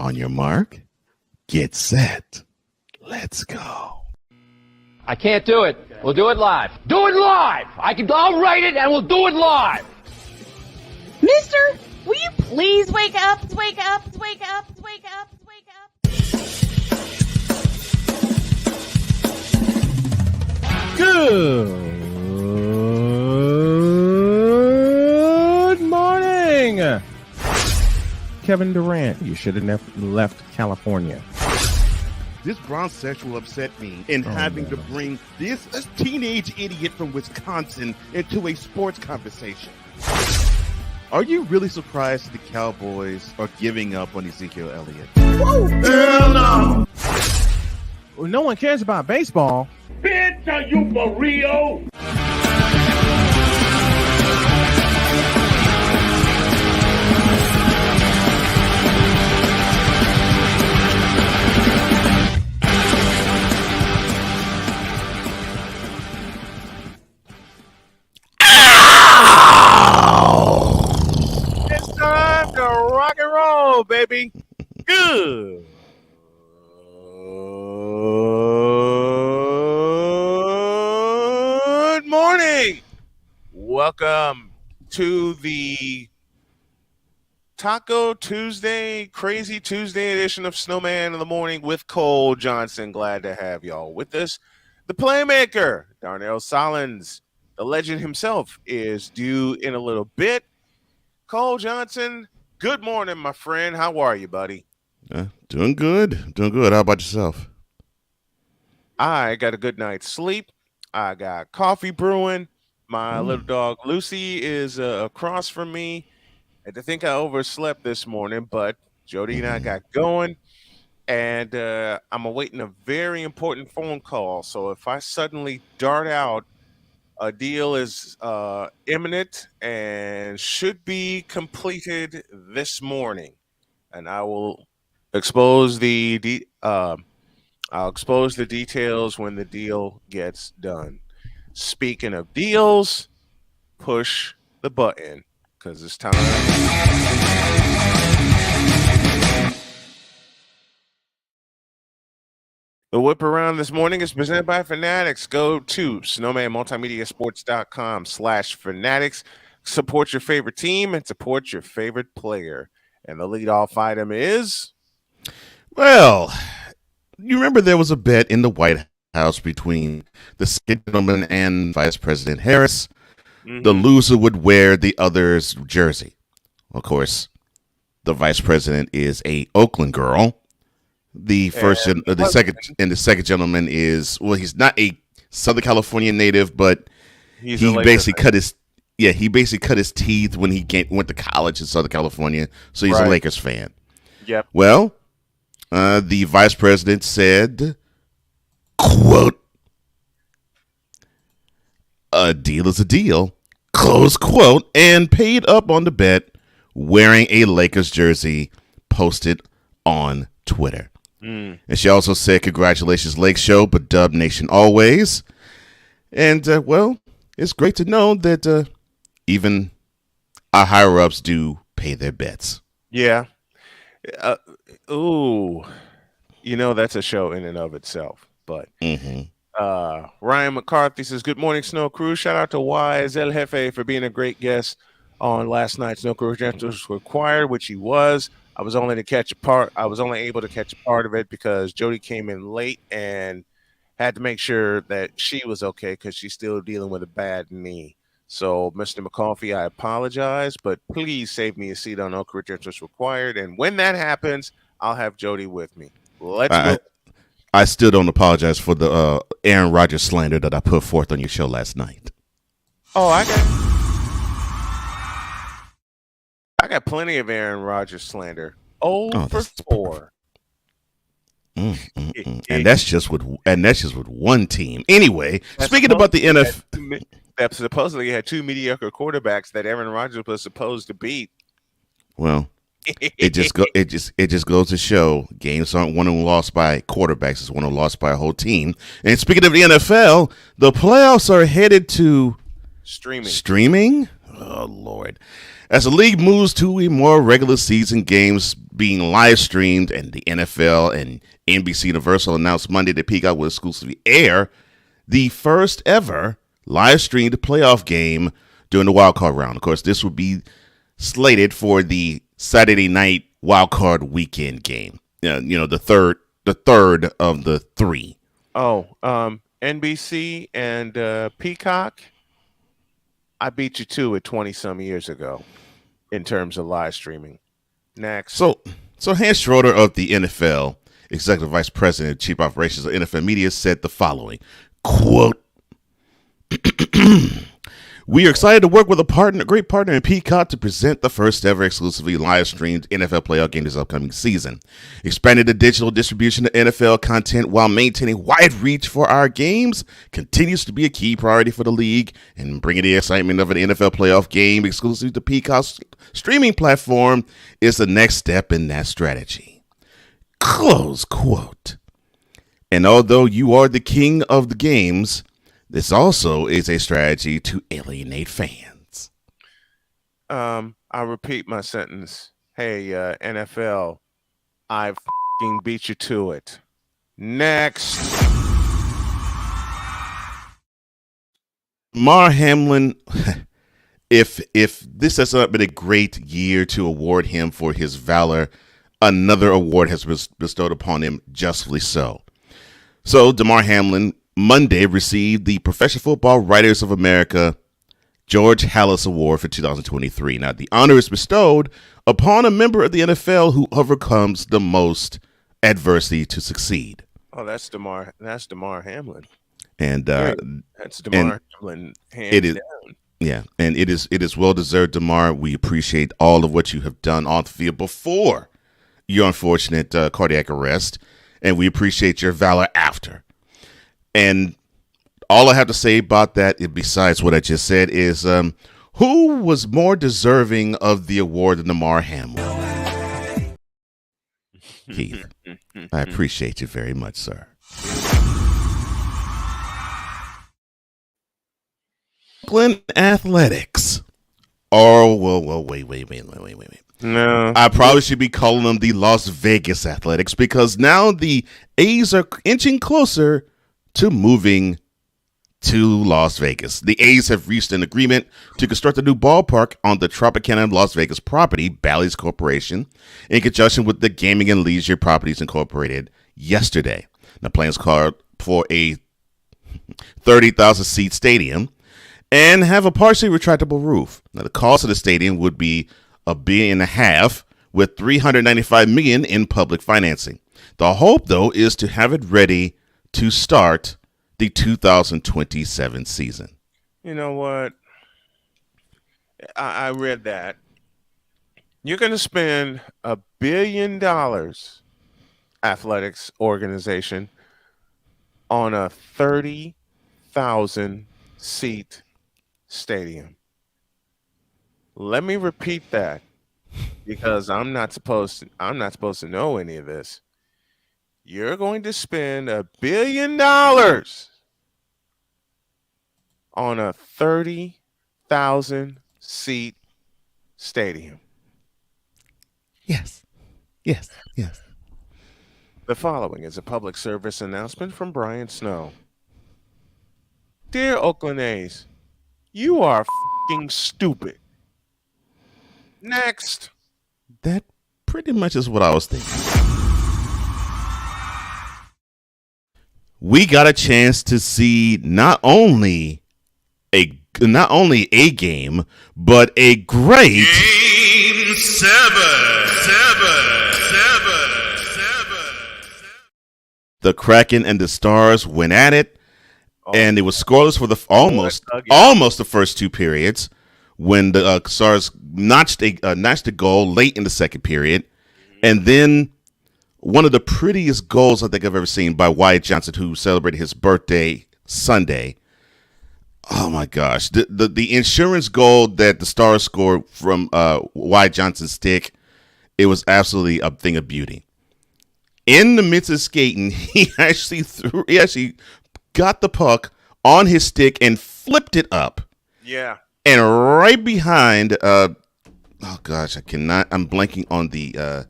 On your mark, get set. Let's go. I can't do it. We'll do it live. Do it live! I'll write it and we'll do it live! Mister, will you please wake up, wake up, wake up, wake up, wake up? Good morning, Kevin Durant. You should have never left California. This bronsexual upset me in having to bring this teenage idiot from Wisconsin into a sports conversation. Are you really surprised the Cowboys are giving up on Ezekiel Elliott? Whoa. Hell no! Well, no one cares about baseball. Bitch, are you for real? It's time to rock and roll, baby. Good morning. Welcome to the Taco Tuesday, Crazy Tuesday edition of Snowman in the Morning with Cole Johnson. Glad to have y'all with us. The playmaker, Darnell Sollins, the legend himself, is due in a little bit. Cole Johnson, good morning, my friend. How are you, buddy? Doing good. How about yourself? I got a good night's sleep. I got coffee brewing. My little dog Lucy is across from me. I think I overslept this morning, but Jody and I got going. And I'm awaiting a very important phone call. So if I suddenly dart out, a deal is imminent and should be completed this morning, and I will expose the details when the deal gets done. Speaking of deals, push the button because it's time. The whip around this morning is presented by Fanatics. Go to snowmanmultimediasports.com/fanatics. Support your favorite team and support your favorite player. And the leadoff item is? Well, you remember there was a bet in the White House between the second gentleman and Vice President Harris. Mm-hmm. The loser would wear the other's jersey. Of course, the Vice President is a Oakland girl. The second gentleman is, well, he's not a Southern California native, but he basically cut his teeth when he went to college in Southern California, so he's a Lakers fan. Yep. Well, the vice president said, quote, "A deal is a deal," close quote, and paid up on the bet wearing a Lakers jersey posted on Twitter. And she also said, "Congratulations, Lake Show, but Dub Nation always." And, well, it's great to know that even our higher-ups do pay their bets. Yeah. That's a show in and of itself. But Ryan McCarthy says, "Good morning, Snow Crew. Shout out to Wise El Jefe for being a great guest on last night's Snow Crew was required," which he was. I was only able to catch a part of it because Jody came in late and had to make sure that she was okay because she's still dealing with a bad knee. So, Mr. McCoffey, I apologize, but please save me a seat on Oak Ridge Interest Required. And when that happens, I'll have Jody with me. Let's go. I still don't apologize for the Aaron Rodgers slander that I put forth on your show last night. Oh, I got plenty of Aaron Rodgers slander. For 4. And that's just with one team. Anyway, speaking about the NFL, that supposedly had 2 mediocre quarterbacks that Aaron Rodgers was supposed to beat. Well, it just goes to show games aren't won and lost by quarterbacks; it's won and lost by a whole team. And speaking of the NFL, the playoffs are headed to streaming. Streaming? Oh, Lord. As the league moves to a more regular season games being live streamed, and the NFL and NBC Universal announced Monday that Peacock will exclusively air the first ever live streamed playoff game during the wild card round. Of course, this would be slated for the Saturday night wild card weekend game. The third of the three. Oh, NBC and Peacock. I beat you to it 20-some years ago in terms of live streaming. Next. So Hans Schroeder of the NFL, Executive Vice President and Chief Operations of NFL Media, said the following, quote, "We are excited to work with a great partner in Peacock to present the first ever exclusively live streamed NFL playoff game this upcoming season. Expanding the digital distribution of NFL content while maintaining wide reach for our games continues to be a key priority for the league, and bringing the excitement of an NFL playoff game exclusively to Peacock's streaming platform is the next step in that strategy." Close quote. And although you are the king of the games, this also is a strategy to alienate fans. I'll repeat my sentence. Hey, NFL, I f***ing beat you to it. Next. Damar Hamlin, if this has not been a great year to award him for his valor, another award has been bestowed upon him, justly so. So Damar Hamlin Monday received the Professional Football Writers of America George Halas Award for 2023. Now, the honor is bestowed upon a member of the NFL who overcomes the most adversity to succeed. Oh, that's Damar Hamlin. And that's Damar Hamlin. It is, down. Yeah, and it is well deserved, Damar. We appreciate all of what you have done on the field before your unfortunate cardiac arrest, and we appreciate your valor after. And all I have to say about that, besides what I just said, is who was more deserving of the award than Damar Hamlin? Keith, I appreciate you very much, sir. Oakland Athletics. Oh, well, wait. No. I probably should be calling them the Las Vegas Athletics, because now the A's are inching closer to moving to Las Vegas. The A's have reached an agreement to construct a new ballpark on the Tropicana Las Vegas property, Bally's Corporation, in conjunction with the Gaming and Leisure Properties Incorporated yesterday. The plans called for a 30,000-seat stadium and have a partially retractable roof. Now, the cost of the stadium would be $1.5 billion, with $395 million in public financing. The hope, though, is to have it ready to start the 2027 season. You know what? I read that. You're going to spend $1 billion, athletics organization, on a 30,000-seat stadium. Let me repeat that, because I'm not supposed to know any of this. You're going to spend $1 billion on a 30,000-seat stadium. Yes. The following is a public service announcement from Brian Snow. Dear Oakland A's, you are f***ing stupid. Next. That pretty much is what I was thinking. We got a chance to see not only a game, but a great Game 7. The Kraken and the Stars went at it, and it was scoreless for the almost the first two periods, when the Stars notched a goal late in the second period, and then one of the prettiest goals I think I've ever seen by Wyatt Johnson, who celebrated his birthday Sunday. Oh my gosh, the insurance goal that the Stars scored from Wyatt Johnson's stick, it was absolutely a thing of beauty. In the midst of skating, he actually got the puck on his stick and flipped it up. Yeah. And right behind, oh gosh, I'm blanking on the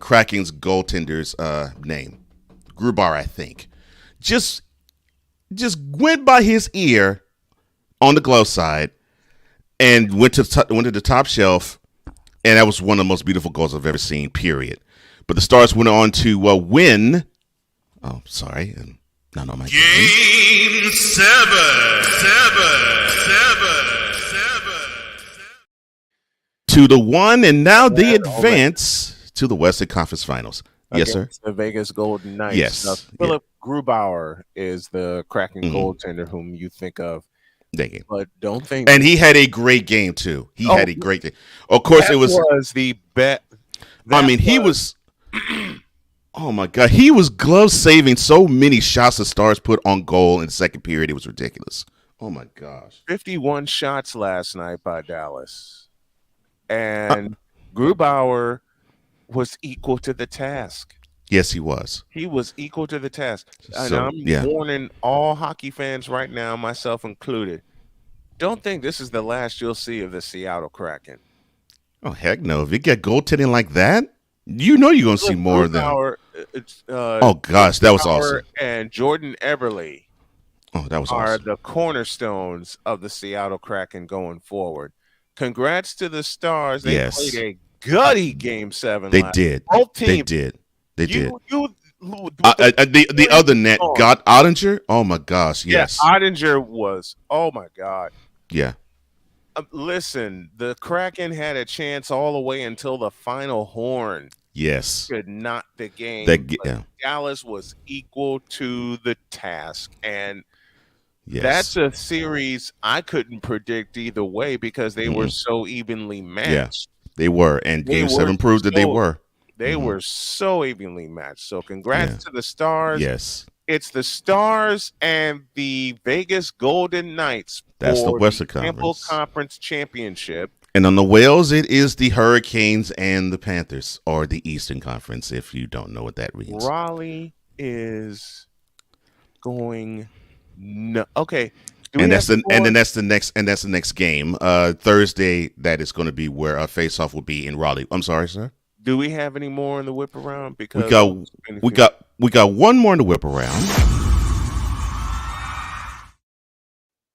Kraken's goaltender's name. Grubauer, I think. Just went by his ear on the glove side and went to the top shelf, and that was one of the most beautiful goals I've ever seen. Period. But the Stars went on to win. Oh, sorry, not on my game. 2-1, and now they advance to the Western Conference Finals. Yes, sir. The Vegas Golden Knights. Yes. Philip Grubauer is the Kraken goaltender whom you think of. Thank you. But don't think. And he had a great game too. He had a great game. Of course, it was the bet. He was. Oh my God, he was glove saving so many shots the Stars put on goal in the second period. It was ridiculous. Oh my gosh, 51 shots last night by Dallas, and Grubauer was equal to the task. Yes, he was. He was equal to the task. And So, I'm warning all hockey fans right now, myself included. Don't think this is the last you'll see of the Seattle Kraken. Oh heck no! If you get goaltending like that, you know you're gonna see more of them. Oh gosh, that was awesome. And Jordan Eberle. Oh, that was are awesome. the cornerstones of the Seattle Kraken going forward. Congrats to the Stars. They played a gutty Game 7. They did. Both teams. They did. The other net got Ottinger. Oh my gosh, yes. Ottinger was. Oh my God. Yeah. Listen, the Kraken had a chance all the way until the final horn. Yes. Could not the game. Dallas was equal to the task, and that's a series I couldn't predict either way because they were so evenly matched. Yeah, they were, and Game 7 proved that they were. They were so evenly matched. So congrats to the Stars. Yes. It's the Stars and the Vegas Golden Knights. That's the Western Conference Championship. And on the Whales, it is the Hurricanes and the Panthers, or the Eastern Conference, if you don't know what that means. Raleigh is going okay. That's the next game. Thursday, that is going to be where a face-off will be in Raleigh. I'm sorry, sir. Do we have any more in the whip around? Because we got one more in the whip around.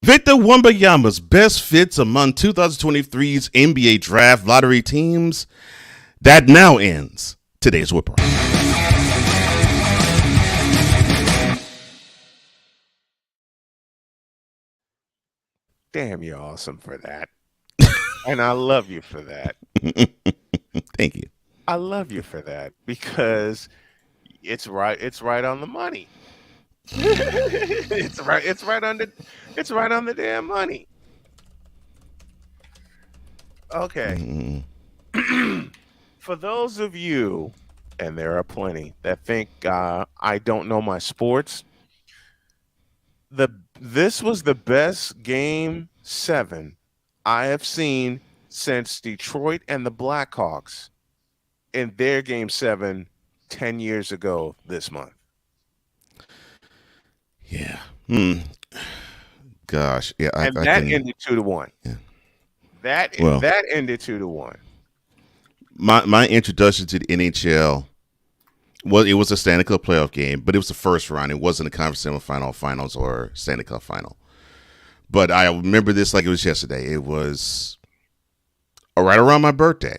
Victor Wembanyama's best fits among 2023's NBA Draft Lottery teams. That now ends today's whip around. Damn, you're awesome for that. And I love you for that. Thank you. I love you for that because it's right on the money. it's right on the damn money. Okay. For those of you, and there are plenty, that think I don't know my sports, this was the best Game 7 I have seen since Detroit and the Blackhawks in their Game 7 10 years ago this month. Yeah. Gosh. Yeah. That ended 2-1. Yeah. That ended 2-1. My introduction to the NHL, it was a Stanley Cup playoff game, but it was the first round. It wasn't a conference semifinal, finals, or Stanley Cup final. But I remember this like it was yesterday. It was right around my birthday.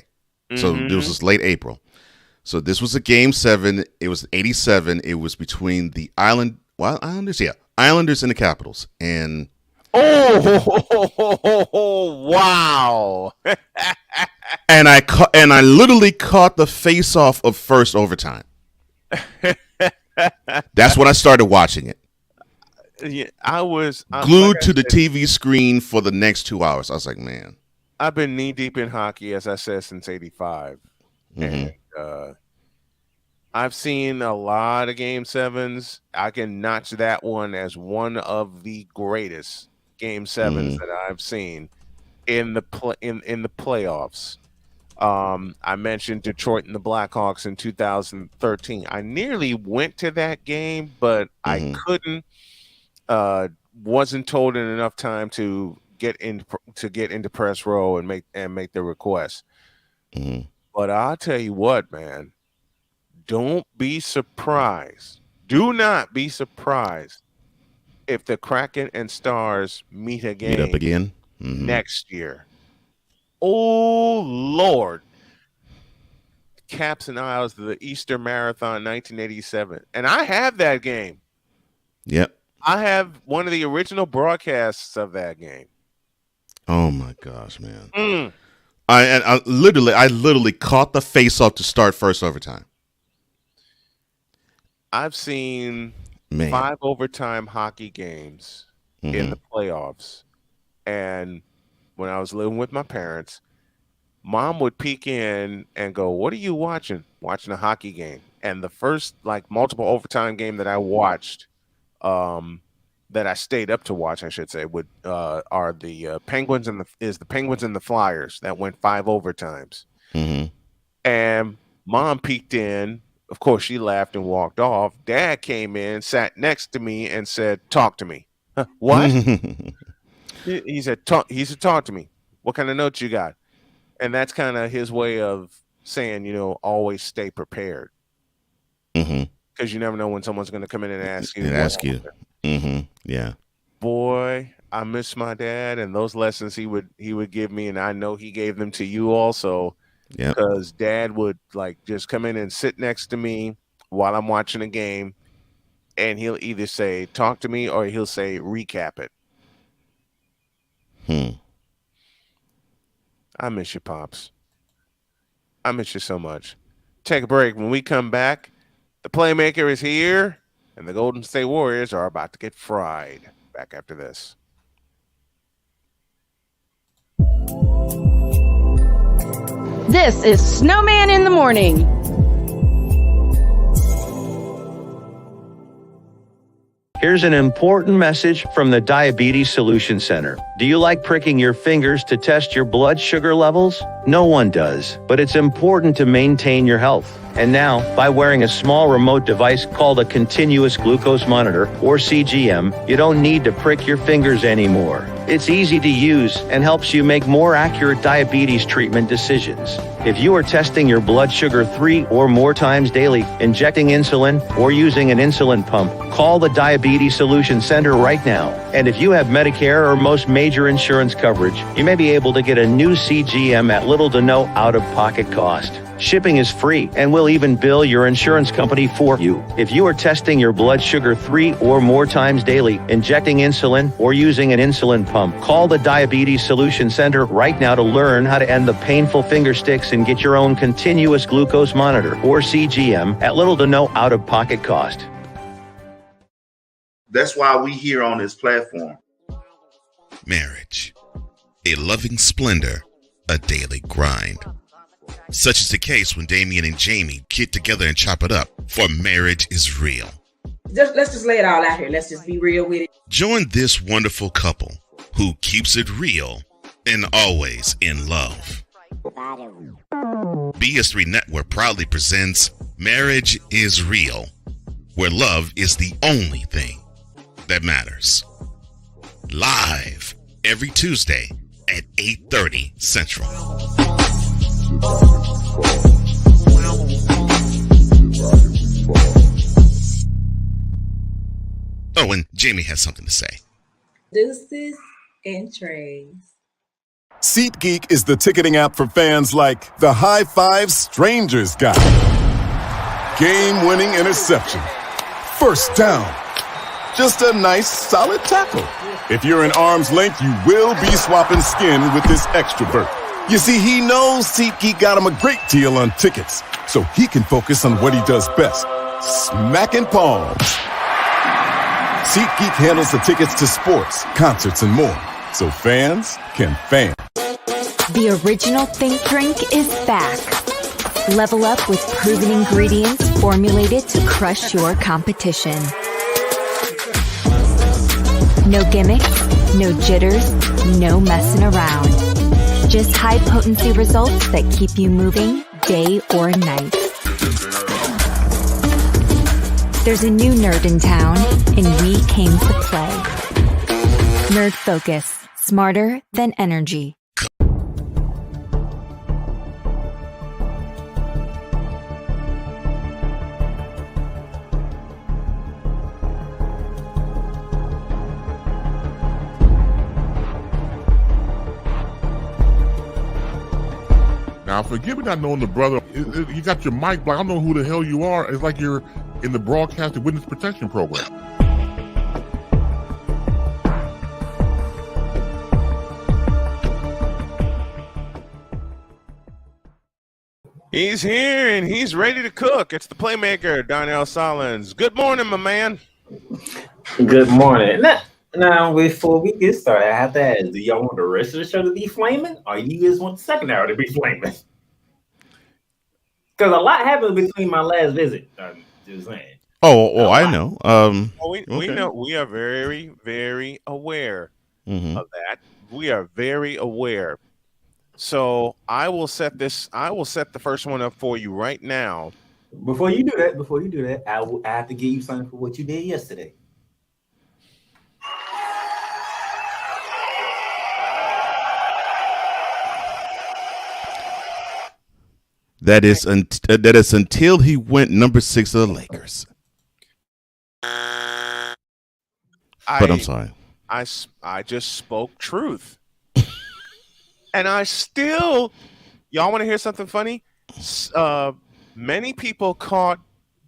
So it was just late April. So this was a Game 7. It was 87. It was between the Islanders and the Capitals. And wow. and I literally caught the face-off of first overtime. That's when I started watching it. Yeah, I was glued to the TV screen for the next 2 hours. I was like, man. I've been knee deep in hockey, as I said, since '85. And I've seen a lot of Game 7s. I can notch that one as one of the greatest Game 7s that I've seen in the playoffs. I mentioned Detroit and the Blackhawks in 2013. I nearly went to that game, but I couldn't. Wasn't told in enough time to get into press row and make the request. Mhm. But I'll tell you what, man, don't be surprised. Do not be surprised if the Kraken and Stars meet Meet up again again. Mhm. next year. Oh, Lord. Caps and Isles of the Easter Marathon 1987. And I have that game. Yep. I have one of the original broadcasts of that game. Oh my gosh, man! Mm. I literally caught the face-off to start first overtime. I've seen Man. 5 overtime hockey games in the playoffs. And when I was living with my parents, Mom would peek in and go, "What are you watching?" Watching a hockey game. And the first multiple overtime game that I watched, that I stayed up to watch, I should say, are the Penguins and the Penguins and the Flyers that went 5 overtimes. Mm-hmm. And Mom peeked in. Of course, she laughed and walked off. Dad came in, sat next to me, and said, "Talk to me." What? He said, "Talk." He said, "Talk to me. What kind of notes you got?" And that's kind of his way of saying, always stay prepared. Because you never know when someone's going to come in and ask you. Yeah. Boy, I miss my dad, and those lessons he would give me, and I know he gave them to you also. Yeah. Because Dad would just come in and sit next to me while I'm watching a game, and he'll either say, "Talk to me," or he'll say, "Recap it." I miss you, Pops. I miss you so much. Take a break. When we come back, the Playmaker is here, and the Golden State Warriors are about to get fried. Back after this. This is Snowman in the Morning. Here's an important message from the Diabetes Solution Center. Do you like pricking your fingers to test your blood sugar levels? No one does, but it's important to maintain your health. And now, by wearing a small remote device called a continuous glucose monitor, or CGM, you don't need to prick your fingers anymore. It's easy to use and helps you make more accurate diabetes treatment decisions. If you are testing your blood sugar 3 or more times daily, injecting insulin, or using an insulin pump, call the Diabetes Solution Center right now. And if you have Medicare or most major insurance coverage, you may be able to get a new CGM at little to no out-of-pocket cost. Shipping is free, and we'll even bill your insurance company for you. If you are testing your blood sugar 3 or more times daily, injecting insulin, or using an insulin pump, call the Diabetes Solution Center right now to learn how to end the painful finger sticks and get your own continuous glucose monitor, or CGM, at little to no out-of-pocket cost. That's why we here on this platform. Marriage, a loving splendor, a daily grind. Such is the case when Damien and Jamie get together and chop it up, for marriage is real. Let's just lay it all out here. Let's just be real with it. Join this wonderful couple who keeps it real and always in love. BS3 Network proudly presents Marriage is Real, where love is the only thing that matters. Live every Tuesday at 8:30 Central. Oh, and Jamie has something to say. Deuces and trays. SeatGeek is the ticketing app for fans like the High Five Strangers guy. Game-winning interception. First down. Just a nice, solid tackle. If you're in arm's length, you will be swapping skin with this extrovert. You see, he knows SeatGeek got him a great deal on tickets, so he can focus on what he does best, smacking palms. SeatGeek handles the tickets to sports, concerts, and more, so fans can fan. The original Think Drink is back. Level up with proven ingredients formulated to crush your competition. No gimmicks, no jitters, no messing around. Just high-potency results that keep you moving day or night. There's a new nerd in town, and we came to play. Nerd Focus, smarter than energy. Now, forgive me not knowing the brother. You got your mic black. I don't know who the hell you are. It's like you're in the broadcasting witness protection program. He's here and he's ready to cook. It's the playmaker, Donnell Sollins. Good morning, my man. Good morning. Now, before we get started, I have to ask, do y'all want the rest of the show to be flaming, or you just want the second hour to be flaming? Because a lot happened between my last visit. I'm just saying. I know. We know. We are very, very aware of that. We are very aware. So I will set the first one up for you right now. Before you do that, I have to give you something for what you did yesterday. That is until he went number 6 of the Lakers. But I'm sorry. I just spoke truth. And I still, y'all want to hear something funny? Many people caught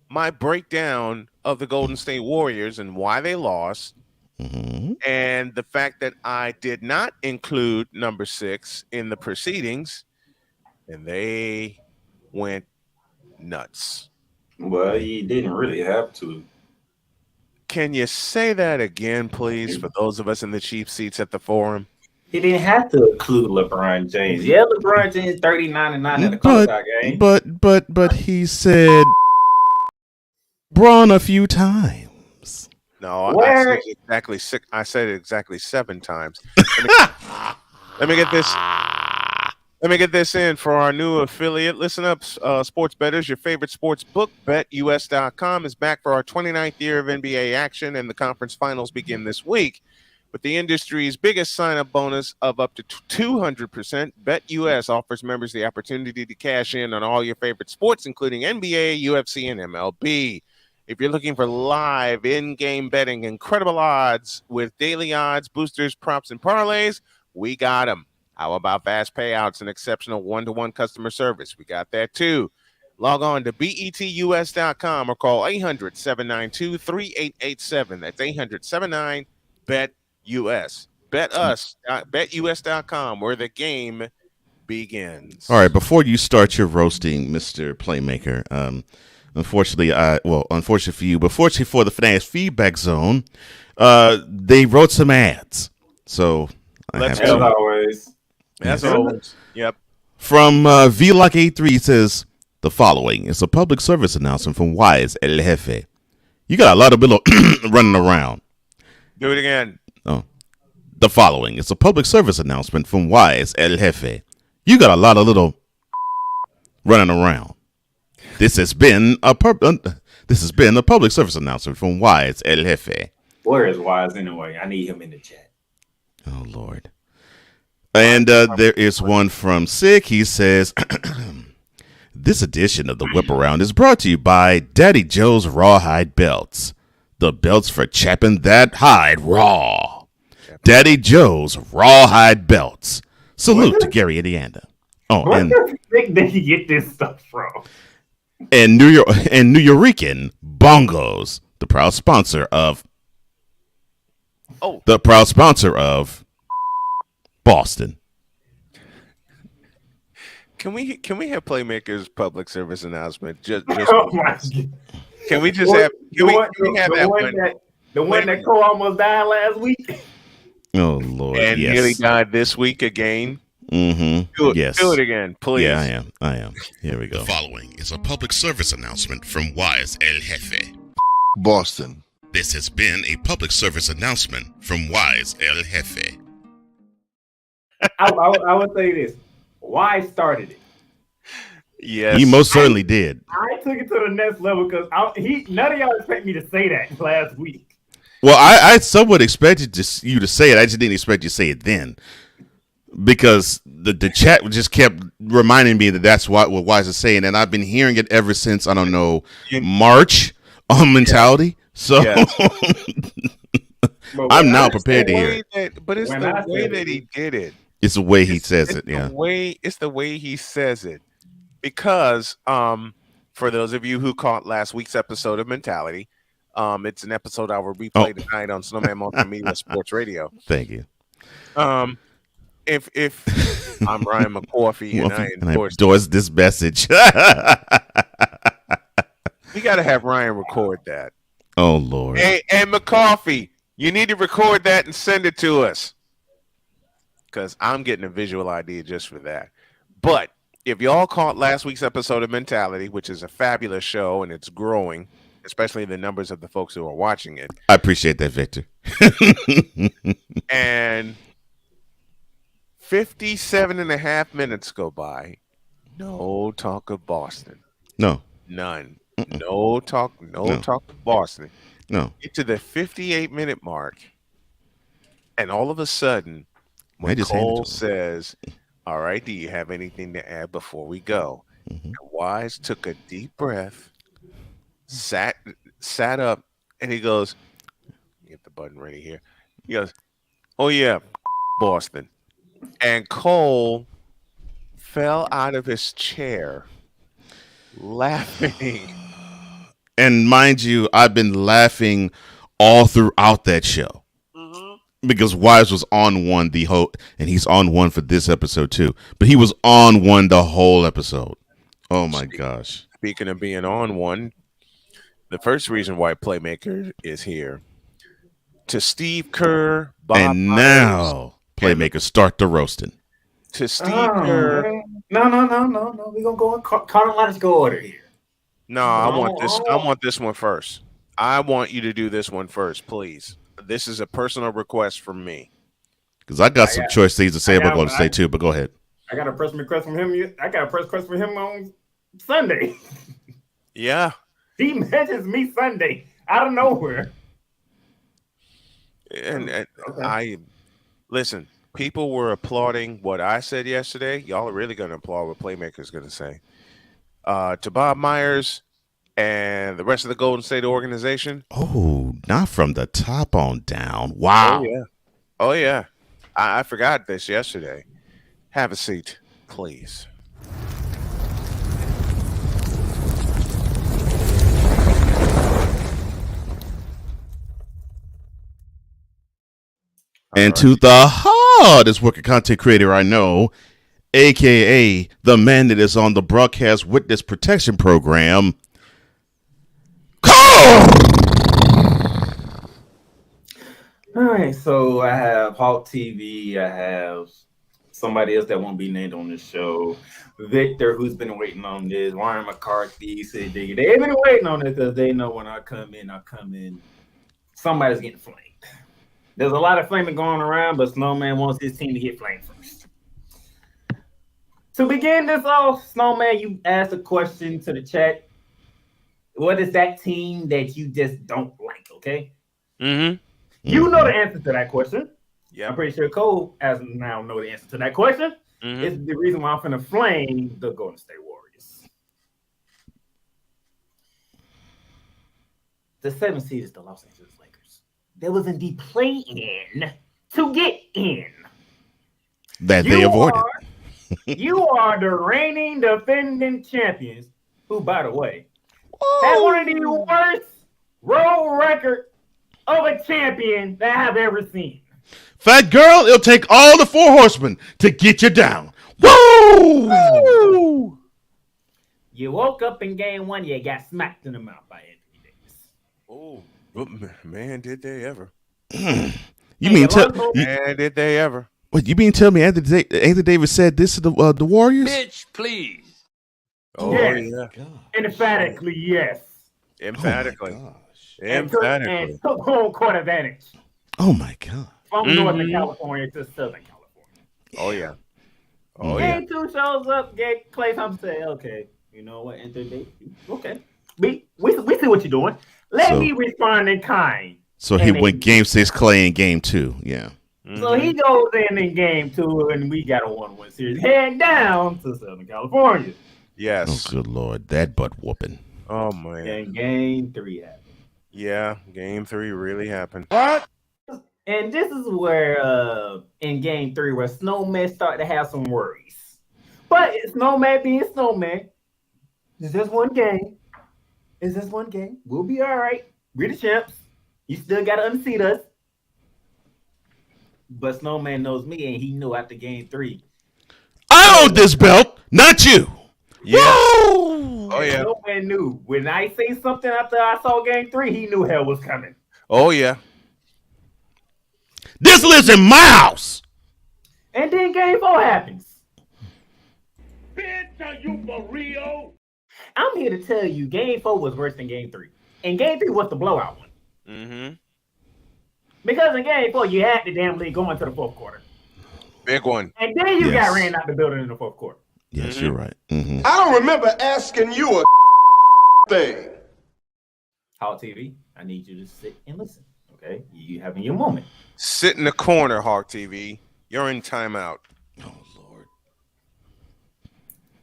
my breakdown of the Golden State Warriors and why they lost. And the fact that I did not include number 6 in the proceedings, and they went nuts. Well, you didn't really have to. Can you say that again, please, for those of us in the cheap seats at the forum? He didn't have to include LeBron James. Yeah, LeBron James 39-9 in the closeout game. But he said Braun a few times. No, I said it exactly 7 times. Let me get this. Let me get this in for our new affiliate. Listen up, sports bettors. Your favorite sports book, BetUS.com, is back for our 29th year of NBA action, and the conference finals begin this week. With the industry's biggest sign-up bonus of up to 200%, BetUS offers members the opportunity to cash in on all your favorite sports, including NBA, UFC, and MLB. If you're looking for live in-game betting, incredible odds with daily odds, boosters, props, and parlays, we got them. How about fast payouts and exceptional one-to-one customer service? We got that too. Log on to betus.com or call 800-792-3887. That's 800-79-BET-US. Bet us, betus.com, where the game begins. All right, before you start your roasting, Mr. Playmaker, unfortunately for you, but fortunately for the Fanatics Feedback Zone, they wrote some ads. So as always. As always. Yep. From VLock83 says, the following is a public service announcement from Wise El Jefe. You got a lot of people running around. Do it again. Oh. The following is a public service announcement from Wise El Jefe. You got a lot of little running around. This has been a public service announcement from Wise El Jefe. Where is Wise anyway? I need him in the chat. Oh, Lord. And there is one from Sick. He says, this edition of the Whip Around is brought to you by Daddy Joe's Rawhide Belts. The belts for chapping that hide raw. Daddy Joe's Rawhide Belts. Salute to Gary, Indiana. Oh, where the heck did he get this stuff from? And New Yorican Bongos, the proud sponsor of Boston. Can we have Playmaker's public service announcement? Just oh my God. Can we just have that one that Cole almost died last week? Oh Lord. And nearly died this week again. Mm-hmm. Do it again, please. Yeah, I am. Here we go. The following is a public service announcement from Wise El Jefe. Boston. This has been a public service announcement from Wise El Jefe. I would say this. Why started it? Yes, he most certainly did. I took it to the next level because none of y'all expect me to say that last week. Well, I somewhat expected you to say it. I just didn't expect you to say it then, because the chat just kept reminding me that that's what Wise is saying, and I've been hearing it ever since, I don't know, March on Mentality. So I'm now prepared to hear it. But it's the way that he did it. It's the way he says it. Yeah. It's the way he says it. Because for those of you who caught last week's episode of Mentality, it's an episode I will replay tonight on Snowman Multimedia Sports Radio. Thank you. If I'm Ryan McCoffey and I endorse this message, we got to have Ryan record that. Oh Lord! Hey, and McCoffey, you need to record that and send it to us, because I'm getting a visual idea just for that. But if y'all caught last week's episode of Mentality, which is a fabulous show and it's growing, especially the numbers of the folks who are watching it. I appreciate that, Victor. And 57.5 minutes go by. No talk of Boston. No. None. No talk of Boston. No. Get to the 58-minute mark, and all of a sudden, when Cole says, all right, do you have anything to add before we go? And Wise took a deep breath, sat up, and he goes, get the button ready here. He goes, oh yeah, Boston. And Cole fell out of his chair laughing. And mind you, I've been laughing all throughout that show. Because Wise was on one and he's on one for this episode too. But he was on one the whole episode. Oh my gosh. Speaking of being on one, the first reason why Playmaker is here, to Steve Kerr, Bob and now Playmaker start the roasting. To Steve Kerr. No. We're gonna go in chronological order here. No, I want this one first. I want you to do this one first, please. This is a personal request from me. Because I got some choice things to say about Golden State too, but go ahead. I got a personal request from him. I got a press request from him on Sunday. Yeah. He mentions me Sunday out of nowhere. And I listen, people were applauding what I said yesterday. Y'all are really gonna applaud what Playmaker's gonna say. To Bob Myers and the rest of the Golden State organization. Oh, not from the top on down. Wow. Oh yeah. I forgot this yesterday. Have a seat, please. And to the hardest working content creator I know, a.k.a. the man that is on the Broadcast Witness Protection Program, Cole! All right, so I have Hawk TV. I have somebody else that won't be named on this show. Victor, who's been waiting on this. Ryan McCarthy said they've been waiting on this because they know when I come in, somebody's getting flamed. There's a lot of flaming going around, but Snowman wants his team to get flamed first. To begin this off, Snowman, you asked a question to the chat. What is that team that you just don't like, okay? Mm-hmm. You know the answer to that question. Yeah. I'm pretty sure Cole has now know the answer to that question. Mm-hmm. It's the reason why I'm finna flame the Golden State Warriors. The 7th seed is the Los Angeles Lakers. They was in the play-in to get in. That they avoided. You are the reigning defending champions, who, by the way, have one of the worst road record of a champion that I've ever seen. Fat girl, it'll take all the 4 horsemen to get you down. Woo! Woo! You woke up in game 1, you got smacked in the mouth by Anthony Davis. Oh, man, did they ever? Man, did they ever? What, you mean tell me Anthony Davis said this to the Warriors? Bitch, please. Oh, yes. Yeah. Emphatically, yes. Emphatically. And took home court advantage. Oh, my God. From Northern California to Southern California. Oh, yeah. Oh, yeah. Game 2 shows up, get Klay Thompson say, okay, you know what, Anthony Davis, okay. We see what you're doing. Let me respond in kind. So he went game 6, Clay in game 2. Yeah. So he goes in game 2, and we got a 1-1 series. Head down to Southern California. Yes. Oh, good Lord. That butt whooping. Oh, man. And game 3 happened. Yeah, game 3 really happened. What? And this is where, in game 3, where Snowman started to have some worries. But Snowman being Snowman, it's just one game. It's just one game. We'll be all right. We're the champs. You still got to unseat us. But Snowman knows me, and he knew after game 3. I own this belt, not you. Yeah. Woo! Oh, yeah. Snowman knew. When I say something after I saw game 3, he knew hell was coming. Oh, yeah. This lives in my house. And then game 4 happens. Bitch, are you for real? I'm here to tell you, game 4 was worse than game 3. And game 3 was the blowout one. Mm-hmm. Because in game 4, you had the damn league going to the 4th quarter. Big one. And then you got ran out the building in the 4th quarter. Yes, you're right. Mm-hmm. I don't remember asking you a thing. Hot TV, I need you to sit and listen. Okay? You having your moment. Sit in the corner, Hawk TV. You're in timeout. Oh, Lord.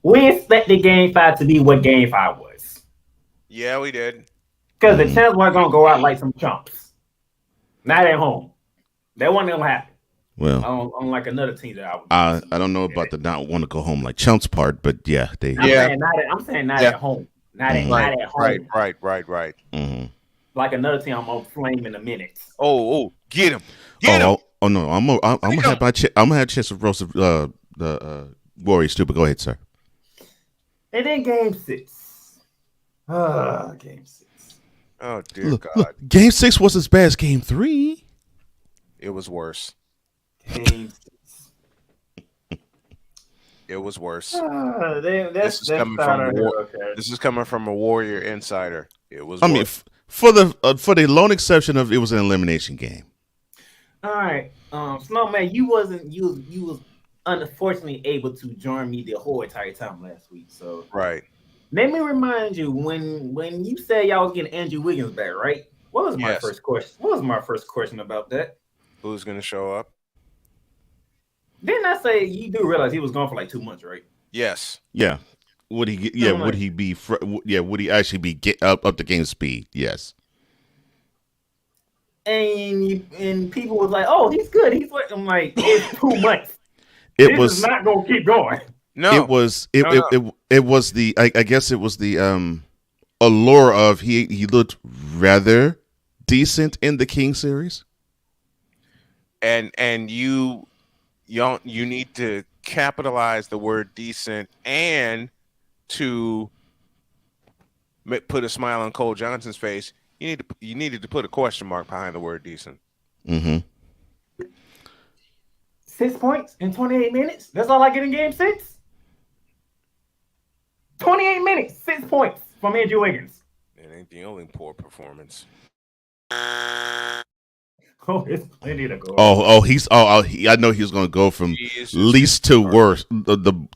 We expected game 5 to be what game 5 was. Yeah, we did. Because the champs weren't going to go out like some chumps. Not at home. That wasn't going to happen. Well, unlike another team that I don't know about the not want to go home like chumps part, but yeah, they. I'm saying not at home. Not at home. Right. Mm-hmm. Like another team, I'm gonna flame in a minute. Oh, get him! Get him! Oh no, I'm gonna have a chance to roast the Warriors too. But go ahead, sir. And then game 6. Game 6. Oh dear God! Game 6 was as bad as game 3. It was worse. Game 6. It was worse. This is coming from a Warrior insider. It was. I mean, for the lone exception of it was an elimination game. All right, Snowman, you was unfortunately able to join me the whole entire time last week. So right. Let me remind you when you said y'all was getting Andrew Wiggins back, right? What was my first question? What was my first question about that? Who's gonna show up? Didn't I say you do realize he was gone for like 2 months, right? Yes. Yeah. Would he get? Yeah. Would he be? Would he actually be up to game speed? Yes. And people was like, "Oh, he's good. He's like," I'm like, "It's 2 months. This was not gonna keep going." No. It was. It was the. I guess it was the allure of he looked rather decent in the King series. And you need to capitalize the word decent and to put a smile on Cole Johnson's face. You needed to put a question mark behind the word decent. Mm-hmm. 6 points in 28 minutes. That's all I get in game 6. 28 minutes, 6 points from Andrew Wiggins. It ain't the only poor performance. Oh, it's plenty to go. I know he's going to go from least to worst, the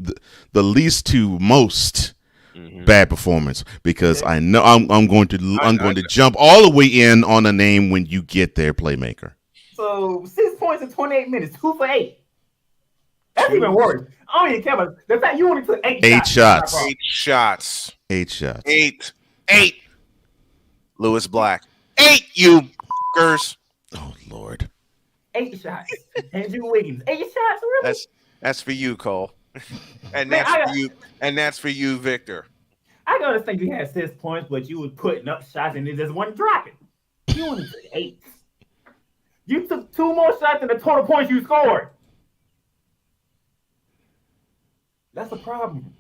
least to most bad performance, because I know I'm going to jump all the way in on a name when you get there, playmaker. So 6 points in 28 minutes, 2 for 8. That's even worse. I don't even care about the fact you only took 8 shots. 8 shots. 8 shots. 8. Lewis Black. 8, you fuckers. Oh Lord. 8 shots. Andrew Wiggins. 8 shots, really? That's for you, Cole. And that's for you, Victor. I gotta think you had 6 points, but you was putting up shots and it just wasn't dropping. You only took 8. You took 2 more shots than the total points you scored. That's a problem.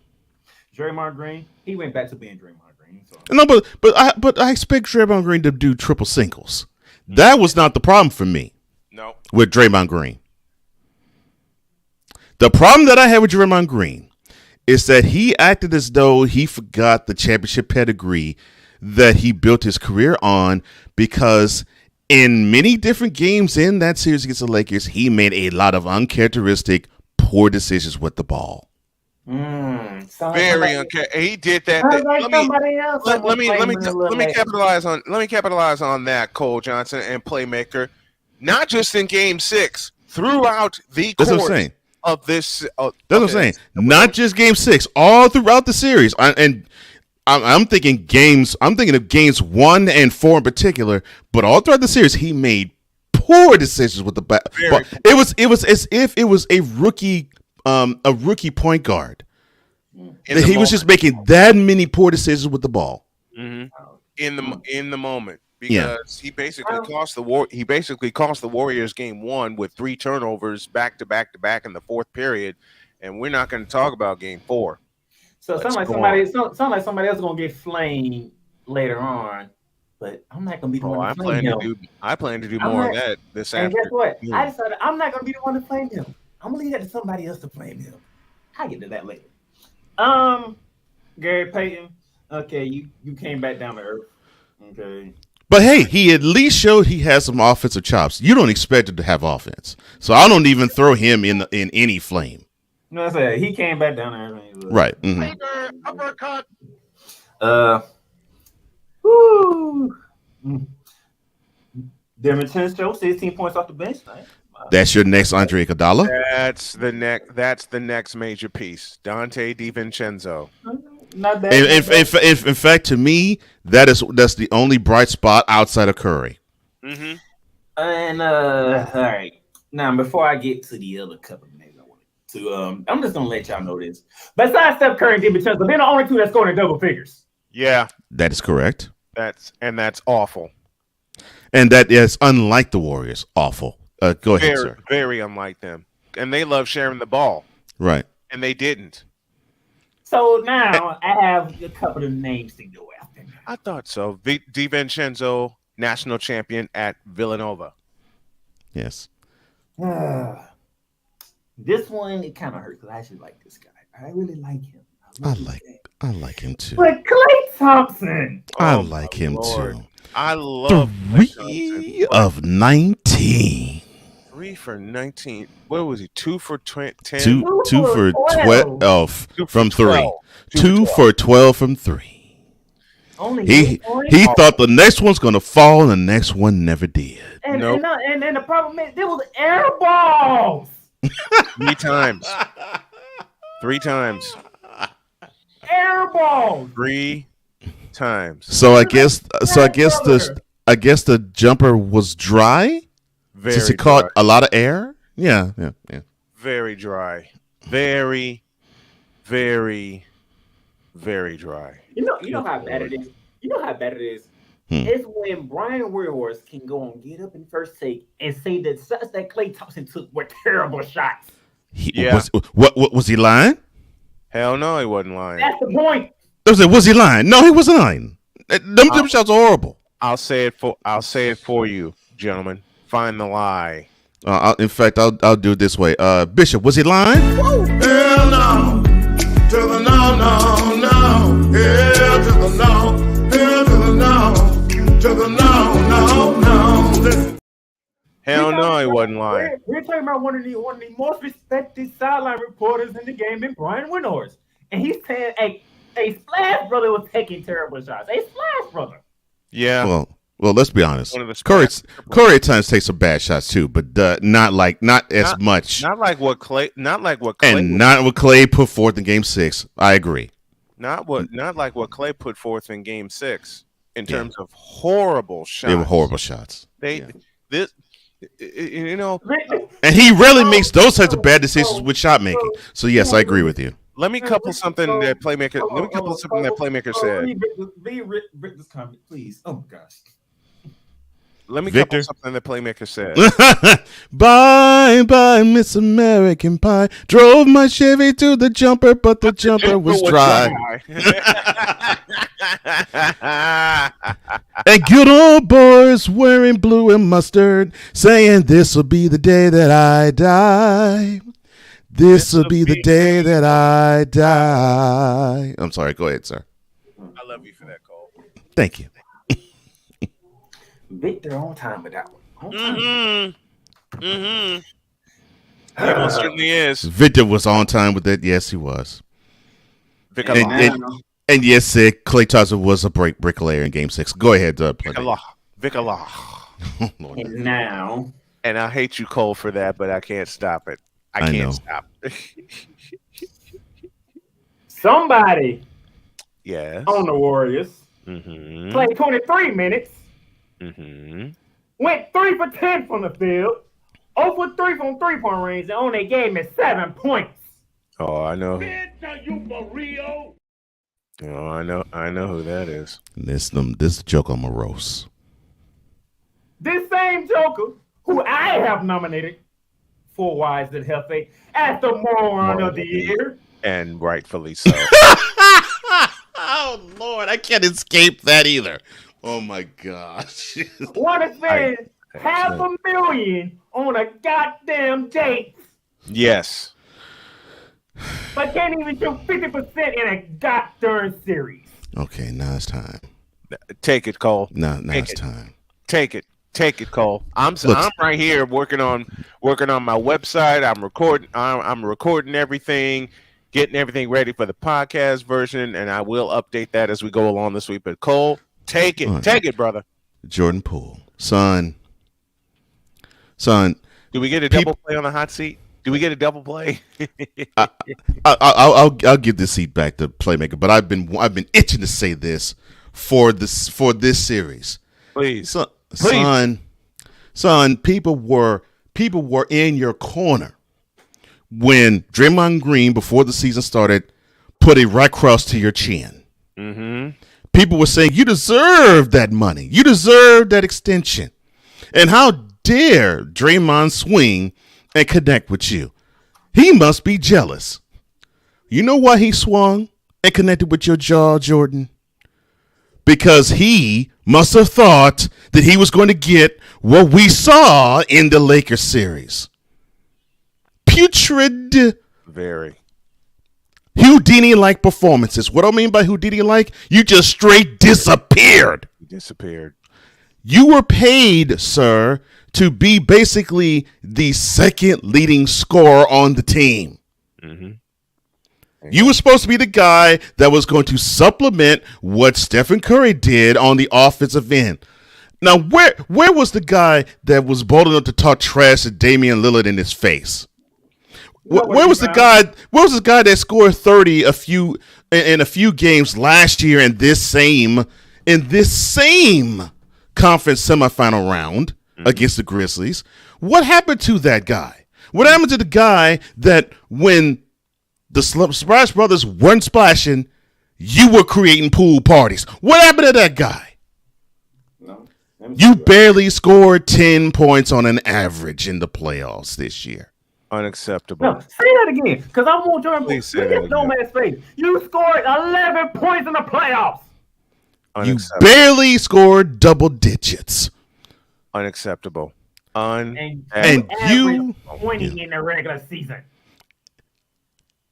Draymond Green, he went back to being Draymond Green. So. No, but I expect Draymond Green to do triple singles. That was not the problem for me. No. With Draymond Green. The problem that I had with Draymond Green is that he acted as though he forgot the championship pedigree that he built his career on, because in many different games in that series against the Lakers, he made a lot of uncharacteristic, poor decisions with the ball. Very uncanny. He did that. Let me capitalize on that, Cole Johnson and Playmaker. Not just in Game 6, throughout the course of this. That's what I'm saying. Not just Game 6, all throughout the series. I'm thinking of games 1 and 4 in particular, but all throughout the series, he made poor decisions with the ball. It was as if it was a rookie point guard. He was just making that many poor decisions with the ball. Mm-hmm. In the moment, because he basically cost the Warriors Game 1 with 3 turnovers back to back in the fourth period, and we're not going to talk about Game 4. So sound like somebody else gonna get flamed later on, but I'm not gonna be the one to flame him. I plan to do more of that this afternoon. And guess what? I decided I'm not gonna be the one to flame him. I'm gonna leave that to somebody else to flame him. I'll get to that later. Gary Payton. Okay, you came back down to earth. Okay. But hey, he at least showed he has some offensive chops. You don't expect him to have offense, so I don't even throw him in any flame. No, I said he came back down there. Right. Mm-hmm. Uppercut. Woo. DiVincenzo, 16 points off the bench. That's your next Andre Iguodala. That's the next major piece. Dante DiVincenzo. Not bad. In fact, to me, that's the only bright spot outside of Curry. Mm-hmm. And all right. Now, before I get to the other couple of names I wanted to, I'm just gonna let y'all know this. Besides Steph Curry and DiVincenzo, they're the only two that scored in double figures. Yeah, that is correct. That's awful. And that is unlike the Warriors. Awful. Go ahead, sir. Very unlike them. And they love sharing the ball. Right. And they didn't. So now I have a couple of names to go after. I thought so. DiVincenzo, national champion at Villanova. Yes. This one, it kind of hurts because I actually like this guy. I really like him. I like him too. But Klay Thompson. I like him too. I love 3 of 19. 3 for 19. What was he? 2 for 10? 2 for 12 from 3. 2 for 12 from 3. He thought the next one's gonna fall, and the next one never did. And the problem is there was air balls. 3 times. 3 times. Air balls. 3 times. So I guess the jumper was dry. Since it caught a lot of air. Yeah. Very dry. Very, very, very dry. You know how bad it is. You know how bad it is. It's when Brian Windhorst can go and get up in first take and say that shots that Klay Thompson took were terrible shots. Was he lying? Hell no, he wasn't lying. That's the point. Was he lying? No, he wasn't lying. Them shots are horrible. I'll say it for you, gentlemen. Find the lie. In fact, I'll do it this way. Bishop, was he lying? Hell no. To the no, no, no. Hell to the no. Hell to the no. To the no, no, no. Listen. Hell no, he wasn't lying. We're talking about one of the most respected sideline reporters in the game, in Brian Windhorst, and he's saying a Splash Brother was taking terrible shots. A Splash Brother. Yeah. Well, let's be honest. Curry at times takes some bad shots too, but not as much. Not like what Klay. Not what Klay put forth in Game 6. I agree. Not like what Klay put forth in Game 6 in terms of horrible shots. They were horrible shots. And he rarely makes those types of bad decisions with shot making. So yes, I agree with you. Let me couple something that Playmaker. said. Read this comment, please. Oh my gosh. Let me couple something that Playmaker said. Bye, bye, Miss American Pie. Drove my Chevy to the jumper, but the jumper was dry. And good old boys wearing blue and mustard, saying this'll be the day that I die. This'll be the day that I die. I'm sorry. Go ahead, sir. I love you for that, Cole. Thank you. Victor on time with that one. He most certainly is. Victor was on time with it. Yes, he was. And yes, Klay Thompson was a bricklayer in Game 6. Go ahead, Playmaker. Vicala. And now. And I hate you, Cole, for that, but I can't stop it. I can't stop. Somebody Yes. on the Warriors played 23 minutes, went 3 for 10 from the field, 0 for 3 from 3-point range, and only gave me 7 points. Oh, I know. Bitch, are you for real? Oh, I know who that is. This Joker Morose. This same Joker, who I have nominated for Wise and Healthy as the moron of the year. And rightfully so. Oh, Lord, I can't escape that either. Oh, my gosh. Want to spend $500,000 on a goddamn date. Yes. But can't even shoot 50% in a goddamn series. Okay, now it's time. Take it, Cole. Now it's time. Take it, Cole. I'm right here working on my website. I'm recording everything, getting everything ready for the podcast version, and I will update that as we go along this week. But Cole, take it, take it, brother. Jordan Poole, son. Do we get a double play on the hot seat? Do we get a double play? I'll give this seat back to Playmaker, but I've been itching to say this for this series. Please, son, people were in your corner when Draymond Green, before the season started, put it right across to your chin. People were saying you deserve that money, you deserve that extension, and how dare Draymond swing and connect with you? He must be jealous. You know why he swung and connected with your jaw, Jordan? Because he must have thought that he was going to get what we saw in the Lakers series. Putrid. Very. Houdini-like performances. What do I mean by Houdini-like? You just straight disappeared. You were paid, sir, to be basically the second leading scorer on the team. You were supposed to be the guy that was going to supplement what Stephen Curry did on the offensive end. Now, where was the guy that was bold enough to talk trash to Damian Lillard in his face? Where was the guy? Where was the guy that scored 30 in a few games last year in this same conference semifinal round against the Grizzlies? What happened to that guy? What happened to the guy that when the Splash Brothers weren't splashing, you were creating pool parties? What happened to that guy? You barely scored 10 points on an average in the playoffs this year. Unacceptable. No, say that again, because I want Jordan Poole. Look at Snowman's face. You scored 11 points in the playoffs. You barely scored double digits. Unacceptable. And you 20 in the regular season.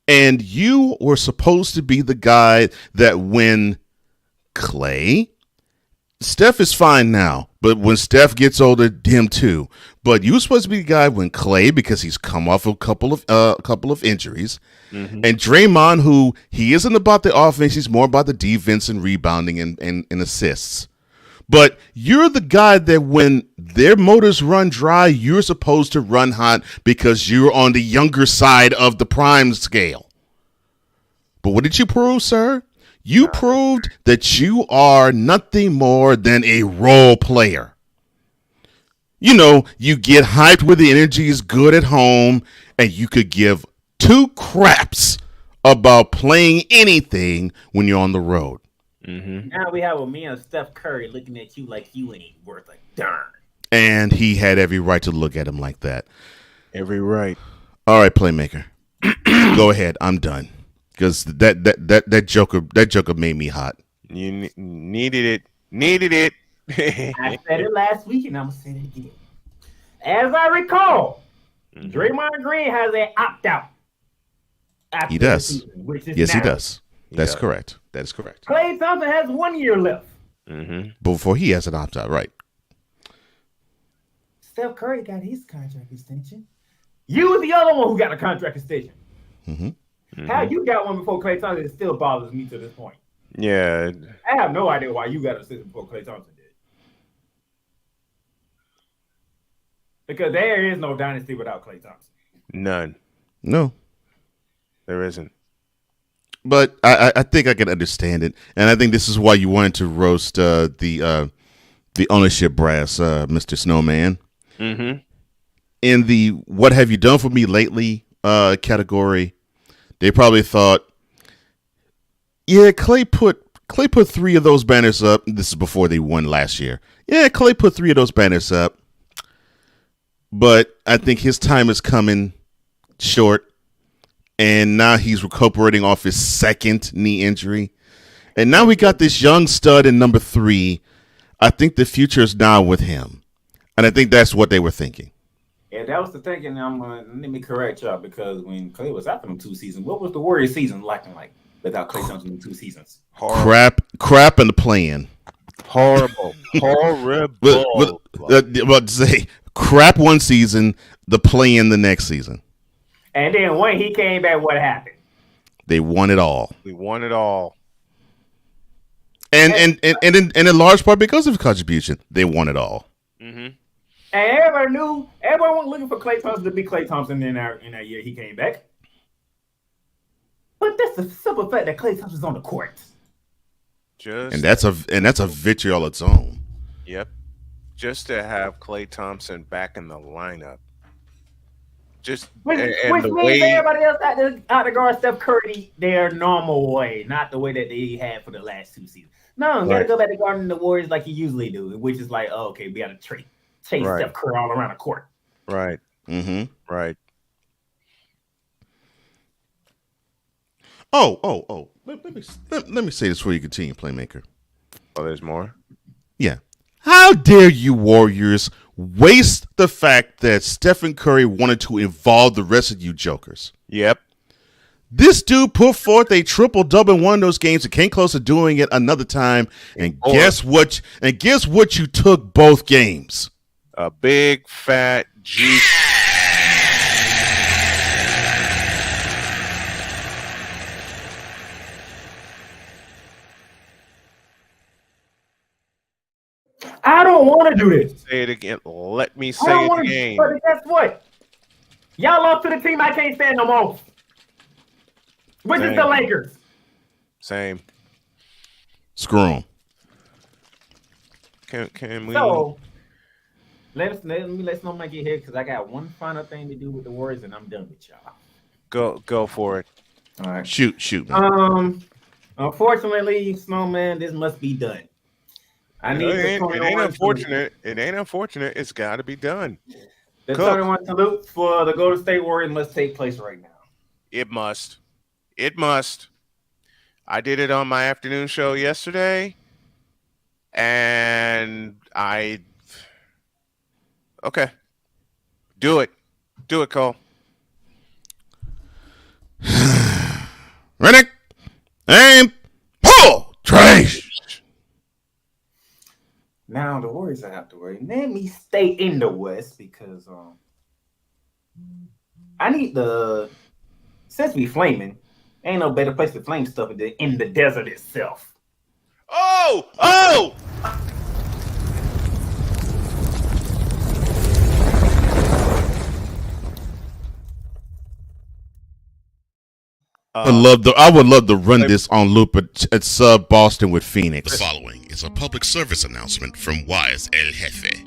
And you were supposed to be the guy that when Steph is fine now, but when Steph gets older, him too. But you were supposed to be the guy when Klay, because he's come off a couple of injuries, and Draymond, who he isn't about the offense, he's more about the defense and rebounding and assists. But you're the guy that when their motors run dry, you're supposed to run hot because you're on the younger side of the prime scale. But what did you prove, sir? You proved that you are nothing more than a role player. You know, you get hyped when the energy is good at home, and you could give two craps about playing anything when you're on the road. Now we have me and Steph Curry looking at you like you ain't worth a darn. And he had every right to look at him like that. Every right. All right, Playmaker. Go ahead. I'm done. Because that Joker made me hot. You needed it. I said it last week, and I'm gonna say it again. As I recall, Draymond Green has an opt-out. He does. Season, which is yes, now. he does. That's correct. That is correct. Klay Thompson has 1 year left. Before he has an opt-out, right? Steph Curry got his contract extension. You was the other one who got a contract extension. How you got one before Klay Thompson, it still bothers me to this point. Yeah. I have no idea why you got a assistant before Klay Thompson did. Because there is no dynasty without Klay Thompson. None. No, there isn't. But I think I can understand it, and I think this is why you wanted to roast the ownership brass, Mr. Snowman. Mm-hmm. In the "What have you done for me lately" category, they probably thought, "Yeah, Klay put 3 of those banners up." This is before they won last year. Yeah, Klay put 3 of those banners up, but I think his time is coming short. And now he's recuperating off his second knee injury. And now we got this young stud in number 3. I think the future is now with him. And I think that's what they were thinking. Yeah, that was the thinking. Let me correct y'all, because when Klay was out for them 2 seasons, what was the Warriors season like without Klay Thompson in 2 seasons? Crap in the play-in. Horrible. Horrible. But say crap one season, the play-in the next season. And then when he came back, what happened? They won it all. We won it all. And in large part because of his contribution, they won it all. Mm-hmm. And everybody was looking for Klay Thompson to be Klay Thompson in that year he came back. But that's the simple fact that Klay Thompson's on the court. And that's a victory all its own. Yep. Just to have Klay Thompson back in the lineup. Which means everybody else out to guard Steph Curry their normal way, not the way that they had for the last 2 seasons. No, you got to go back to guarding the Warriors like you usually do, which is like, oh, okay, we got to chase Steph Curry all around the court. Right. Mm-hmm. Right. Oh. Let me say this before you continue, Playmaker. Oh, there's more? Yeah. How dare you, Warriors, waste the fact that Stephen Curry wanted to involve the rest of you jokers? Yep. This dude put forth a triple-double in one of those games and came close to doing it another time. And guess what? And guess what? You took both games. A big fat G. I don't want to do this. Say it again. Let me say it again. But guess what? Y'all lost to the team I can't stand no more. Which is the Lakers. Same. Screw them. Can we? So let Snowman get here because I got one final thing to do with the Warriors and I'm done with y'all. Go for it. All right. Shoot, man. Unfortunately, Snowman, this must be done. It ain't unfortunate. It ain't unfortunate. It's got to be done. The 21 salute for the Golden State Warriors must take place right now. It must. It must. I did it on my afternoon show yesterday, and okay. Do it, Cole. Ready? Aim. Pull. Trash. Now the Warriors are out the way. Let me stay in the West because I need since we flaming, ain't no better place to flame stuff than in the desert itself. Oh! I would love to run this on loop at Sub Boston with Phoenix. The following is a public service announcement from Wise El Jefe.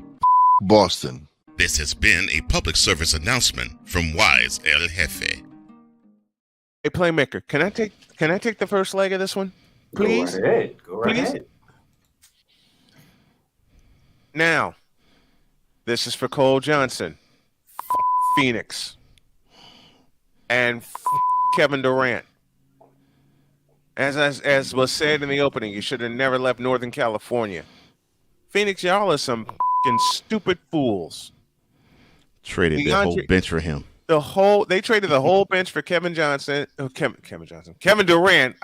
Boston. This has been a public service announcement from Wise El Jefe. Hey, Playmaker, can I take the first leg of this one, please? Go right ahead. Now, this is for Cole Johnson, Phoenix, and Kevin Durant. As was said in the opening, you should have never left Northern California. Phoenix, y'all are some fucking stupid fools. Traded their whole bench for him. They traded the whole bench for Kevin Johnson. Kevin Durant.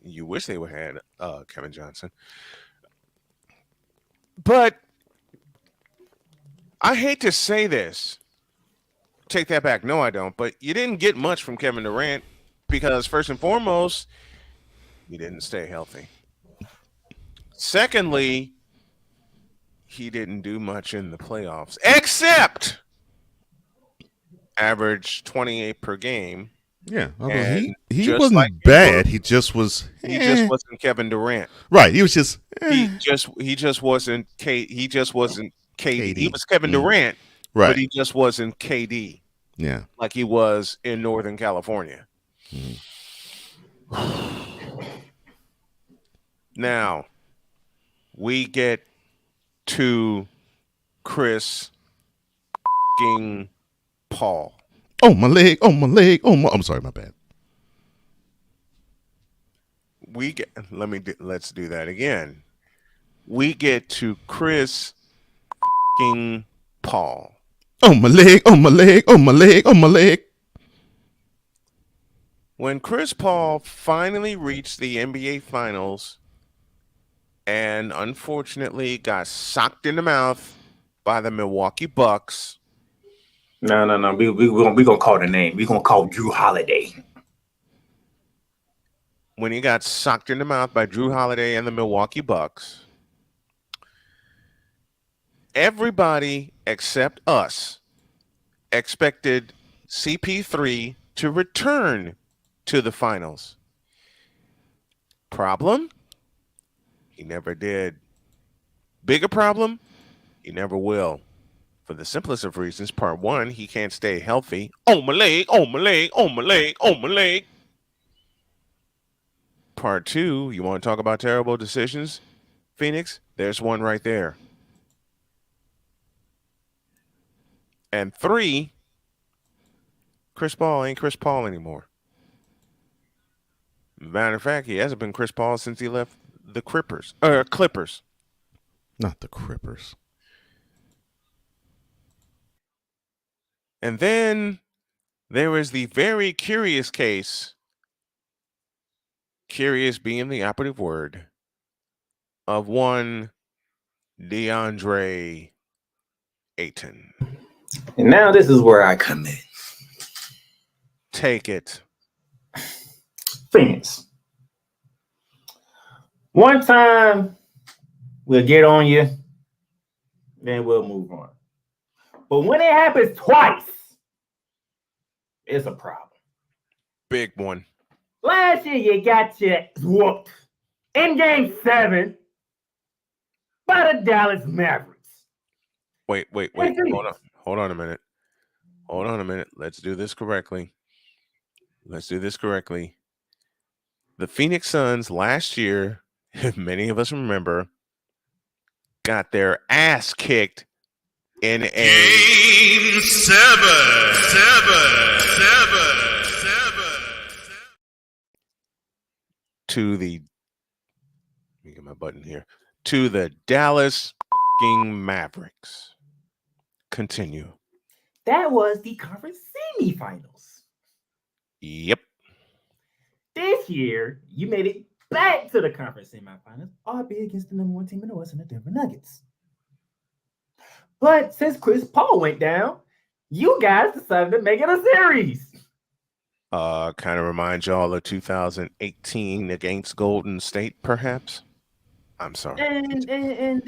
You wish they would have had Kevin Johnson. But I hate to say this. Take that back. No, I don't. But you didn't get much from Kevin Durant. because first and foremost, he didn't stay healthy. Secondly, he didn't do much in the playoffs, except average 28 per game. Yeah, and he just wasn't like bad. He just was. He just wasn't Kevin Durant. Right. He was just. He just wasn't K. He just wasn't KD. He was Kevin Mm. Durant, Right. but he just wasn't KD. Yeah. Like he was in Northern California. Now we get to Chris Paul. Oh, my leg. Oh, my leg. Oh, my. I'm sorry. My bad. Let's do that again. We get to Chris Paul. Oh, my leg. Oh, my leg. Oh, my leg. Oh, my leg. When Chris Paul finally reached the NBA Finals and unfortunately got socked in the mouth by the Milwaukee Bucks. No. We gonna call the name. We gonna call Drew Holiday. When he got socked in the mouth by Drew Holiday and the Milwaukee Bucks, everybody except us expected CP3 to return to the finals. Problem? He never did. Bigger problem? He never will. For the simplest of reasons. Part one, he can't stay healthy. Oh, my leg, oh, my leg, oh, my leg, oh, my leg. Part two, you want to talk about terrible decisions, Phoenix? There's one right there. And three, Chris Paul ain't Chris Paul anymore. Matter of fact, he hasn't been Chris Paul since he left the Clippers. Not the Crippers. And then there is the very curious case, curious being the operative word, of one DeAndre Ayton. And now this is where I come in. Take it. Phoenix. One time we'll get on you, then we'll move on. But when it happens twice, it's a problem. Big one. Last year you got your whooped in Game 7 by the Dallas Mavericks. Wait. Hold on a minute. Let's do this correctly. The Phoenix Suns last year, if many of us remember, got their ass kicked in a Game 7. to the, let me get my button here, to the Dallas Mavericks. Continue. That was the conference semifinals. Yep. This year, you made it back to the conference semifinals, albeit against the number one team in the West and the Denver Nuggets. But since Chris Paul went down, you guys decided to make it a series. Kind of reminds y'all of 2018 against Golden State, perhaps? I'm sorry. And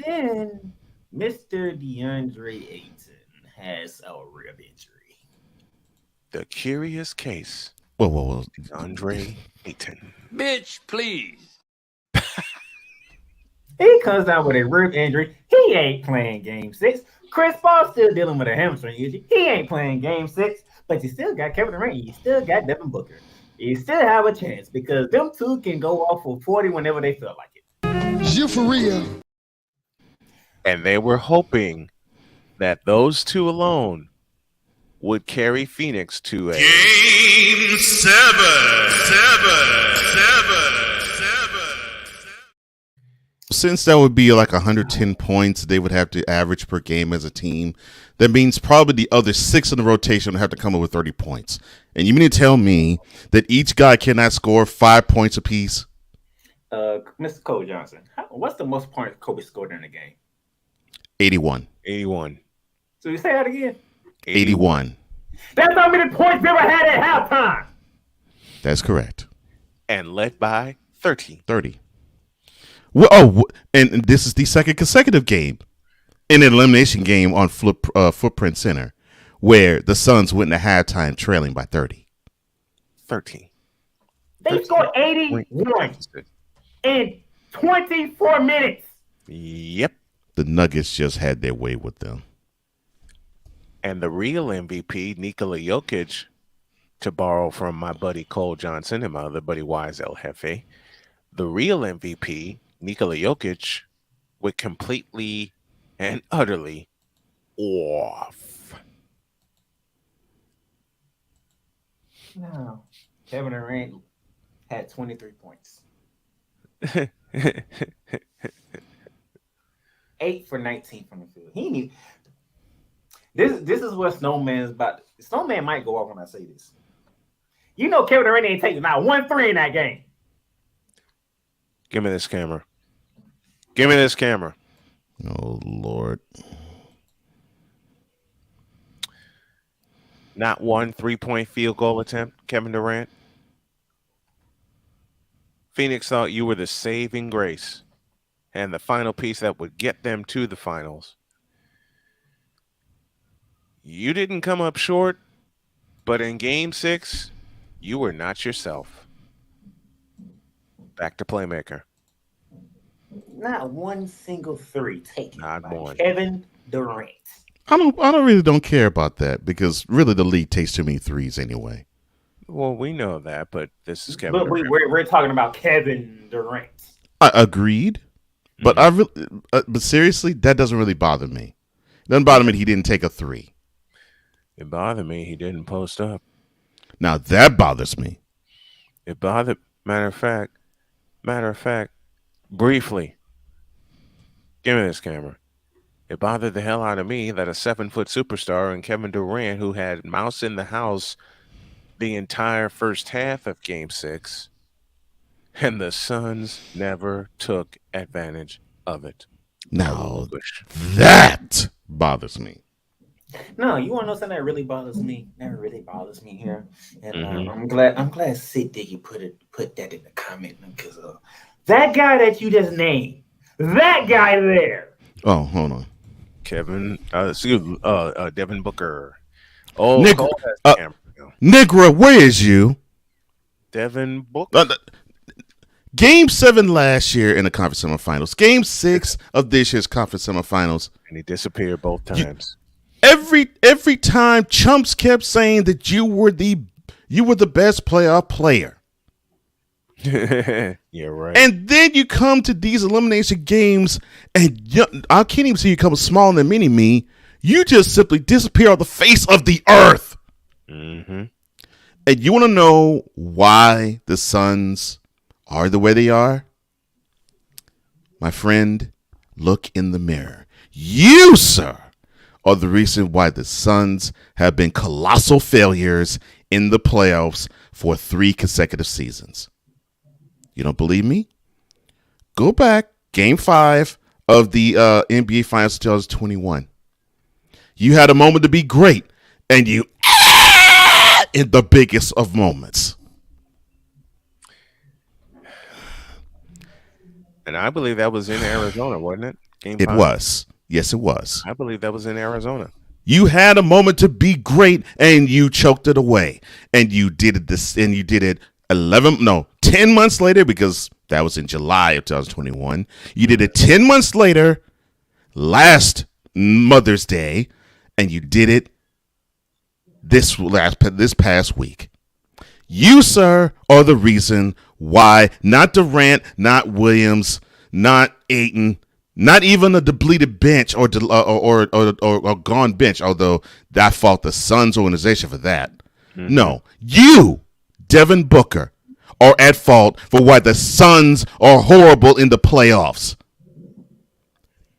then Mr. DeAndre Ayton has a rib injury. The curious case. Whoa. DeAndre Ayton. Bitch, please. He comes down with a rib injury. He ain't playing Game 6. Chris Paul still dealing with a hamstring injury. He ain't playing Game 6. But you still got Kevin Durant. You still got Devin Booker. You still have a chance because them two can go off for 40 whenever they feel like it. You for real? And they were hoping that those two alone would carry Phoenix to a Game 7. Since that would be like 110 points they would have to average per game as a team, that means probably the other 6 in the rotation would have to come up with 30 points. And you mean to tell me that each guy cannot score 5 points apiece? Mr. Cole Johnson, what's the most points Kobe scored in a game? 81. So you say that again? 81. That's how many points they ever had at halftime. That's correct. And led by 30. 30. And this is the second consecutive game, an elimination game on Footprint Center, where the Suns went into halftime trailing by 30. 13. They scored 81 in 24 minutes. Yep. The Nuggets just had their way with them. And the real MVP, Nikola Jokic, to borrow from my buddy Cole Johnson and my other buddy Wise El Jefe, the real MVP, Nikola Jokic, went completely and utterly off. No. Kevin Durant had 23 points. 8 for 19 from the field. He need this is what Snowman is about. Snowman might go off when I say this. You know Kevin Durant ain't taking not 1-3 in that game. Give me this camera. Give me this camera. Oh, Lord. Not one 3-point field goal attempt, Kevin Durant. Phoenix thought you were the saving grace and the final piece that would get them to the finals. You didn't come up short, but in Game 6, you were not yourself. Back to playmaker. Not one single 3 taken Not by one. Kevin Durant. I don't care about that because really the league takes too many threes anyway. Well, we know that, but this is Kevin But Durant. we're talking about Kevin Durant. I agreed, but but seriously, that doesn't really bother me. It doesn't bother me that he didn't take a 3. It bothered me he didn't post up. Now that bothers me. It bothered. Matter of fact, briefly. Give me this camera. It bothered the hell out of me that a 7-foot superstar and Kevin Durant, who had mouse in the house the entire first half of Game 6, and the Suns never took advantage of it. Now that bothers me. No, you want to know something that really bothers me? That really bothers me here, and I'm glad Sid Diggy put that in the comment because that guy that you just named, that guy there. Oh, hold on, Devin Booker. Oh, Negro, where is you? Devin Booker. Game 7 last year in the conference semifinals. Game 6 of this year's conference semifinals. And he disappeared both times. Every time Chumps kept saying that you were the best playoff player. Yeah, right. And then you come to these elimination games, and I can't even see you come smaller than mini-me. You just simply disappear off the face of the earth. Mm-hmm. And you want to know why the Suns are the way they are? My friend, look in the mirror. You, sir, are the reason why the Suns have been colossal failures in the playoffs for 3 consecutive seasons. You don't believe me? Go back, Game 5 of the NBA Finals 2021. You had a moment to be great, and you in the biggest of moments. And I believe that was in Arizona, wasn't it? Game 5? It was. Yes, it was. I believe that was in Arizona. You had a moment to be great, and you choked it away. And you did it 10 months later, because that was in July of 2021. You did it 10 months later, last Mother's Day, and you did it this past week. You, sir, are the reason why not Durant, not Williams, not Ayton, not even a depleted bench or gone bench, although I fault the Suns organization for that. Mm-hmm. No, you, Devin Booker, are at fault for why the Suns are horrible in the playoffs.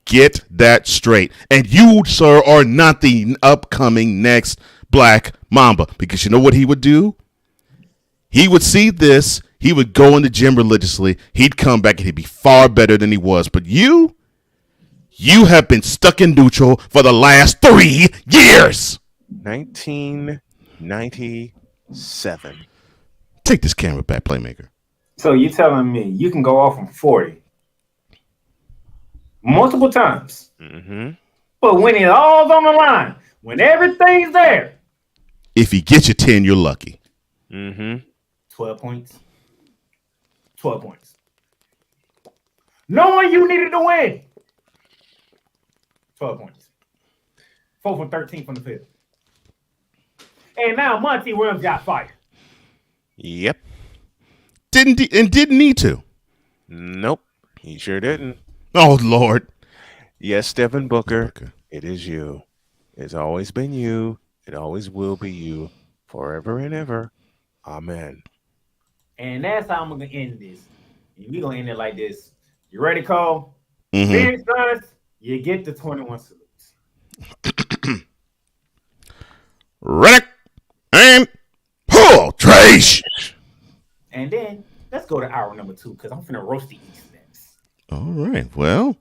Get that straight. And you, sir, are not the upcoming next Black Mamba. Because you know what he would do? He would see this. He would go in the gym religiously. He'd come back and he'd be far better than he was. But you have been stuck in neutral for the last 3 years. 1997. Take this camera back, Playmaker. So you telling me you can go off from 40 multiple times, but when it all's on the line, when everything's there, if you get your 10, you're lucky. 12 points. 12 points. Knowing you needed to win. 12 points. 4 for 13 from the field. And now Monty Williams got fired. Yep. Didn't need to. Nope. He sure didn't. Oh, Lord. Yes, Devin Booker. It is you. It's always been you. It always will be you. Forever and ever. Amen. And that's how I'm going to end this. And we're going to end it like this. You ready, Cole? Mm-hmm. Being honest, you get the 21 salutes. Ready? And pull, Trash. And then let's go to hour number 2 because I'm finna roast the East next. All right. Well,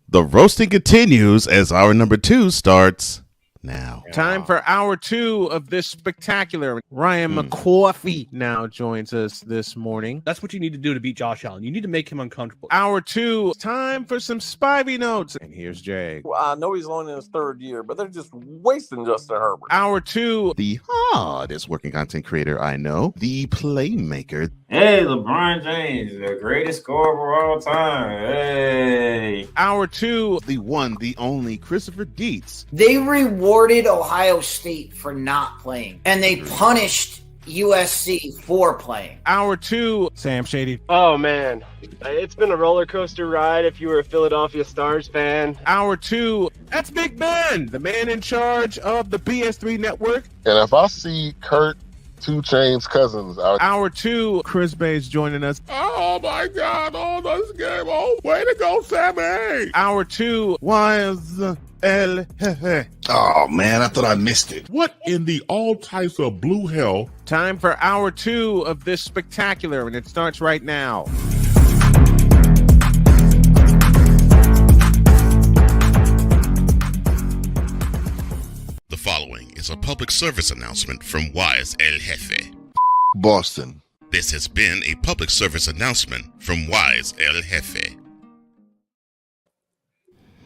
the roasting continues as hour number 2 starts now. Time for hour 2 of this spectacular. Ryan McCoffey now joins us this morning. That's what you need to do to beat Josh Allen. You need to make him uncomfortable. Hour 2, time for some Spivey notes. And here's Jay. Well, I know he's only in his 3rd year, but they're just wasting Justin Herbert. Hour 2, the hardest working content creator I know, the Playmaker. Hey, LeBron James, the greatest scorer of all time. Hey. Hour 2, the one, the only Christopher Dietz. They rewarded Ohio State for not playing, and they punished USC for playing. Hour 2, Sam Shady. Oh, man. It's been a roller coaster ride if you were a Philadelphia Stars fan. Hour 2, that's Big Ben, the man in charge of the BS3 network. And if I see Kurt 2 Chainz Cousins out. Hour 2, Chris Bay's joining us. Oh my God! Oh, this game! Oh, way to go, Sammy! Hour 2, YSL. Oh man, I thought I missed it. What in the all types of blue hell? Time for hour 2 of this spectacular, and it starts right now. The following is a public service announcement from Wise El Jefe. Boston. This has been a public service announcement from Wise El Jefe.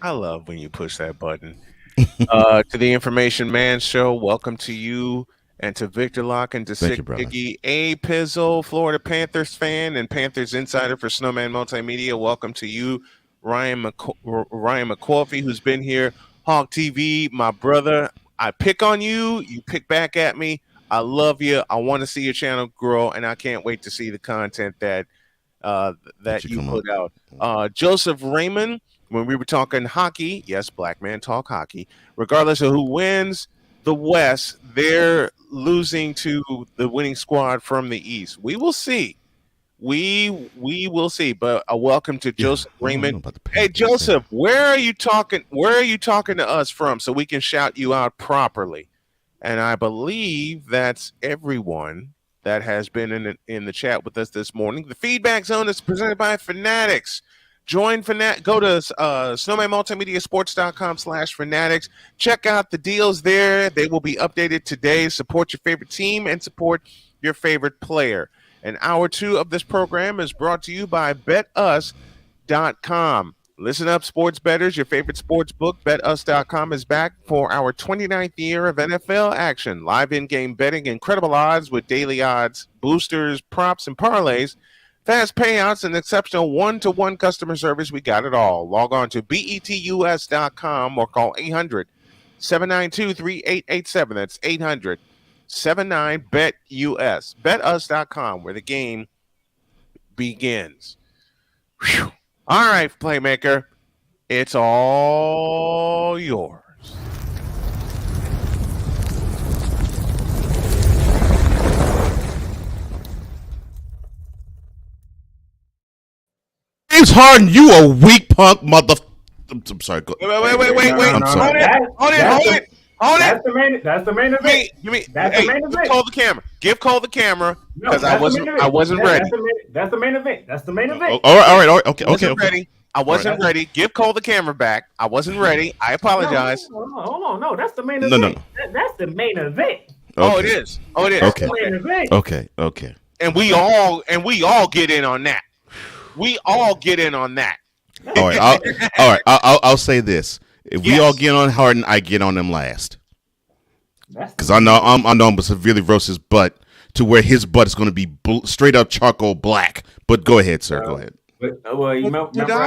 I love when you push that button. To the Information Man Show, welcome to you and to Victor Locke and to Sick Piggy, A Pizzle, Florida Panthers fan and Panthers insider for Snowman Multimedia. Welcome to you, Ryan McCoffey, who's been here. Hawk TV, my brother. I pick on you, you pick back at me. I love you. I want to see your channel grow, and I can't wait to see the content that you put out. Joseph Raymond, when we were talking hockey, yes, black man talk hockey. Regardless of who wins the West, they're losing to the winning squad from the East. We will see. We will see. But a welcome to Joseph Raymond. Hey, Joseph, where are you talking? Where are you talking to us from, so we can shout you out properly? And I believe that's everyone that has been in the chat with us this morning. The feedback zone is presented by Fanatics. Join Fanatics. Go to snowmanmultimediasports.com/fanatics. Check out the deals there. They will be updated today. Support your favorite team and support your favorite player. And hour 2 of this program is brought to you by BetUs.com. Listen up, sports bettors. Your favorite sports book, BetUs.com, is back for our 29th year of NFL action. Live in-game betting, incredible odds with daily odds, boosters, props, and parlays. Fast payouts and exceptional one-to-one customer service. We got it all. Log on to BETUS.com or call 800-792-3887. That's 800-79-BET-US. BetUs.com, where the game begins. Whew. All right, Playmaker. It's all yours. James Harden, you a weak punk mother. I'm sorry. Go. Wait. I'm sorry. Hold it. That's the main event. That's the main event. Give Cole the camera. Give Cole the camera because I wasn't ready. That's the main event. That's the main event. All right. Okay. I wasn't ready. Give Cole the camera back. I wasn't ready. I apologize. Hold on. No, that's the main event. No. That's the main event. Okay. Oh, it is. Okay. Main event. Okay. and we all get in on that. We all get in on that. All right. I'll say this: if we all get on Harden, I get on him last. Because I know I'm going to severely roast his butt to where his butt is going to be straight up charcoal black. But go ahead, sir. Go ahead. I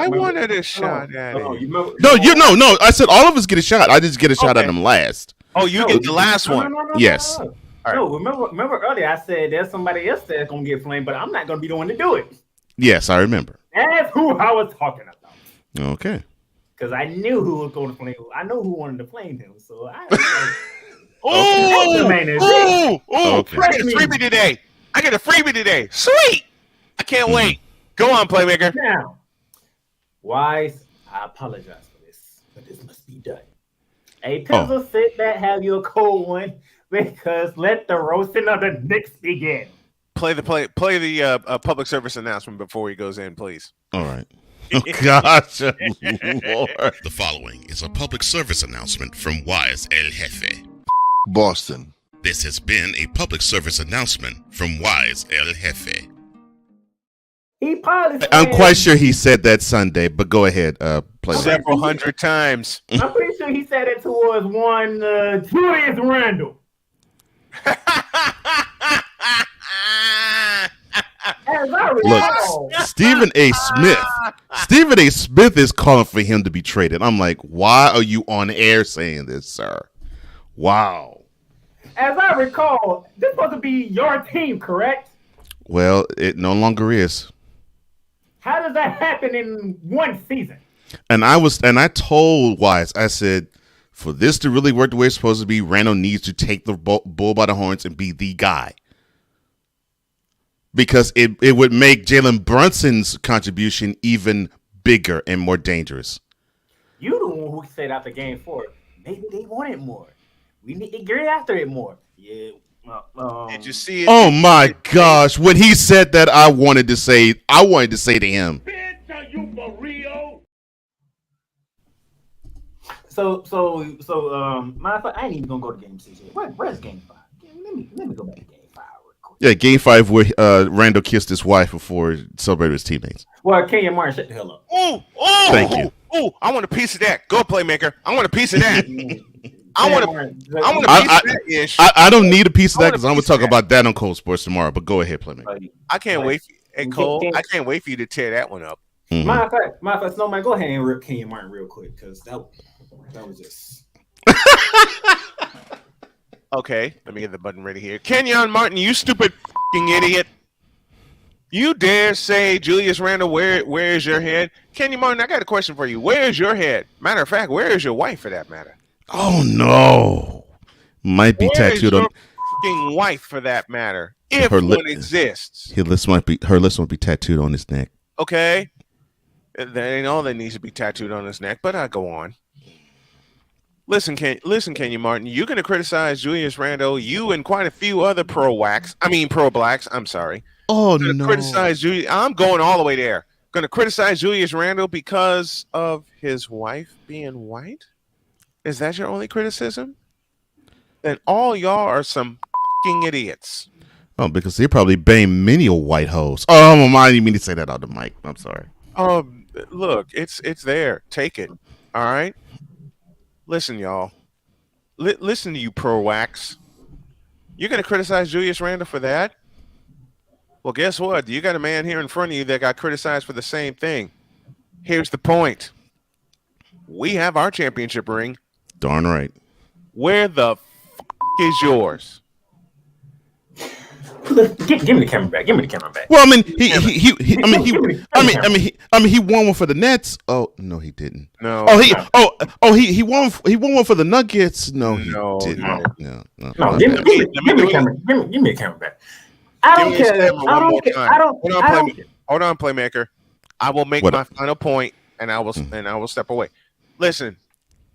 wanted a shot at it. No. I said all of us get a shot. I just get a shot at him last. Oh, you get the last one. Yes. No, remember earlier I said there's somebody else that's gonna get flamed, but I'm not gonna be the one to do it. Yes, I remember. That's who I was talking about. Okay. Because I knew who was going to flame. I know who wanted to flame him. So I. Okay. I get a freebie today. Sweet. I can't wait. Go on, Playmaker. Now, Wise, I apologize for this, but this must be done. Hey, Pizzle, sit back, have you a cold one, because let the roasting of the Knicks begin. Play the public service announcement before he goes in, please. All right. Oh, gosh, Lord. The following is a public service announcement from Wise El Jefe. Boston. This has been a public service announcement from Wise El Jefe. I'm quite sure he said that Sunday, but go ahead. Play several hundred times. I'm pretty sure he said it towards one Julius Randle. Look, Stephen A. Smith is calling for him to be traded. I'm like, why are you on air saying this, sir? Wow. As I recall, this was supposed to be your team, correct? Well, it no longer is. How does that happen in one season? And I told Wise, I said, for this to really work the way it's supposed to be, Randall needs to take the bull by the horns and be the guy. Because it would make Jalen Brunson's contribution even bigger and more dangerous. You the one who said after game 4, maybe they wanted more. We need to get after it more. Yeah. Did you see it? Oh my gosh! When he said that, I wanted to say to him. So, matter of fact, I ain't even gonna go to game 6 yet. Where's game 5? Let me go back to game 5 real quick. Yeah, game 5 where Randall kissed his wife before celebrating his teammates. Well, Kenyon Martin, shut the hell up. Thank you. I want a piece of that. Go, Playmaker. I want a piece of that. I want a piece of that ish. I don't need a piece of that because I'm going to talk about that on Cold Sports tomorrow. But go ahead, Playmaker. I can't wait. And Cole, I can't wait for you to tear that one up. Mm-hmm. Matter of fact, Snowman, go ahead and rip Kenyon Martin real quick because that was just. Okay, let me get the button ready here. Kenyon Martin, you stupid fucking idiot. You dare say Julius Randle, where is your head? Kenyon Martin, I got a question for you. Where is your head? Matter of fact, where is your wife for that matter? Oh no. Might be tattooed on fucking wife for that matter. If one exists. Her list might be tattooed on his neck. Okay. That ain't all that needs to be tattooed on his neck, but I go on. Listen, Kenyon Martin, you're going to criticize Julius Randle, you and quite a few other pro-blacks. I'm sorry. Oh, no. I'm going all the way there. Going to criticize Julius Randle because of his wife being white? Is that your only criticism? Then all y'all are some fucking idiots. Oh, because they probably bang many a white hoes. Oh, I didn't mean to say that on the mic. I'm sorry. Look, it's there. Take it. All right? Listen, y'all. Listen to you, pro-wax. You're going to criticize Julius Randle for that? Well, guess what? You got a man here in front of you that got criticized for the same thing. Here's the point. We have our championship ring. Darn right. Where the is yours? Give me the camera back. Well, he won one for the Nets. Oh no, he didn't. No. He won one for the Nuggets. No, he didn't. No. Give me the camera back. I don't care. Hold on, Playmaker. I will make my final point, and I will step away. Listen,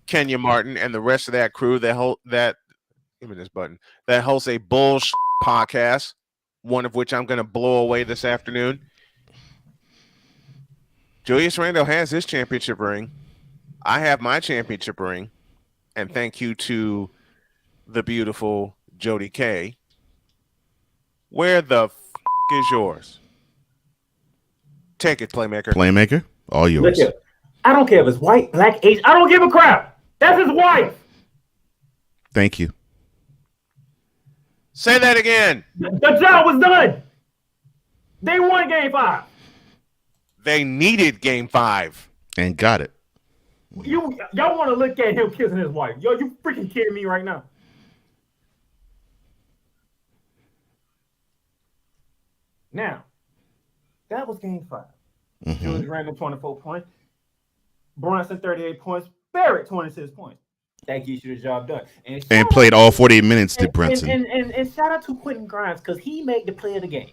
Kenyon Martin and the rest of that crew that give me this button that hosts a bullshit podcast, one of which I'm going to blow away this afternoon. Julius Randle has his championship ring. I have my championship ring. And thank you to the beautiful Jody K. Where the is yours. Take it, Playmaker. Playmaker, all yours. Look here. I don't care if it's white, black, Asian. I don't give a crap. That's his wife. Thank you. Say that again. The job was done. They won Game 5. They needed Game 5. And got it. Y'all want to look at him kissing his wife. Yo, you freaking kidding me right now? Now, that was Game 5. Julius Randle, 24 points. Brunson, 38 points. Barrett, 26 points. That gets you the job done. And played all 48 minutes, did Brunson. And shout out to Quentin Grimes, because he made the play of the game.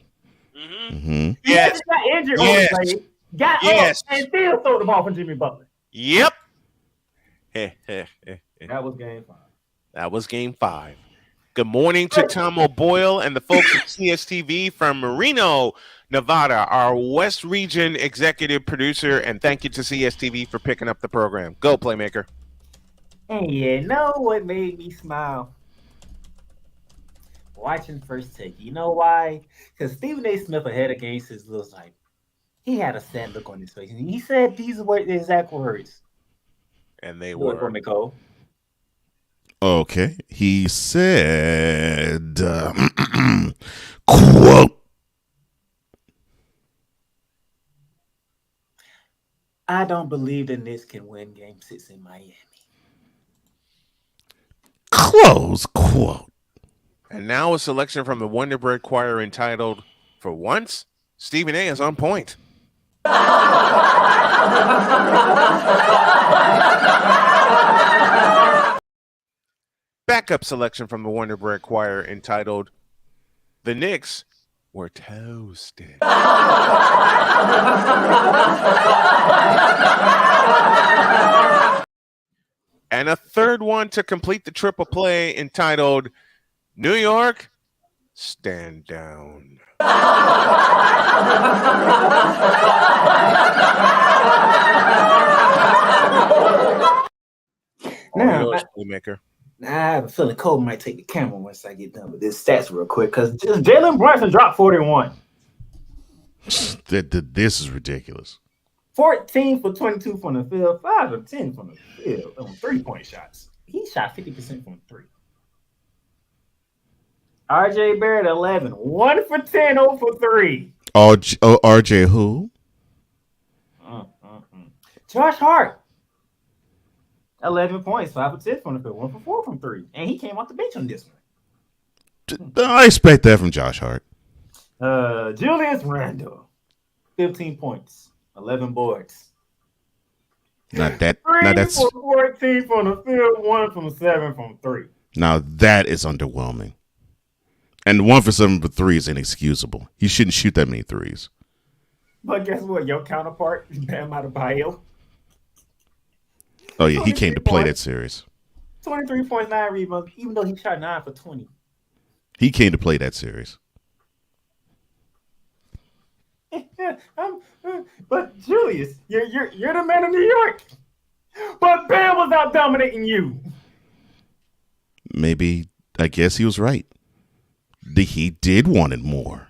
Mm-hmm. He just got injured on the play, got up, and still throw the ball from Jimmy Butler. Yep. That was Game 5. That was Game 5. Good morning to Tom O'Boyle and the folks at CSTV from Reno, Nevada, our West Region executive producer, and thank you to CSTV for picking up the program. Go, Playmaker. And you know what made me smile? Watching First Take. You know why? Because Stephen A. Smith ahead of Game 6 looks like he had a sad look on his face. And he said these were the exact words. And they were. Nicole. Okay. He said, quote, I don't believe the Knicks can win Game 6 in Miami. Close quote. And now a selection from the Wonder Bread Choir entitled, For Once, Stephen A. is on point. Backup selection from the Wonder Bread Choir entitled, The Knicks Were Toasted. And a third one to complete the triple play entitled, New York, Stand Down. Now, Playmaker. I have a feeling Cole might take the camera once I get done with this stats real quick, because Jalen Brunson dropped 41. This is ridiculous. 14 for 22 from the field, 5 of 10 from the field on 3-point shots. He shot 50% from 3. RJ Barrett, 11. 1 for 10, 0 for 3. RJ who? Josh Hart, 11 points, 5 for 10 from the field, 1 for 4 from 3. And he came off the bench on this one. I expect that from Josh Hart. Julius Randle, 15 points, 11 boards. Not that. 3 Now that's. for 14 from the field, 1 from 7 from 3. Now that is underwhelming. And 1 for 7 for 3 is inexcusable. He shouldn't shoot that many threes. But guess what? Your counterpart, Bam Adebayo. Oh yeah, he came to play that series. 23.9 rebounds, even though he shot 9 for 20. He came to play that series. But Julius, you're the man of New York. But Bam was out dominating you. Maybe, I guess he was right. He did want it more.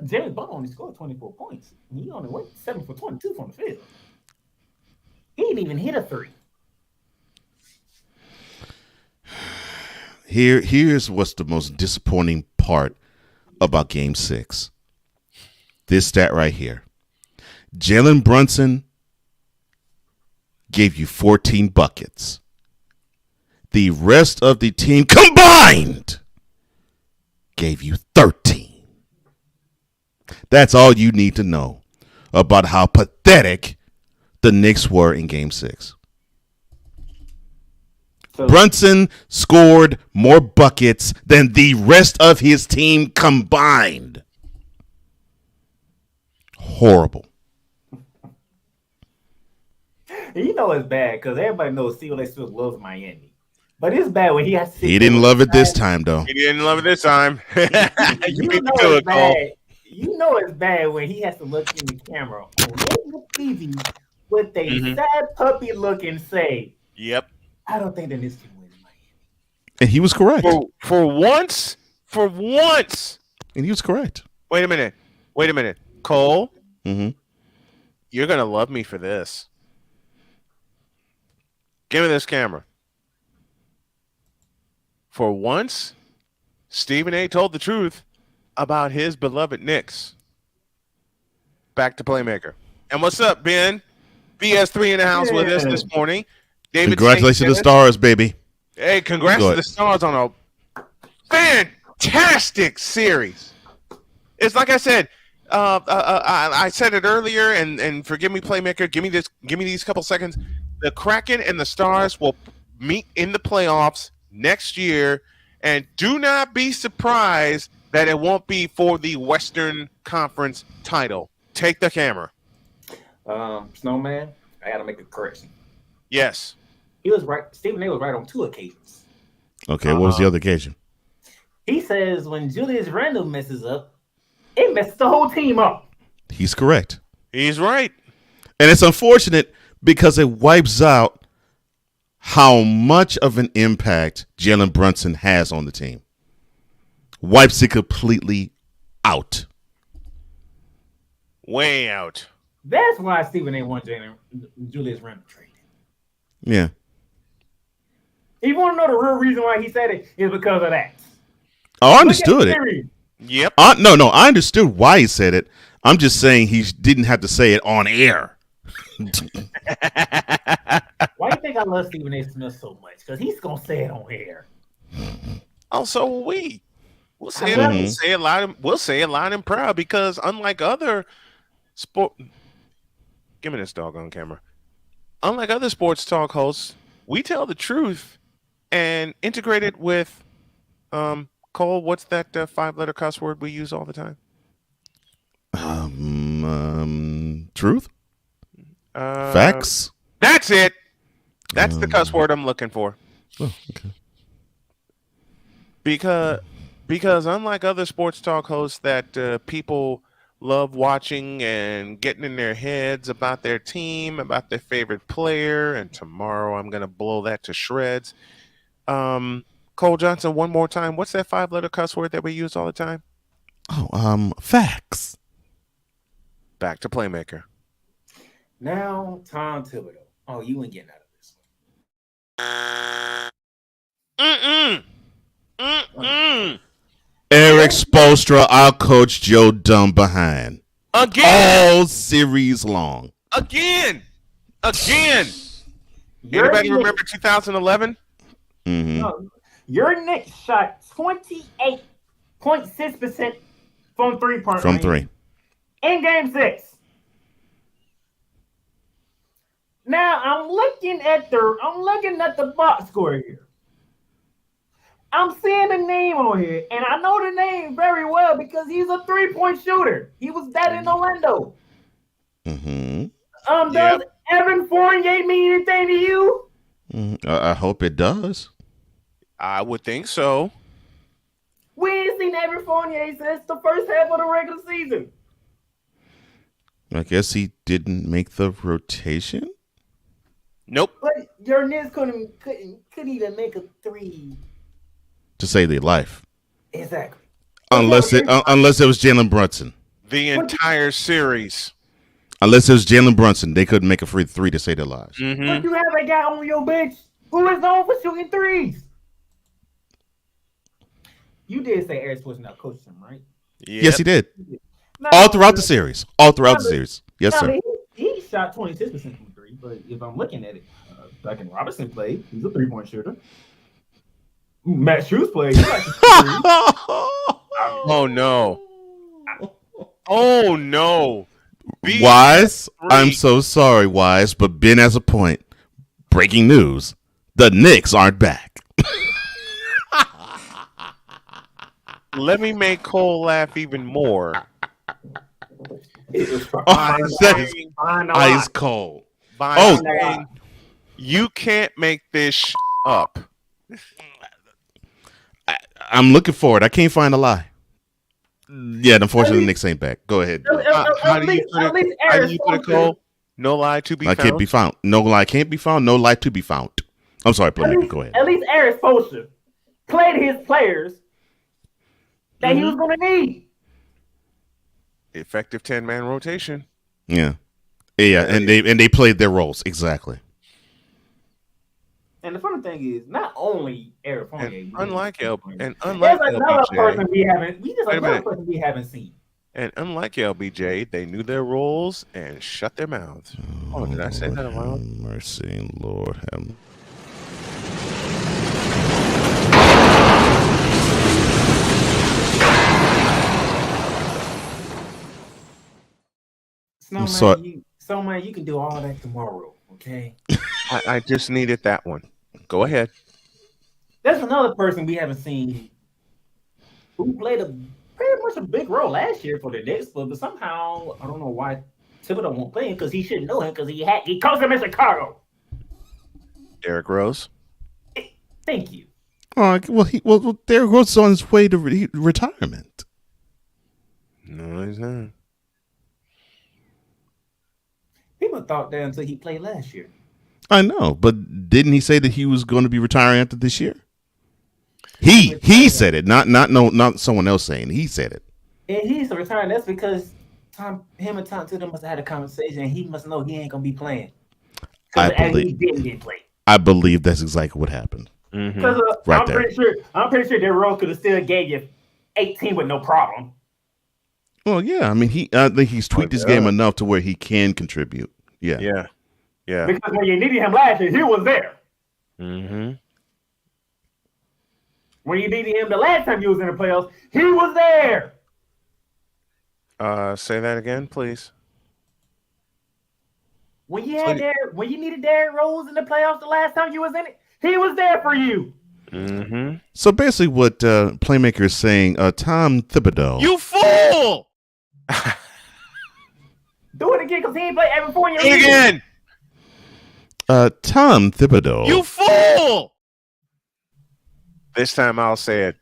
James Butler only scored 24 points. He only went 7 for 22 from the field. He didn't even hit a 3. Here's what's the most disappointing part about Game 6. This stat right here. Jalen Brunson gave you 14 buckets. The rest of the team combined gave you 13. That's all you need to know about how pathetic the Knicks were in Game 6. Brunson scored more buckets than the rest of his team combined. Horrible. You know it's bad because everybody knows Stephen A. Smith loves Miami. But it's bad when he has to. He didn't love it this time, though. He didn't love it this time. You know it's bad. You know it's bad when he has to look in the camera on the TV with a sad puppy look and say, "Yep, I don't think that this can win Miami." And he was correct. For once, And he was correct. Wait a minute. Cole, Mm-hmm. you're going to love me for this. Give me this camera. For once, Stephen A. told the truth about his beloved Knicks. Back to Playmaker. And what's up, Ben? BS3 in the house with us this morning. David Congratulations to the Stars, baby. Hey, congrats to the Stars on a fantastic series. It's like I said, I said it earlier, and forgive me, Playmaker. Give me these couple seconds. The Kraken and the Stars will meet in the playoffs next year, and do not be surprised that it won't be for the Western Conference title. Take the camera. Snowman, I got to make a correction. Yes. He was right. Stephen A. was right on 2 occasions. Okay, what was the other occasion? He says when Julius Randle messes up, it messes the whole team up. He's correct. He's right. And it's unfortunate because it wipes out how much of an impact Jalen Brunson has on the team. Wipes it completely out. Way out. That's why Stephen A. won Julius Randle trade. Yeah. If you want to know the real reason why he said it, is because of that. Oh, I understood it. Yep. No, I understood why he said it. I'm just saying he didn't have to say it on air. Why do you think I love Stephen A. Smith so much? Because he's going to say it on air. Oh, so will we. We'll say it loud. We'll say it loud and proud because unlike other sport, give me this doggone camera. Unlike other sports talk hosts, we tell the truth and integrate it with Cole. What's that 5-letter cuss word we use all the time? Truth. Facts. That's it. That's the cuss word I'm looking for. Oh, okay. Because unlike other sports talk hosts that people love watching and getting in their heads about their team, about their favorite player, and tomorrow I'm going to blow that to shreds. Cole Johnson, one more time. What's that 5-letter cuss word that we use all the time? Oh, facts. Back to Playmaker. Now, Tom Thibodeau. Oh, you ain't getting out of this one. Eric Spoelstra, I'll coach Joe Dumb behind. Again. All series long. Again. Anybody remember 2011? Mm-hmm. No, your Knicks shot 28.6% from three-point From range three. in Game 6. Now I'm looking at the box score here. I'm seeing the name on here, and I know the name very well because he's a 3-point shooter. He was that in Orlando. Mm-hmm. Does Evan Fournier mean anything to you? I hope it does. I would think so. We ain't seen Evan Fournier since the first half of the regular season. I guess he didn't make the rotation. Nope. But your Knicks couldn't even make a 3. To save their life. Exactly. Unless it was Jalen Brunson. The entire series. Unless it was Jalen Brunson, they couldn't make a free 3 to save their lives. Mm-hmm. But you have a guy on your bench who is known for shooting 3s. You did say Eric Spoelstra coached him, right? Yep. Yes, he did. No, All throughout the series. Yes, sir. He shot 26% from 3, but if I'm looking at it, back in Robinson played, he's a 3-point shooter. Matt Strus played. Oh no! Oh no! Wise, I'm so sorry, Wise, but Ben has a point. Breaking news: the Knicks aren't back. Let me make Cole laugh even more. Ice cold. Saying, you can't make this up. I'm looking for it. I can't find a lie. Yeah, unfortunately, the Knicks ain't back. Go ahead. How do you put it, Cole? No lie to be found. Can't be found. No lie can't be found. No lie to be found. I'm sorry, Playmaker. Go ahead. At least Eric Spoelstra played his players that he was going to need. Effective 10-man rotation. Yeah, and they played their roles exactly. And the funny thing is, not only Eric Fournier, unlike there's another person LBJ, we haven't seen. And unlike LBJ, they knew their roles and shut their mouths. Oh, did I say that aloud? Mercy, Lord have. Snowman, you can do all that tomorrow, okay? I just needed that one. Go ahead. There's another person we haven't seen who played pretty much a big role last year for the Knicks, but somehow I don't know why Thibodeau won't play him because he should know him because he coached him in Chicago. Derrick Rose. Thank you. Well, Derrick Rose is on his way to retirement. No, he's not. People thought that until he played last year. I know, but didn't he say that he was going to be retiring after this year? He said it, not someone else saying. He said it. And he's retiring. That's because him and Tom Thibodeau must have had a conversation, and he must know he ain't gonna be playing. He didn't play. I believe that's exactly what happened. Because I'm pretty sure Derrick Rose could have still gave you 18 with no problem. Well, yeah. I mean, I think he's tweaked his game enough to where he can contribute. Yeah. Because when you needed him last year, he was there. Mm-hmm. When you needed him the last time you was in the playoffs, he was there. Say that again, please. When you needed Derrick Rose in the playoffs the last time you was in it, he was there for you. Mm-hmm. So basically, what Playmaker is saying, Tom Thibodeau. You fool! Do it again, because he ain't played every 4 years. Do it again. Tom Thibodeau. You fool! This time I'll say it.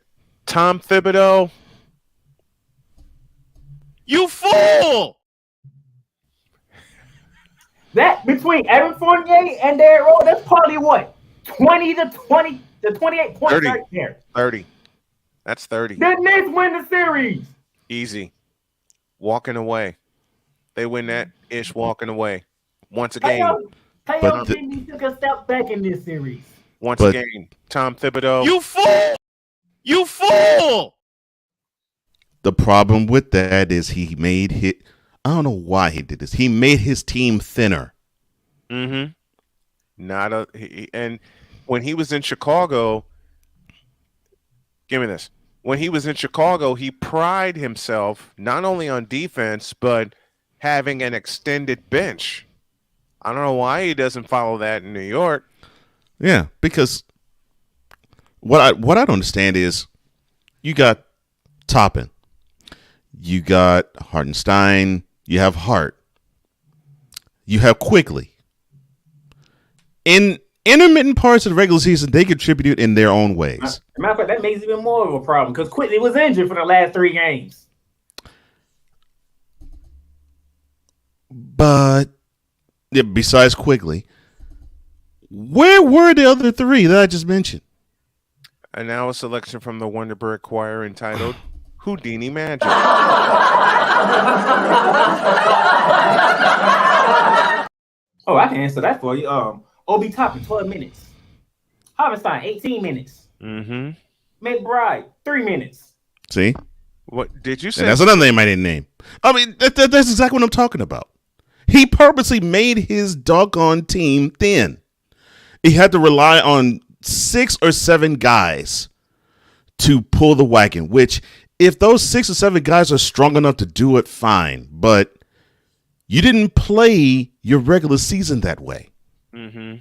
Tom Thibodeau. You fool! That between Evan Fournier and Derrick Rose, that's probably what? 20 to 28 points 30. right there. 30. That's 30. The Knicks win the series. Easy. Walking away. They win that ish walking away. Once again. Playoff Jimmy took a step back in this series. Once again, Tom Thibodeau. You fool! You fool! The problem with that is he made I don't know why he did this. He made his team thinner. Mm-hmm. And when he was in Chicago, give me this. When he was in Chicago, he prided himself not only on defense, but having an extended bench. I don't know why he doesn't follow that in New York. Yeah, because what I don't understand is you got Toppin, you got Hartenstein, you have Hart, you have Quigley. In intermittent parts of the regular season, they contributed in their own ways. As a matter of fact, that makes even more of a problem because Quigley was injured for the last 3 games. But besides Quigley, where were the other 3 that I just mentioned? And now a selection from the Wonderberg Choir entitled Houdini Magic. Oh, I can answer that for you. Obi Toppin, 12 minutes. Hartenstein, 18 minutes. Mm-hmm. McBride, 3 minutes. See? What did you say? And that's another name I didn't name. I mean, that's exactly what I'm talking about. He purposely made his doggone team thin. He had to rely on 6 or 7 guys to pull the wagon, which if those 6 or 7 guys are strong enough to do it, fine. But you didn't play your regular season that way. Mm-hmm.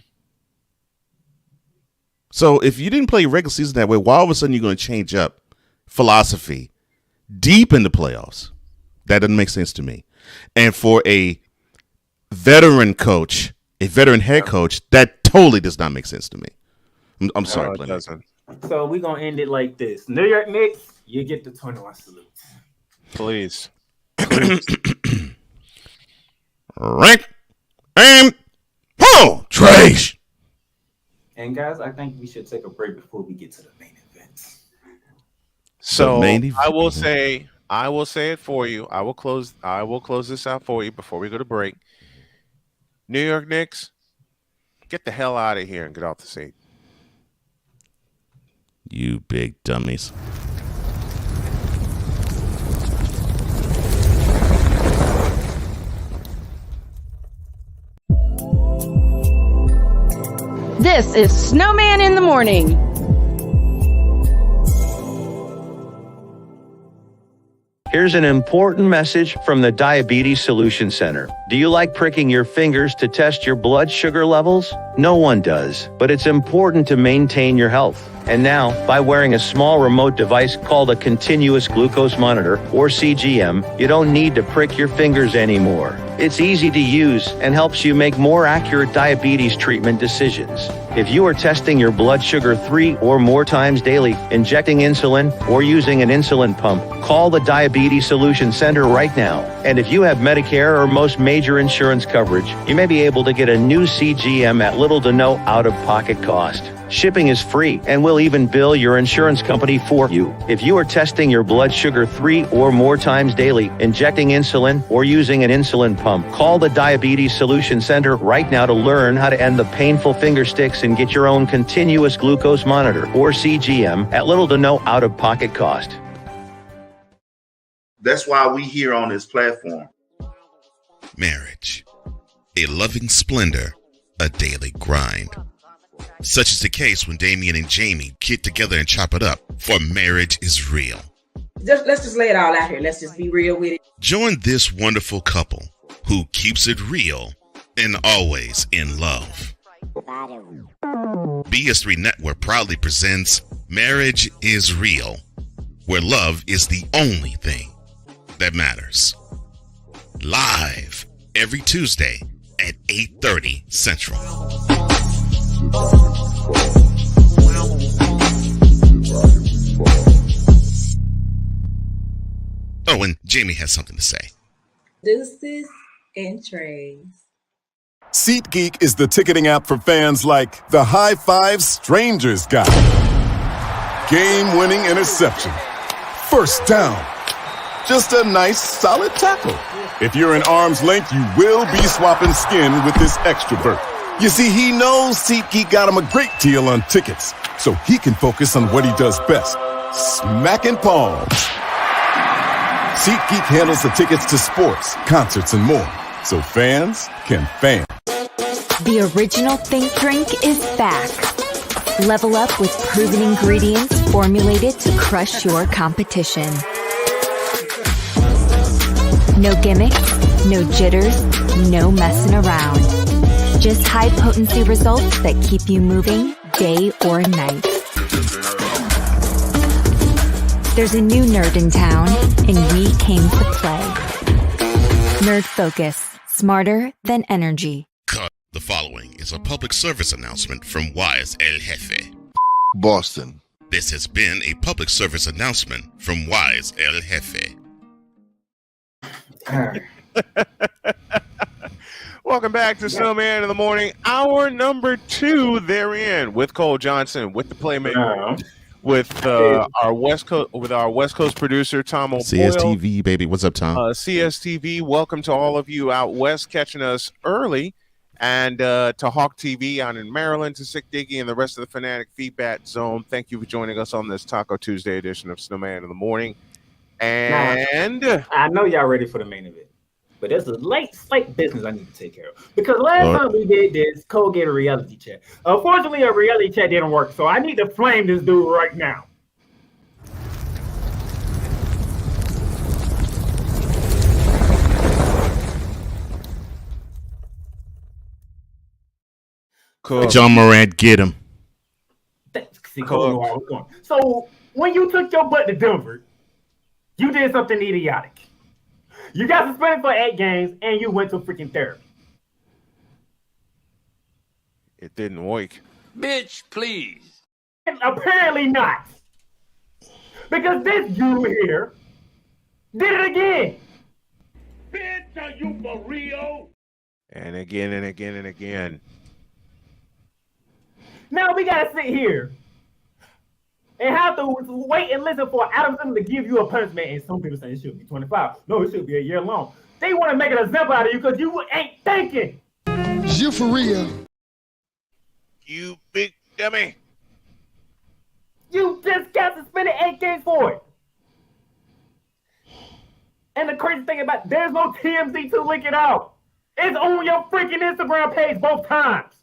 So if you didn't play your regular season that way, why all of a sudden you're going to change up philosophy deep in the playoffs? That doesn't make sense to me. And for a veteran coach, a veteran head coach, that totally does not make sense to me. I'm sorry, it doesn't. So we're going to end it like this. New York Knicks, you get the 21 salute. Please. Rank and trash. And guys, I think we should take a break before we get to the main event. So I will say it for you. I will close this out for you before we go to break. New York Knicks, get the hell out of here and get off the seat. You big dummies. This is Snowman in the Morning. Here's an important message from the Diabetes Solution Center. Do you like pricking your fingers to test your blood sugar levels? No one does, but it's important to maintain your health. And now, by wearing a small remote device called a continuous glucose monitor, or CGM, you don't need to prick your fingers anymore. It's easy to use and helps you make more accurate diabetes treatment decisions. If you are testing your blood sugar 3 or more times daily, injecting insulin, or using an insulin pump, call the Diabetes Solution Center right now. And if you have Medicare or most major insurance coverage, you may be able to get a new CGM at little to no out-of-pocket cost. Shipping is free, and we'll even bill your insurance company for you. If you are testing your blood sugar 3 or more times daily, injecting insulin, or using an insulin pump, call the Diabetes Solution Center right now to learn how to end the painful finger sticks and get your own continuous glucose monitor, or CGM, at little to no out-of-pocket cost. That's why we here on this platform. Marriage, a loving splendor, a daily grind. Such is the case when Damien and Jamie get together and chop it up, for marriage is real. Let's just lay it all out here. Let's just be real with it. Join this wonderful couple who keeps it real and always in love. BS3 Network proudly presents Marriage is Real, where love is the only thing that matters. Live every Tuesday at 8:30 Central. Oh, and Jamie has something to say. Deuces and trays. SeatGeek is the ticketing app for fans like the High Five Strangers guy. Game-winning interception. First down. Just a nice, solid tackle. If you're in arm's length, you will be swapping skin with this extrovert. You see, he knows SeatGeek got him a great deal on tickets, so he can focus on what he does best, smacking palms. SeatGeek handles the tickets to sports, concerts, and more, so fans can fan. The original Think Drink is back. Level up with proven ingredients formulated to crush your competition. No gimmicks, no jitters, no messing around. Just high-potency results that keep you moving day or night. There's a new nerd in town, and we came to play. Nerd Focus, smarter than energy. The following is a public service announcement from Wise El Jefe. Boston. This has been a public service announcement from Wise El Jefe. Welcome back to Snowman in the Morning, hour number 2 therein, with Cole Johnson, with the playmaker, with our West Coast producer Tom O'Boyle. CSTV, baby. What's up, Tom? CSTV, welcome to all of you out west catching us early, and to Hawk TV out in Maryland, to Sick Diggy and the rest of the Fanatic Feedback Zone. Thank you for joining us on this Taco Tuesday edition of Snowman in the Morning. And I know y'all ready for the main event, but there's a slight business I need to take care of. Because last time we did this, Cole gave a reality check. Unfortunately, a reality check didn't work, so I need to flame this dude right now. Cool. John Morant, get him. See, Cole, so when you took your butt to Denver, you did something idiotic. You got suspended for 8 games, and you went to freaking therapy. It didn't work. Bitch, please. And apparently not. Because this dude here did it again. Bitch, are you for real? And again and again and again. Now we gotta sit here and have to wait and listen for Adam Sandler to give you a punishment. And some people say it should be 25. No, it should be a year long. They want to make an example out of you because you ain't thinking. You for real? You big dummy. You just got suspended 8 games for it. And the crazy thing about there's no TMZ to link it out. It's on your freaking Instagram page both times.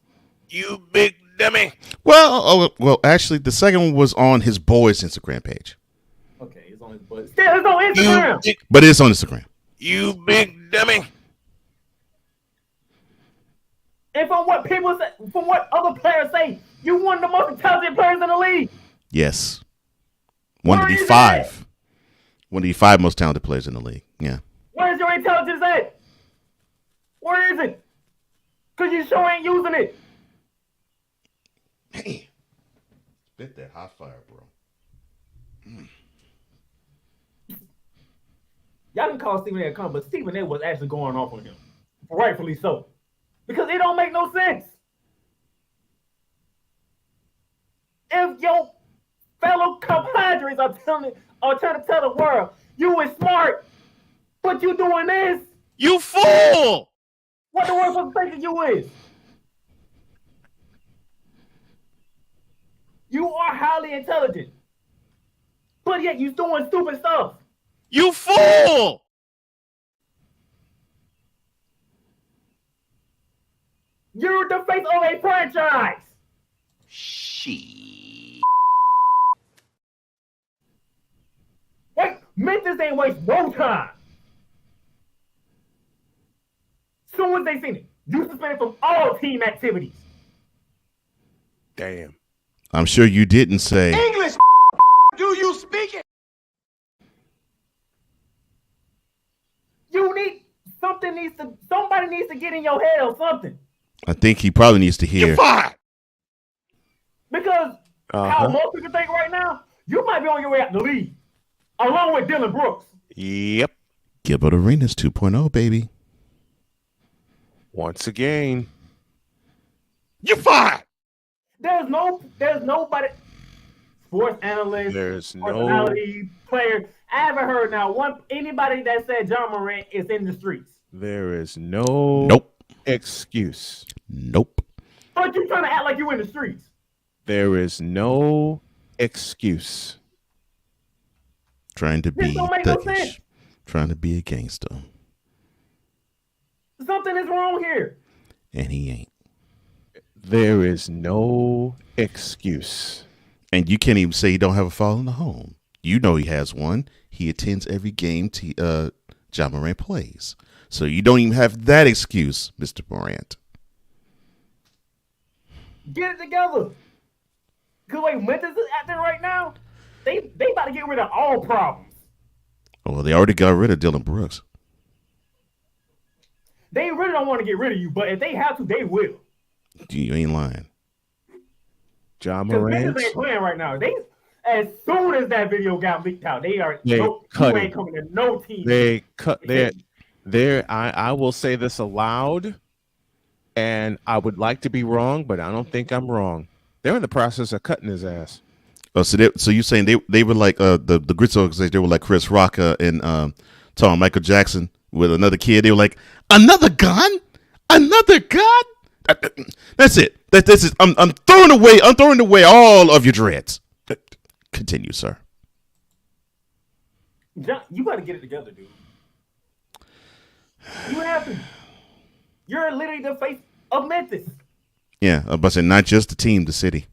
You big dummy. Well, actually, the second one was on his boy's Instagram page. Okay, it's on his boy. Still, it's on Instagram. But it's on Instagram. You big dummy. And from what people say, from what other players say, you one of the most intelligent players in the league. Yes. One of the five. One of the 5 most talented players in the league. Yeah. Where's your intelligence at? Where is it? Because you sure ain't using it. Man. Spit that hot fire, bro. Y'all can call Stephen A. come, but Stephen A. was actually going off on him. Rightfully so. Because it don't make no sense. If your fellow compadres are trying to tell the world you is smart, but you doing this, you fool! What the world supposed to think of you is? You are highly intelligent, but yet you doing stupid stuff. You fool! You're the face of a franchise. Wait, Memphis ain't waste no time. Soon as they seen it, you suspended from all team activities. Damn. I'm sure you didn't say. English, do you speak it? You need somebody needs to get in your head or something. I think he probably needs to hear. You're fired. Because how most people think right now, you might be on your way out the league, along with Dylan Brooks. Yep. Gilbert Arenas 2.0, baby. Once again, you're fired. There's nobody, sports analyst, personality, player. I haven't heard anybody that said John Morant is in the streets. There is no excuse. Nope. But you trying to act like you in the streets. There is no excuse. Trying to This be don't make no thuggish. sense. Trying to be a gangster. Something is wrong here. And he ain't. There is no excuse. And you can't even say he don't have a fall in the home. You know he has one. He attends every game John Morant plays. So you don't even have that excuse, Mr. Morant. Get it together. Because like Memphis is acting right now, they about to get rid of all problems. Well, they already got rid of Dylan Brooks. They really don't want to get rid of you, but if they have to, they will. You ain't lying. John Because Morant. Memphis ain't playing right now. As soon as that video got leaked out, you ain't coming to no team. They cut there. I will say this aloud, and I would like to be wrong, but I don't think I'm wrong. They're in the process of cutting his ass. Oh, so you're saying they were like the Grits organization? They were like Chris Rock and Tom Michael Jackson with another kid. They were like, another gun. That's it. This is. I'm throwing away all of your dreads. Continue, sir. John, you got to get it together, dude. You have to. You're literally the face of Memphis. Yeah, but not just the team, the city.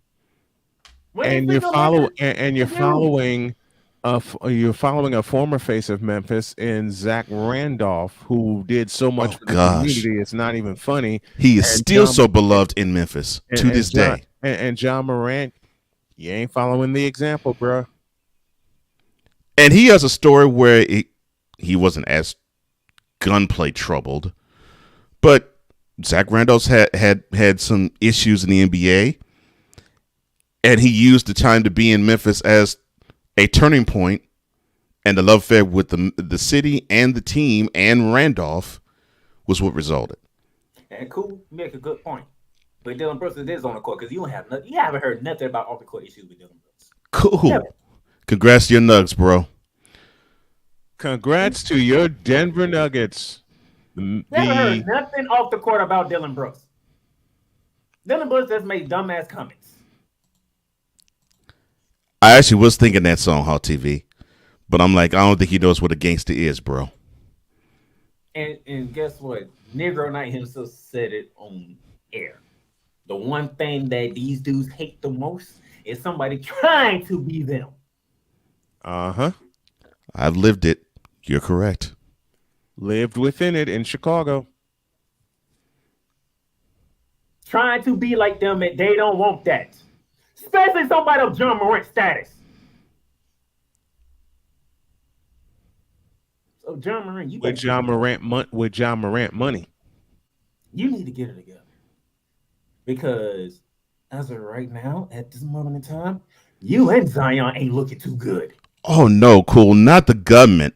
And you're following a former face of Memphis in Zach Randolph, who did so much for the community. It's not even funny. He is still so beloved in Memphis to this day. And John Morant, you ain't following the example, bro. And he has a story where he wasn't as gunplay troubled, but Zach Randolph's had some issues in the NBA, and he used the time to be in Memphis as a turning point, and the love affair with the city and the team and Randolph was what resulted. And cool, you make a good point. But Dylan Brooks is on the court because you haven't heard nothing about off the court issues with Dylan Brooks. Cool. Congrats to your Nugs, bro. Congrats to your Denver Nuggets. Never heard nothing off the court about Dylan Brooks. Dylan Brooks just made dumbass comments. I actually was thinking that song, Hot TV, but I'm like, I don't think he knows what a gangster is, bro. And guess what? Negro Knight himself said it on air. The one thing that these dudes hate the most is somebody trying to be them. Uh-huh. I've lived it. You're correct. Lived within it in Chicago. Trying to be like them, and they don't want that. Especially somebody of John Morant status. So John Morant, you with John Morant money. You need to get it together. Because as of right now, at this moment in time, you and Zion ain't looking too good. Oh no, cool. Not the government.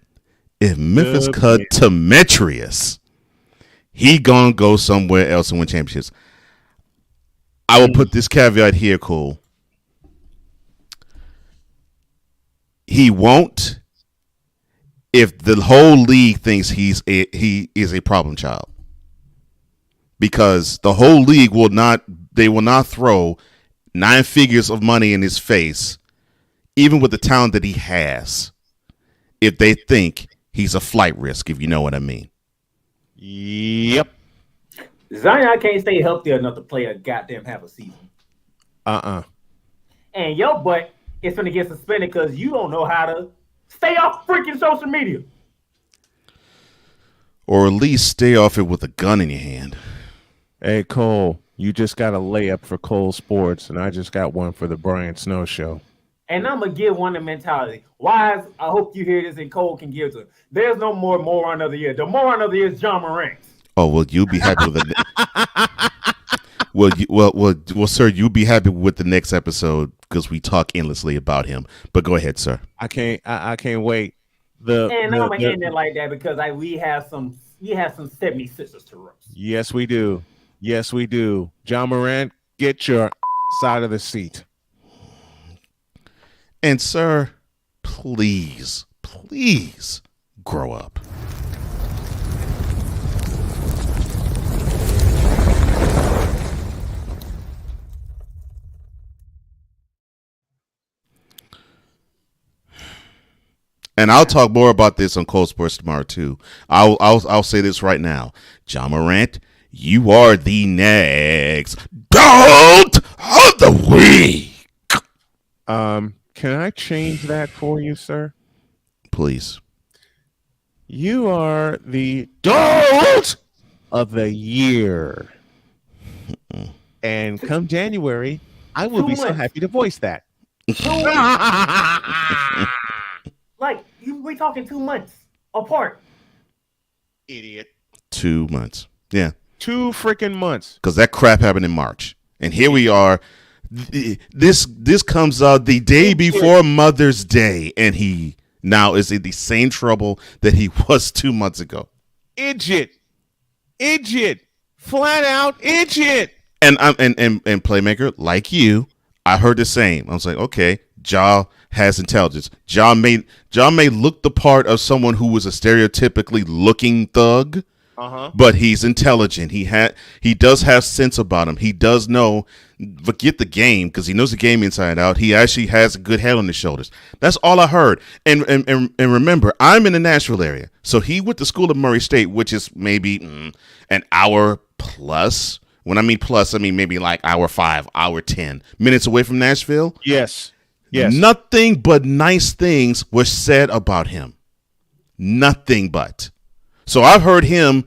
If Memphis cut Demetrius, he gonna go somewhere else and win championships. I will put this caveat here, cool. He won't if the whole league thinks he is a problem child. Because the whole league will not throw 9 figures of money in his face, even with the talent that he has, if they think he's a flight risk, if you know what I mean. Yep. Zion can't stay healthy enough to play a goddamn half a season. And your butt is going to get suspended because you don't know how to stay off freaking social media. Or at least stay off it with a gun in your hand. Hey, Cole, you just got a layup for Cole Sports, and I just got one for the Brian Snow Show. And I'm going to give one the mentality. Wise, I hope you hear this and Cole can give it. There's no more moron of the year. The moron of the year is John Morant. Oh, well, you'll be happy with it. Well, sir, you'll be happy with the next episode because we talk endlessly about him. But go ahead, sir. I can't wait. I'm gonna end it like that because we have some 76ers to roast. Yes, we do. Yes, we do. John Morant, get your side of the seat. And sir, please grow up. And I'll talk more about this on Cold Sports tomorrow too. I'll say this right now, John Morant, you are the next GOAT of the week. Can I change that for you, sir? Please. You are the GOAT of the year. And come January, I will be so happy to voice that. Like, we talking 2 months apart. Idiot. 2 months. Yeah. 2 freaking months. Because that crap happened in March. And here we are. This comes out the day before Mother's Day. And he now is in the same trouble that he was 2 months ago. Idiot. Flat out idiot. And Playmaker, like you, I heard the same. I was like, okay, Ja has intelligence. Ja may look the part of someone who was a stereotypically looking thug, but he's intelligent. He does have sense about him. He does know, forget the game, because he knows the game inside out. He actually has a good head on his shoulders. That's all I heard. And remember, I'm in the Nashville area, so he went to school at Murray State, which is maybe an hour plus. When I mean plus, I mean maybe like hour 5, hour 10 minutes away from Nashville. Yes. Nothing but nice things were said about him. Nothing but. So I've heard him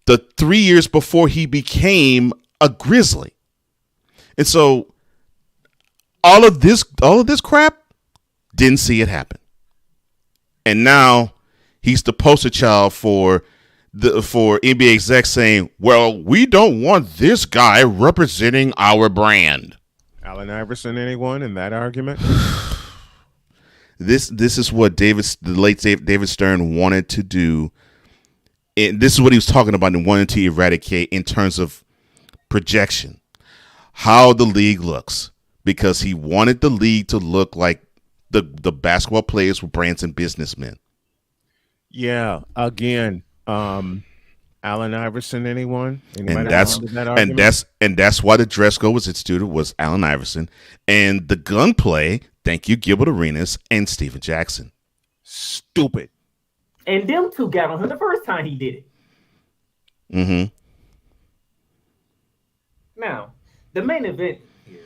the 3 years before he became a Grizzly. And so all of this crap, didn't see it happen. And now he's the poster child for NBA execs saying, well, we don't want this guy representing our brand. Allen Iverson, anyone in that argument? This is what the late David Stern wanted to do. This is what he was talking about and wanted to eradicate in terms of projection, how the league looks, because he wanted the league to look like the basketball players were Branson businessmen. Yeah. Again, Allen Iverson. Anyone? And that's why the dress code was instituted was Allen Iverson, and the gunplay. Thank you, Gilbert Arenas and Steven Jackson. Stupid. And them two got on him the first time he did it. Mm-hmm. Now, the main event here.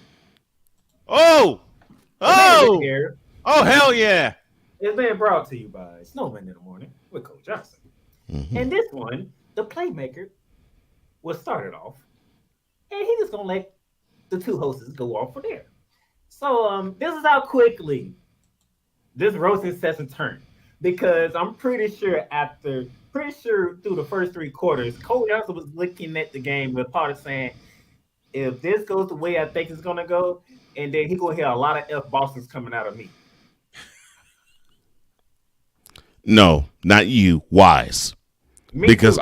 Oh, here hell yeah! It's being brought to you by Snowman in the Morning with Coach Johnson. Mm-hmm. And this one, the playmaker was started off, and he just gonna let the two hosts go off from there. So this is how quickly this roasting session turned, because I'm pretty sure through the first 3 quarters, Coach Johnson was looking at the game with Potter saying, if this goes the way I think it's gonna go, and then he gonna hear a lot of F Boston's coming out of me. No, not you, Wise. Because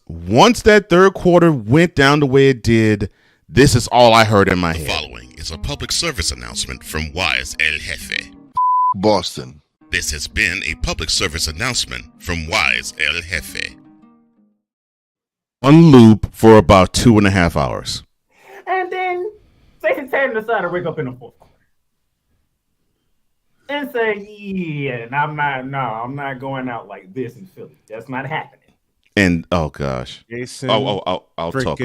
once that third quarter went down the way it did, this is all I heard in my head. The following is a public service announcement from Wise El Jefe. Boston. This has been a public service announcement from Wise El Jefe. On loop for about 2.5 hours. And then Jason Tatum decided to wake up in the fourth quarter and say, "Yeah, I'm not going out like this in Philly. That's not happening." And oh gosh, Jason, I'll talk.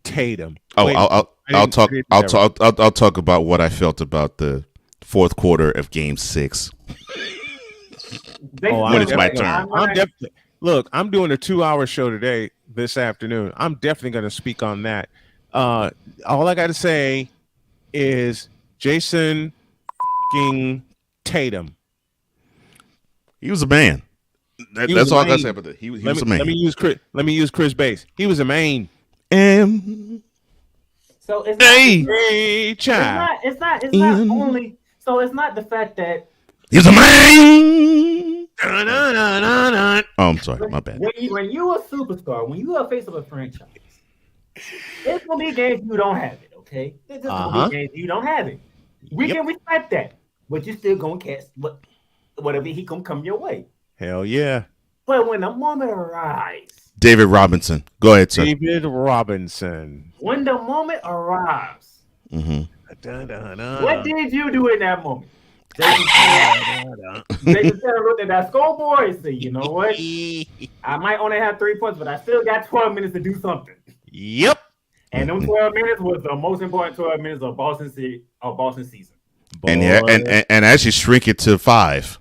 Tatum. I'll talk about what I felt about the fourth quarter of Game 6. When it's my turn. I'm doing a 2-hour show today, this afternoon. I'm definitely going to speak on that. All I got to say is Jason Tatum. He was a man. That's all I got to say about that. He was a man. Let me use Chris Bass. He was a man. So it's not the fact that he's a man. Oh, I'm sorry, my bad. When you a superstar, when you are face of a franchise, it's gonna be games you don't have it. Okay, it's just gonna be games you don't have it. We can respect that, but you still gonna catch whatever he gonna come your way. Hell yeah! But when the moment arrives. David Robinson. Go ahead, sir. David Robinson. When the moment arrives, mm-hmm. What did you do in that moment? Jason looked at that scoreboard and said, "You know what? I might only have 3 points, but I still got 12 minutes to do something." Yep. And them 12 minutes was the most important 12 minutes of Boston season. And and actually shrink it to 5,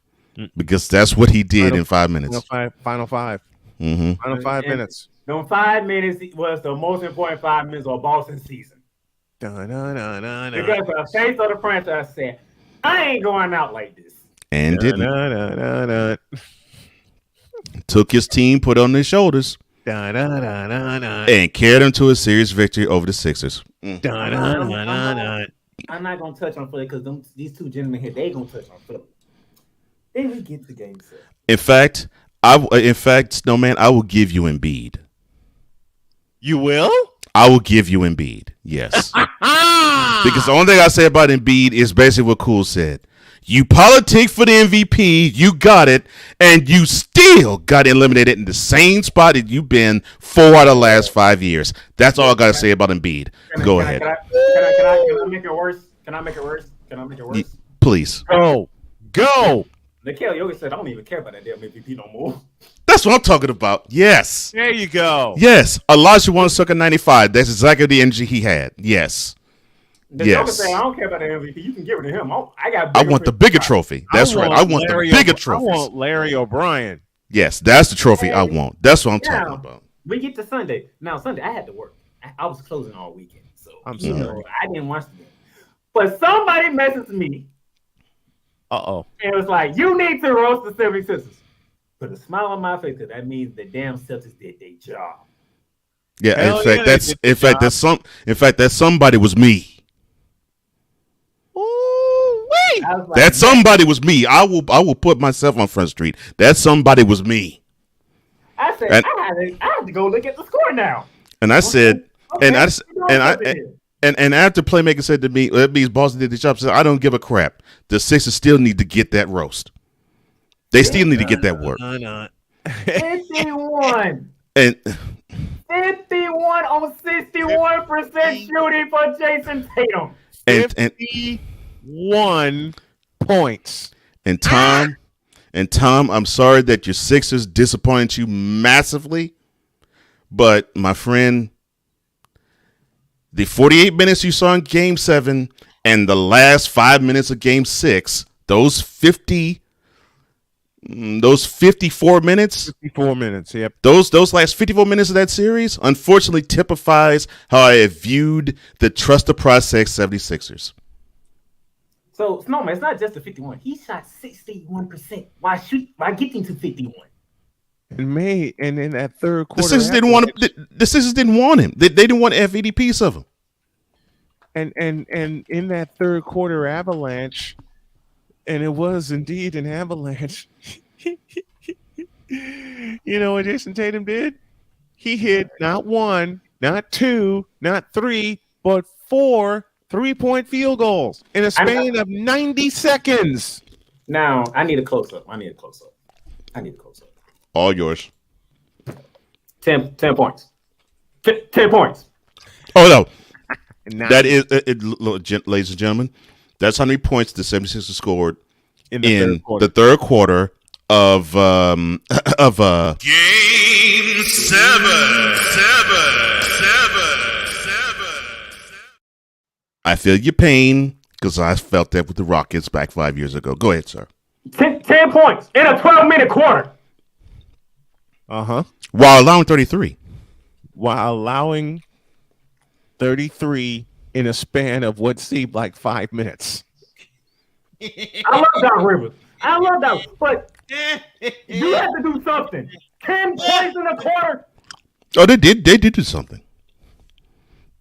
because that's what he did in 5 minutes. Final five. Mm-hmm. Final 5 minutes. Them 5 minutes was the most important 5 minutes of Boston season. Because the face of the franchise said, "I ain't going out like this." And didn't. Took his team, put on their shoulders, and carried them to a serious victory over the Sixers. I'm not going to touch on Philly because these two gentlemen here, they going to touch on Philly. Then we get the game set. In fact, Snowman, I will give you Embiid. You will? I will give you Embiid. Yes. Because the only thing I say about Embiid is basically what Cool said. You politic for the MVP, you got it, and you still got eliminated in the same spot that you've been 4 out of the last 5 years. That's all I got to say about Embiid. Go ahead. Can I make it worse? Please. Go. Nikhil Yogi said, "I don't even care about that damn MVP no more." That's what I'm talking about. Yes. There you go. Yes. Elijah won circa 95. That's exactly the energy he had. Yes. Yes. Saying, "I don't care about the MVP. You can give it to him. I want the bigger trophy." That's right. I want the bigger trophy. I want Larry O'Brien. Yes, that's the trophy I want. That's what I'm talking about. We get to Sunday. Now, Sunday, I had to work. I was closing all weekend. So I'm sorry. I didn't watch the game. But somebody messaged me. Uh-oh. And it was like, "You need to roast the 76ers." Put a smile on my face because that means the damn Celtics did their job. Yeah, that somebody was me. That somebody was me. I will put myself on Front Street. That somebody was me. I said, I had to go look at the score now. And I said, And after Playmaker said to me, that means Boston did the job. Said, I don't give a crap. The Sixers still need to get that roast. They still need to get that work. 51. And 51 on 61% shooting for Jason Tatum. And 51 points. And Tom, I'm sorry that your Sixers disappointed you massively, but my friend, the 48 minutes you saw in Game 7 and the last 5 minutes of Game 6, those 54 minutes. 54 minutes, yep. Those last 54 minutes of that series, unfortunately, typifies how I have viewed the trust the process 76ers. So, Snowman, it's not just the 51. He shot 61%. Why getting to 51? And in that third quarter, the Sixers didn't want him. The Sixers didn't want him. They didn't want every piece of him. And in that third quarter avalanche, and it was indeed an avalanche. You know what Jason Tatum did? He hit not one, not two, not three, but 4 3-point field goals in a span of 90 seconds. Now, I need a close-up. All yours. 10 points. 10 points. Oh, no. That is, ladies and gentlemen, that's how many points the 76ers scored in the third quarter of Game 7. I feel your pain because I felt that with the Rockets back 5 years ago. Go ahead, sir. 10 points in a 12-minute quarter. Uh-huh. While allowing 33. While allowing 33 in a span of what seemed like 5 minutes. I love Doc Rivers. But you have to do something. 10 points in a quarter. Oh, they did do something.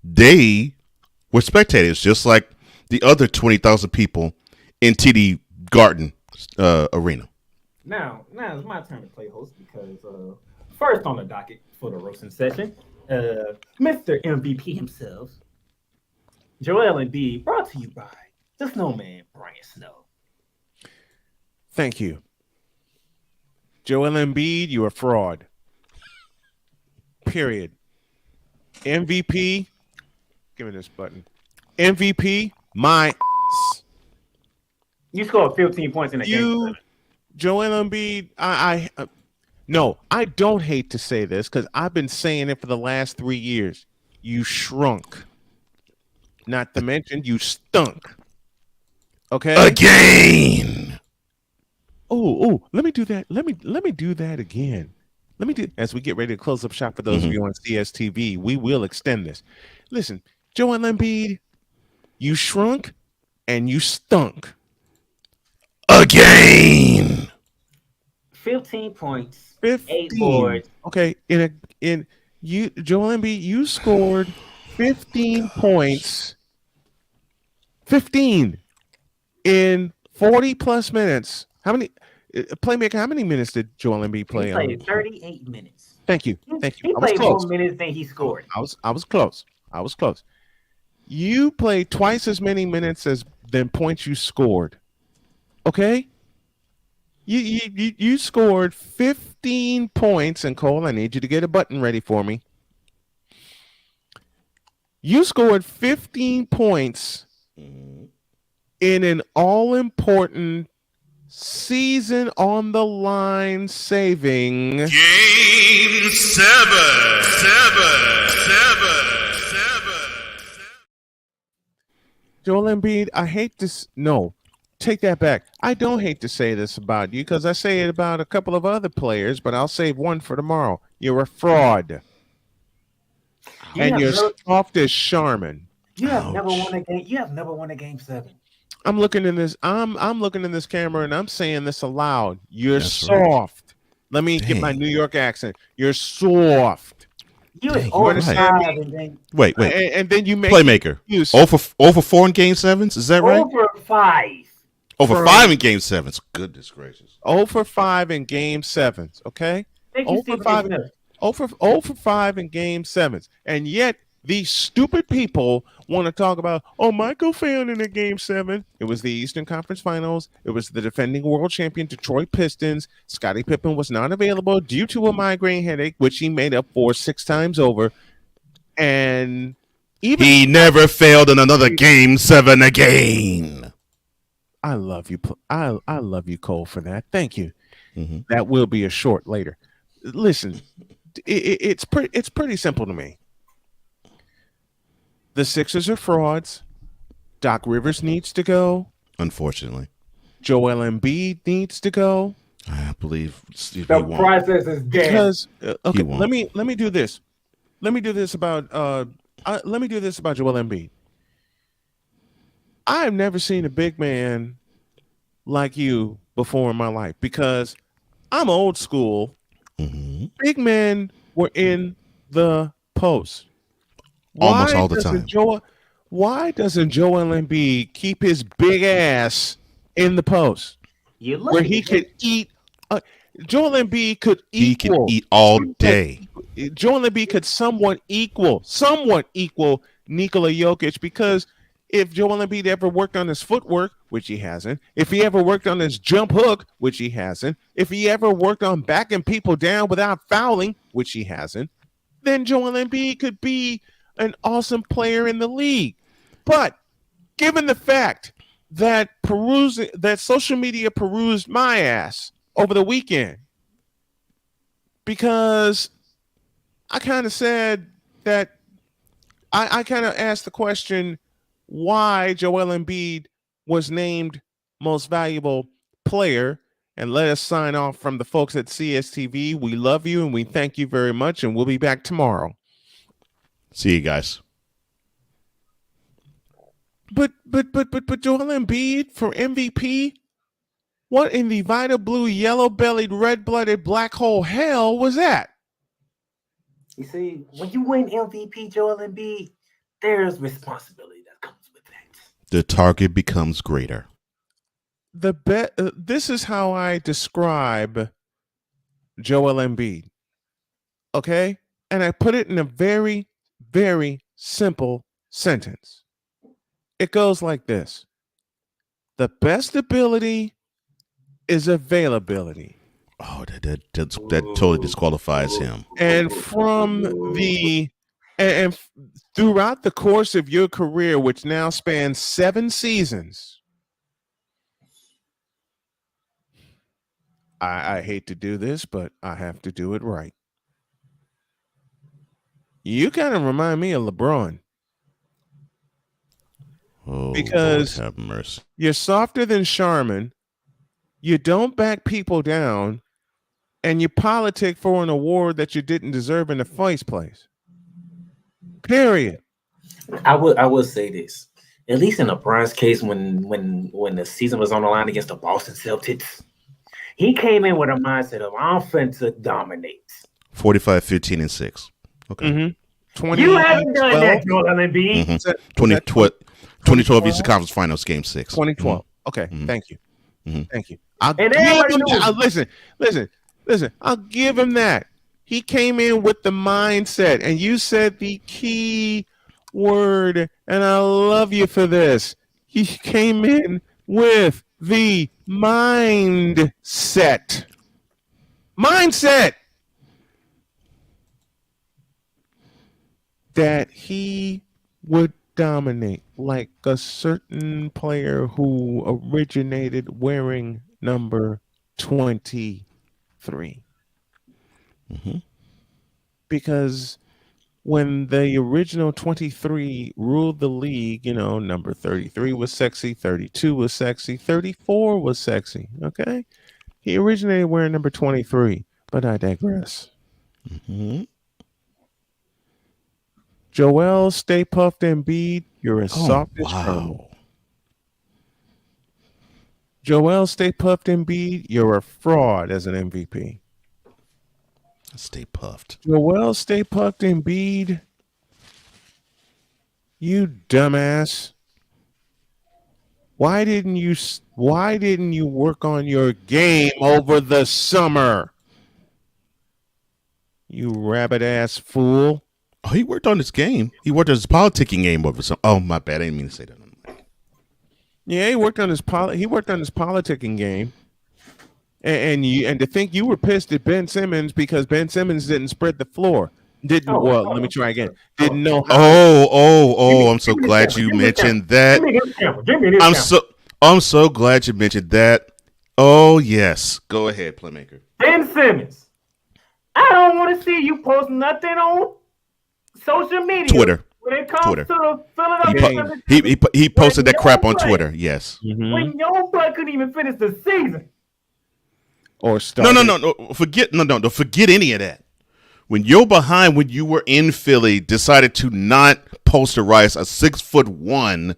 They were spectators, just like the other 20,000 people in TD Garden Arena. Now it's my turn to play host because first on the docket for the roasting session, Mr. MVP himself, Joel Embiid, brought to you by the Snowman, Brian Snow. Thank you. Joel Embiid, you're a fraud. Period. MVP, give me this button. MVP, my ass. You scored 15 points in a game. Joel Embiid, no, I don't hate to say this because I've been saying it for the last 3 years. You shrunk. Not to mention you stunk. Okay? Again. Oh, let me do that. Let me do that again. Let me do as we get ready to close up shop for those of you on CSTV. We will extend this. Listen, Joel Embiid, you shrunk and you stunk. Again. 15 points. 15. 8 boards. Okay, Joel Embiid, you scored 15 points. 15 in 40 plus minutes. How many Playmaker, how many minutes did Joel Embiid play? He played 38 minutes. Thank you. He played more minutes than he scored. I was close. You played twice as many minutes than points you scored. Okay? You scored 15 points, and Cole, I need you to get a button ready for me. You scored 15 points in an all-important season on the line saving Game 7. Joel Embiid, I hate this. No, take that back. I don't hate to say this about you because I say it about a couple of other players, but I'll save one for tomorrow. You're a fraud. And you're soft as Charmin. You have never won a game. You have never won a game 7. I'm looking in this. I'm looking in this camera and I'm saying this aloud. You're soft. Right. Let me get my New York accent. You're soft. You is over 5 and then wait. And then you make Playmaker. Over 4 in Game 7s. Is that right? Over 5. Over 5 in Game 7s. Goodness gracious. Over 5 in Game 7s. Okay. Thank you, over 5 in Game 7s, and yet These stupid people want to talk about, oh, Michael failed in a Game 7. It was the Eastern Conference Finals. It was the defending world champion Detroit Pistons. Scottie Pippen was not available due to a migraine headache, which he made up for 6 times over. And he never failed in another Game 7 again. I love you. I love you, Cole, for that. Thank you. Mm-hmm. That will be a short later. Listen, it's pretty simple to me. The Sixers are frauds. Doc Rivers needs to go. Unfortunately. Joel Embiid needs to go. I believe the process is dead. Because okay, let me do this. Let me do this about Joel Embiid. I have never seen a big man like you before in my life because I'm old school. Mm-hmm. Big men were in the post. Almost all the time. Why doesn't Joel Embiid keep his big ass in the post where he could eat? Joel Embiid could equal. He can eat all day. Joel Embiid could somewhat equal Nikola Jokic, because if Joel Embiid ever worked on his footwork, which he hasn't, if he ever worked on his jump hook, which he hasn't, if he ever worked on backing people down without fouling, which he hasn't, then Joel Embiid could be an awesome player in the league. But given the fact that social media perused my ass over the weekend, because I kind of said that I kind of asked the question why Joel Embiid was named most valuable player, and let us sign off from the folks at CSTV. We love you and we thank you very much, and we'll be back tomorrow. See you guys. But Joel Embiid for MVP? What in the Vita Blue, yellow-bellied, red-blooded black hole hell was that? You see, when you win MVP, Joel Embiid, there's responsibility that comes with that. The target becomes greater. This is how I describe Joel Embiid. Okay? And I put it in a very, very simple sentence. It goes like this. The best ability is availability. Oh, that totally disqualifies him. And and throughout the course of your career, which now spans 7 seasons, I hate to do this, but I have to do it right. You kind of remind me of LeBron. Oh, because Lord have mercy. You're softer than Charmin. You don't back people down, and you politic for an award that you didn't deserve in the first place. Period. I will say this. At least in LeBron's case, when the season was on the line against the Boston Celtics, he came in with a mindset of offensive dominance. 45, 15, and 6. Okay. Mm-hmm. You haven't done that, Joel Embiid. Mm-hmm. 2012 Eastern Conference Finals, Game 6. 2012. Mm-hmm. Okay. Mm-hmm. Thank you. Mm-hmm. Thank you. Listen. I'll give him that. He came in with the mindset, and you said the key word, and I love you for this. He came in with the mindset. That he would dominate, like a certain player who originated wearing number 23. Mm-hmm. Because when the original 23 ruled the league, number 33 was sexy, 32 was sexy, 34 was sexy, okay? He originated wearing number 23, but I digress. Mm-hmm. Joel Stay Puffed Embiid, you're as soft as Charmin. Joel Stay Puffed Embiid, you're a fraud as an MVP. Stay puffed. Joel Stay Puffed Embiid, you dumbass. Why didn't you work on your game over the summer? You rabbit ass fool. Oh, he worked on his game. He worked on his politicking game over some. Oh, my bad. I didn't mean to say that. Yeah, he worked on his politicking game. And to think you were pissed at Ben Simmons because Ben Simmons didn't spread the floor. Let me try again. Didn't know how. I'm so glad you mentioned that. Give me this camera. I'm so glad you mentioned that. Oh, yes. Go ahead, Playmaker. Ben Simmons, I don't want to see you post nothing on social media. Twitter. When it comes Twitter. to Philadelphia, He posted that crap on Twitter. Yes. when your boy couldn't even finish the season. Or No. Forget any of that. When you're behind, when you were in Philly, decided to not posterize a 6'1"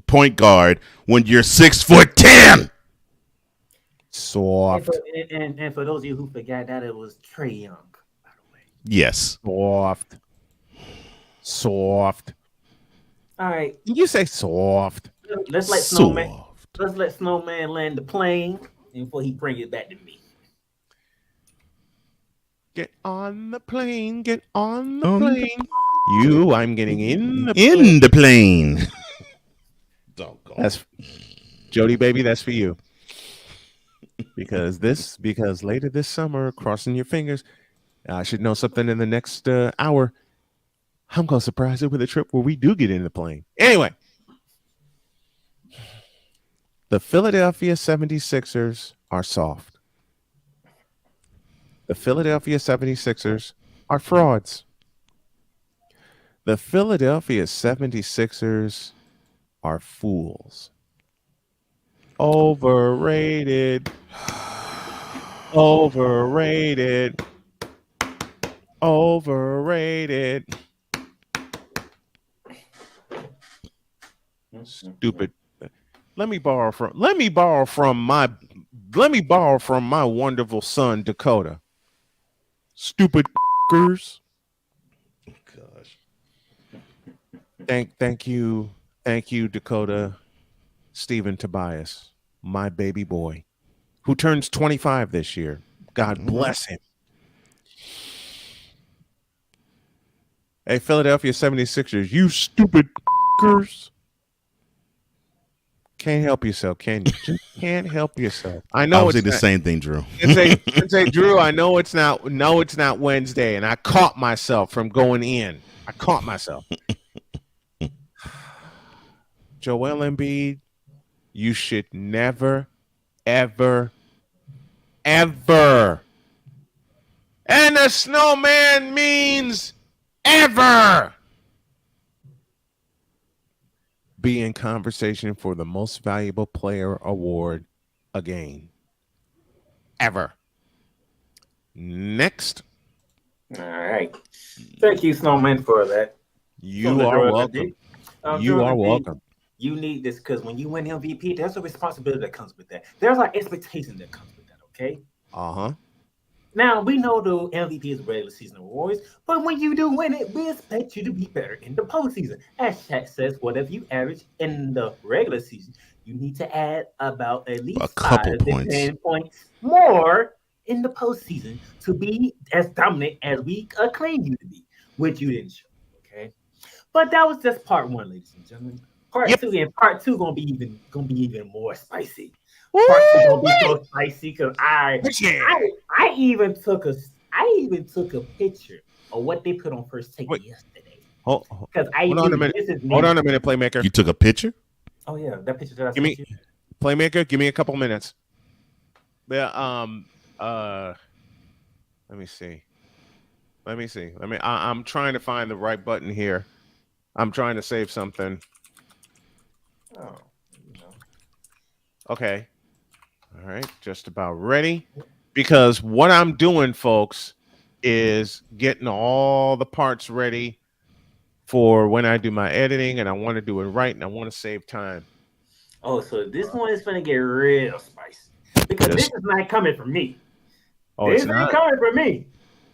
point guard when you're 6'10". Soft. And for those of you who forgot that, it was Trae Young, by the way. Yes. Soft. All right. You say soft. Let's let Snowman land the plane before he bring it back to me. Get on the plane. Get on the plane. I'm getting in the plane. That's Jody, baby. That's for you. Because later this summer, crossing your fingers, I should know something in the next hour. I'm gonna surprise it with a trip where we do get in the plane. Anyway, the Philadelphia 76ers are soft. The Philadelphia 76ers are frauds. The Philadelphia 76ers are fools. Overrated. Overrated. Overrated. Stupid. Let me borrow from my wonderful son Dakota. Stupid fuckers. Gosh. Thank you, Dakota. Stephen Tobias, my baby boy, who turns 25 this year. God bless him. Hey, Philadelphia 76ers, you stupid fuckers. Can't help yourself, can you? Just can't help yourself. I know I was saying the same thing, Drew. Say, Drew, I know it's not Wednesday, and I caught myself from going in. I caught myself. Joel Embiid, you should never, ever, ever. And the snowman means ever. Be in conversation for the most valuable player award again. Ever. Next. All right. Thank you, Snowman, for that. You are welcome. You are welcome. You need this because when you win MVP, there's a responsibility that comes with that. There's like expectation that comes with that, okay? Uh-huh. Now, we know the MVP is regular season awards, but when you do win it, we expect you to be better in the postseason. As Shaq says, whatever you average in the regular season, you need to add about at least a couple 5 to 10 points more in the postseason to be as dominant as we claim you to be, which you didn't show, okay? But that was just part one, ladies and gentlemen. Part two gonna be even more spicy. Part two gonna be so spicy because I even took a picture of what they put on First Take yesterday. Hold on a minute. Hold on a minute, Playmaker. You took a picture? Oh yeah, that picture that I sent you. Playmaker, give me a couple minutes. Yeah, let me see. I'm trying to find the right button here. I'm trying to save something. Oh, okay. All right, just about ready. Because what I'm doing, folks, is getting all the parts ready for when I do my editing, and I want to do it right, and I want to save time. Oh, so this one is going to get real spicy. Because this is not coming from me. Oh, this ain't coming from me.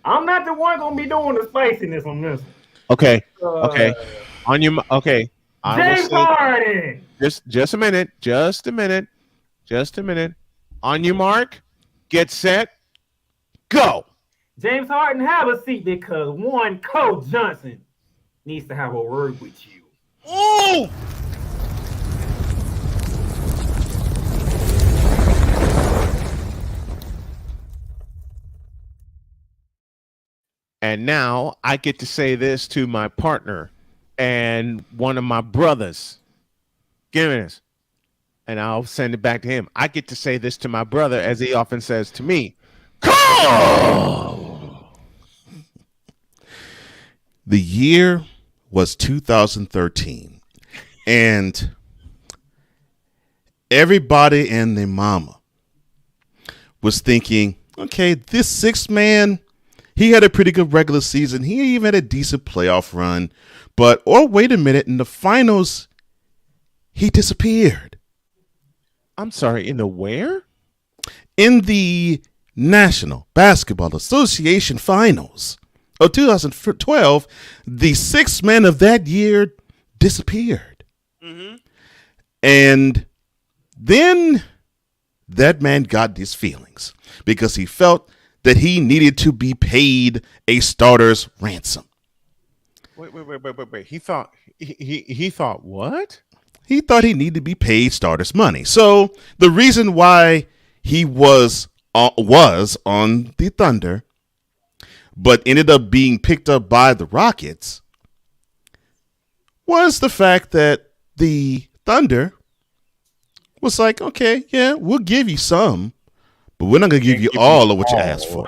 I'm not the one going to be doing the spiciness on this one. Okay. On your... Okay. James Harden. Just a minute. On your mark, get set, go. James Harden, have a seat because one Cole Johnson needs to have a word with you. Oh! And now I get to say this to my partner and one of my brothers. Give me this. And I'll send it back to him. I get to say this to my brother, as he often says to me. Call! The year was 2013. And everybody and their mama was thinking, okay, this sixth man, he had a pretty good regular season. He even had a decent playoff run. But, oh, wait a minute, in the finals, he disappeared. I'm sorry, in the where? In the National Basketball Association Finals of 2012, the sixth man of that year disappeared. Mm-hmm. And then that man got his feelings because he felt that he needed to be paid a starter's ransom. Wait. He thought what? He thought he needed to be paid starters money. So the reason why he was on the Thunder, but ended up being picked up by the Rockets, was the fact that the Thunder was like, okay, yeah, we'll give you some, but we're not going to give you all of what you asked for.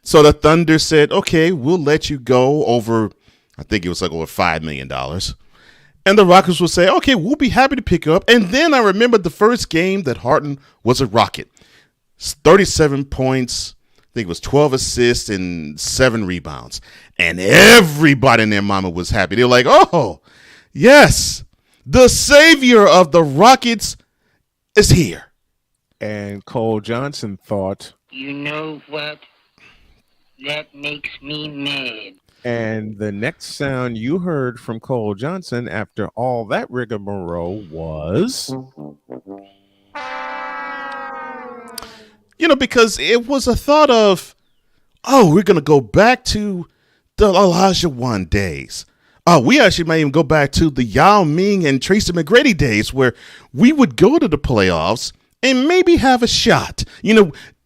So the Thunder said, okay, we'll let you go over, I think it was like over $5 million. And the Rockets will say, okay, we'll be happy to pick you up. And then I remember the first game that Harden was a Rocket. 37 points, I think it was 12 assists and 7 rebounds. And everybody and their mama was happy. They were like, oh, yes, the savior of the Rockets is here. And Cole Johnson thought, you know what? That makes me mad. And the next sound you heard from Cole Johnson after all that rigmarole was... because it was a thought of, oh, we're going to go back to the Elijah Wan days. We actually might even go back to the Yao Ming and Tracy McGrady days where we would go to the playoffs and maybe have a shot.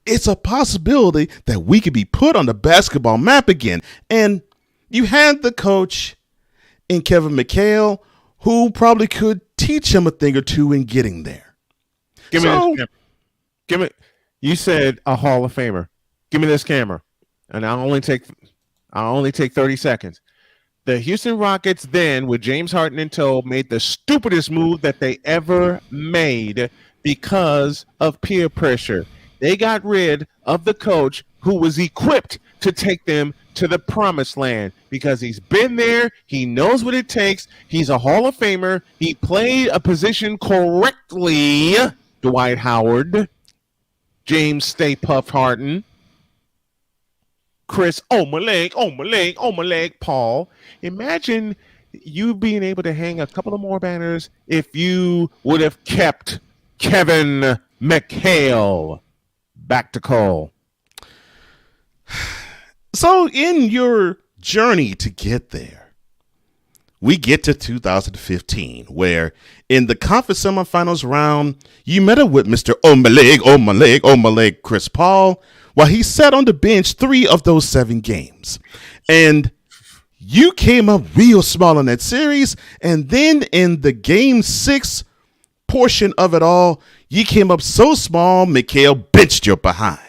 It's a possibility that we could be put on the basketball map again. And you had the coach in Kevin McHale who probably could teach him a thing or two in getting there. Give me. You said a Hall of Famer. Give me this camera, and I'll only take 30 seconds. The Houston Rockets then, with James Harden in tow, made the stupidest move that they ever made because of peer pressure. They got rid of the coach who was equipped to take them to the promised land because he's been there. He knows what it takes. He's a Hall of Famer. He played a position correctly. Dwight Howard, James Stay Puft Harden, Chris, oh my leg, Paul. Imagine you being able to hang a couple of more banners if you would have kept Kevin McHale. Back to Cole. So in your journey to get there, we get to 2015, where in the conference semifinals round, you met up with Mr. Oh my leg, Chris Paul, while he sat on the bench 3 of those 7 games. And you came up real small in that series, and then in the game 6 portion of it all, you came up so small, McHale benched your behind.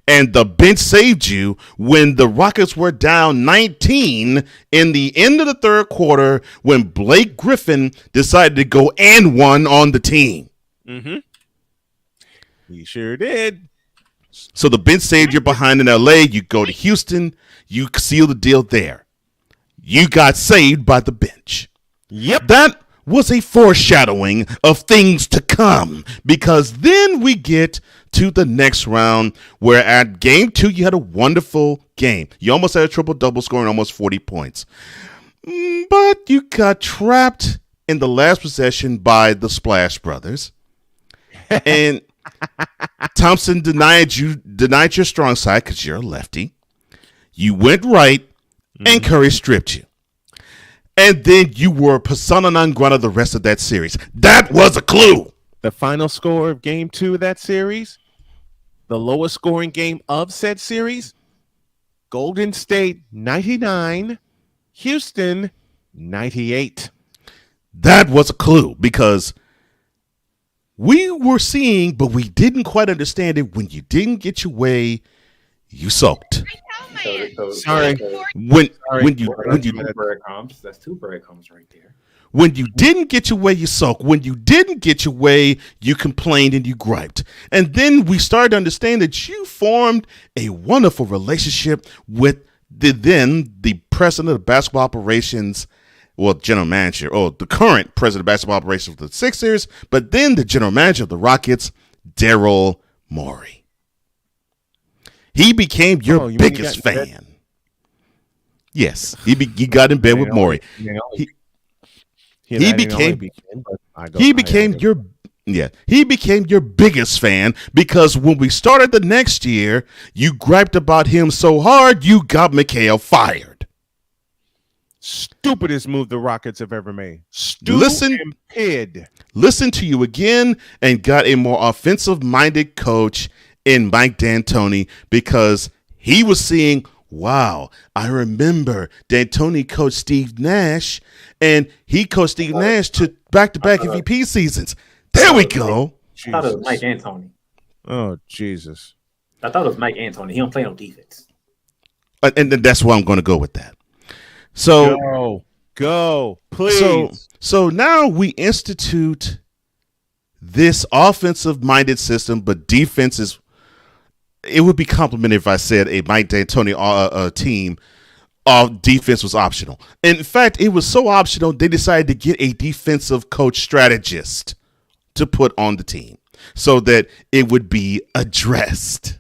And the bench saved you when the Rockets were down 19 in the end of the third quarter when Blake Griffin decided to go and one on the team. Mm-hmm. He sure did. So the bench saved you behind in LA. You go to Houston. You seal the deal there. You got saved by the bench. Yep. That was a foreshadowing of things to come, because then we get to the next round where at game 2 you had a wonderful game. You almost had a triple-double scoring almost 40 points. But you got trapped in the last possession by the Splash Brothers. And Thompson denied your strong side because you're a lefty. You went right, and Curry stripped you. And then you were persona non grata the rest of that series. That was a clue. The final score of game 2 of that series, the lowest scoring game of said series, Golden State 99, Houston 98. That was a clue because we were seeing, but we didn't quite understand it. When you didn't get your way, you sulked. Sorry. When you breadcrumbs. That's 2 breadcrumbs right there. When you didn't get your way, you sulked. When you didn't get your way, you complained and you griped. And then we started to understand that you formed a wonderful relationship with the president of basketball operations, well, general manager, or the current president of basketball operations of the Sixers, but then the general manager of the Rockets, Daryl Morey. He became your biggest fan. Yes, he got in bed with Morey. He became your biggest fan because when we started the next year, you griped about him so hard you got McHale fired. Stupidest move the Rockets have ever made. Listen to you again and got a more offensive-minded coach in Mike D'Antoni because he was seeing, wow, I remember D'Antoni coached Steve Nash, and he coached Steve Nash to back-to-back MVP seasons. There we go. I thought it was Mike D'Antoni. Oh, Jesus. I thought it was Mike D'Antoni. He don't play no defense. And that's why I'm going to go with that. So go, please. So now we institute this offensive-minded system, but defense is. It would be complimentary if I said a Mike D'Antoni team. Defense was optional. In fact, it was so optional they decided to get a defensive coach strategist to put on the team so that it would be addressed.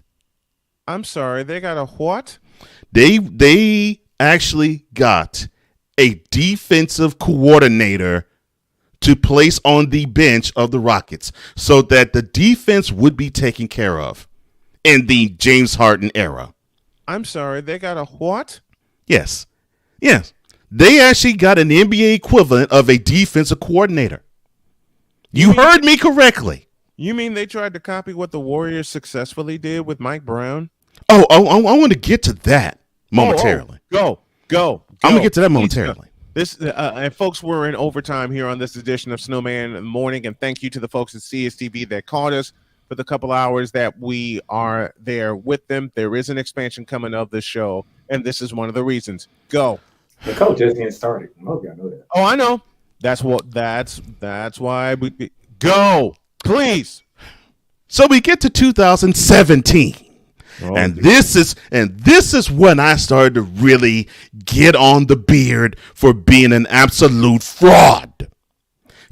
I'm sorry, they got a what? They actually got a defensive coordinator to place on the bench of the Rockets so that the defense would be taken care of in the James Harden era. I'm sorry, they got a what? Yes. They actually got an NBA equivalent of a defensive coordinator. You heard me correctly. You mean they tried to copy what the Warriors successfully did with Mike Brown? I want to get to that momentarily. Go. I'm going to get to that momentarily. This and folks, we're in overtime here on this edition of Snowman Morning, and thank you to the folks at CSTV that caught us for the couple hours that we are there with them. There is an expansion coming of this show, and this is one of the reasons. Go. The coach just getting started. I hope y'all know that. Oh, I know. That's why we go, please. So we get to 2017. And this is when I started to really get on the beard for being an absolute fraud.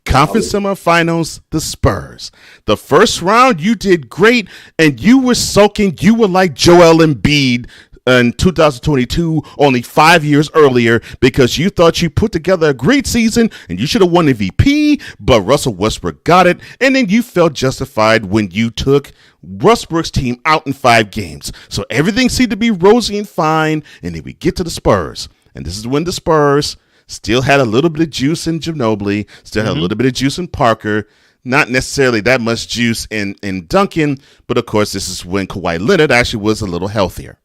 Conference semifinals, the Spurs. The first round, you did great, and you were sulking. You were like Joel Embiid in 2022, only 5 years earlier, because you thought you put together a great season and you should have won MVP, but Russell Westbrook got it, and then you felt justified when you took Westbrook's team out in 5 games. So everything seemed to be rosy and fine, and then we get to the Spurs, and this is when the Spurs still had a little bit of juice in Ginobili, still had a little bit of juice in Parker, not necessarily that much juice in Duncan, but of course this is when Kawhi Leonard actually was a little healthier.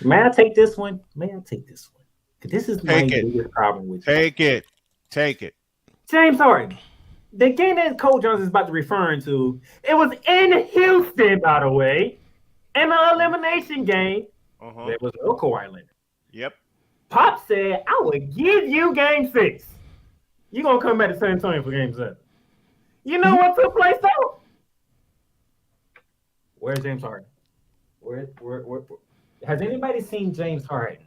May I take this one? Because this is my biggest problem with Take it. James Harden. The game that Coach Jones is about to referring to, it was in Houston, by the way, in an elimination game. There was no Kawhi Leonard. Yep. Pop said, I would give you game 6. You're going to come back to San Antonio for game 7. You know what took place, though? Where's James Harden? Where? Has anybody seen James Harden?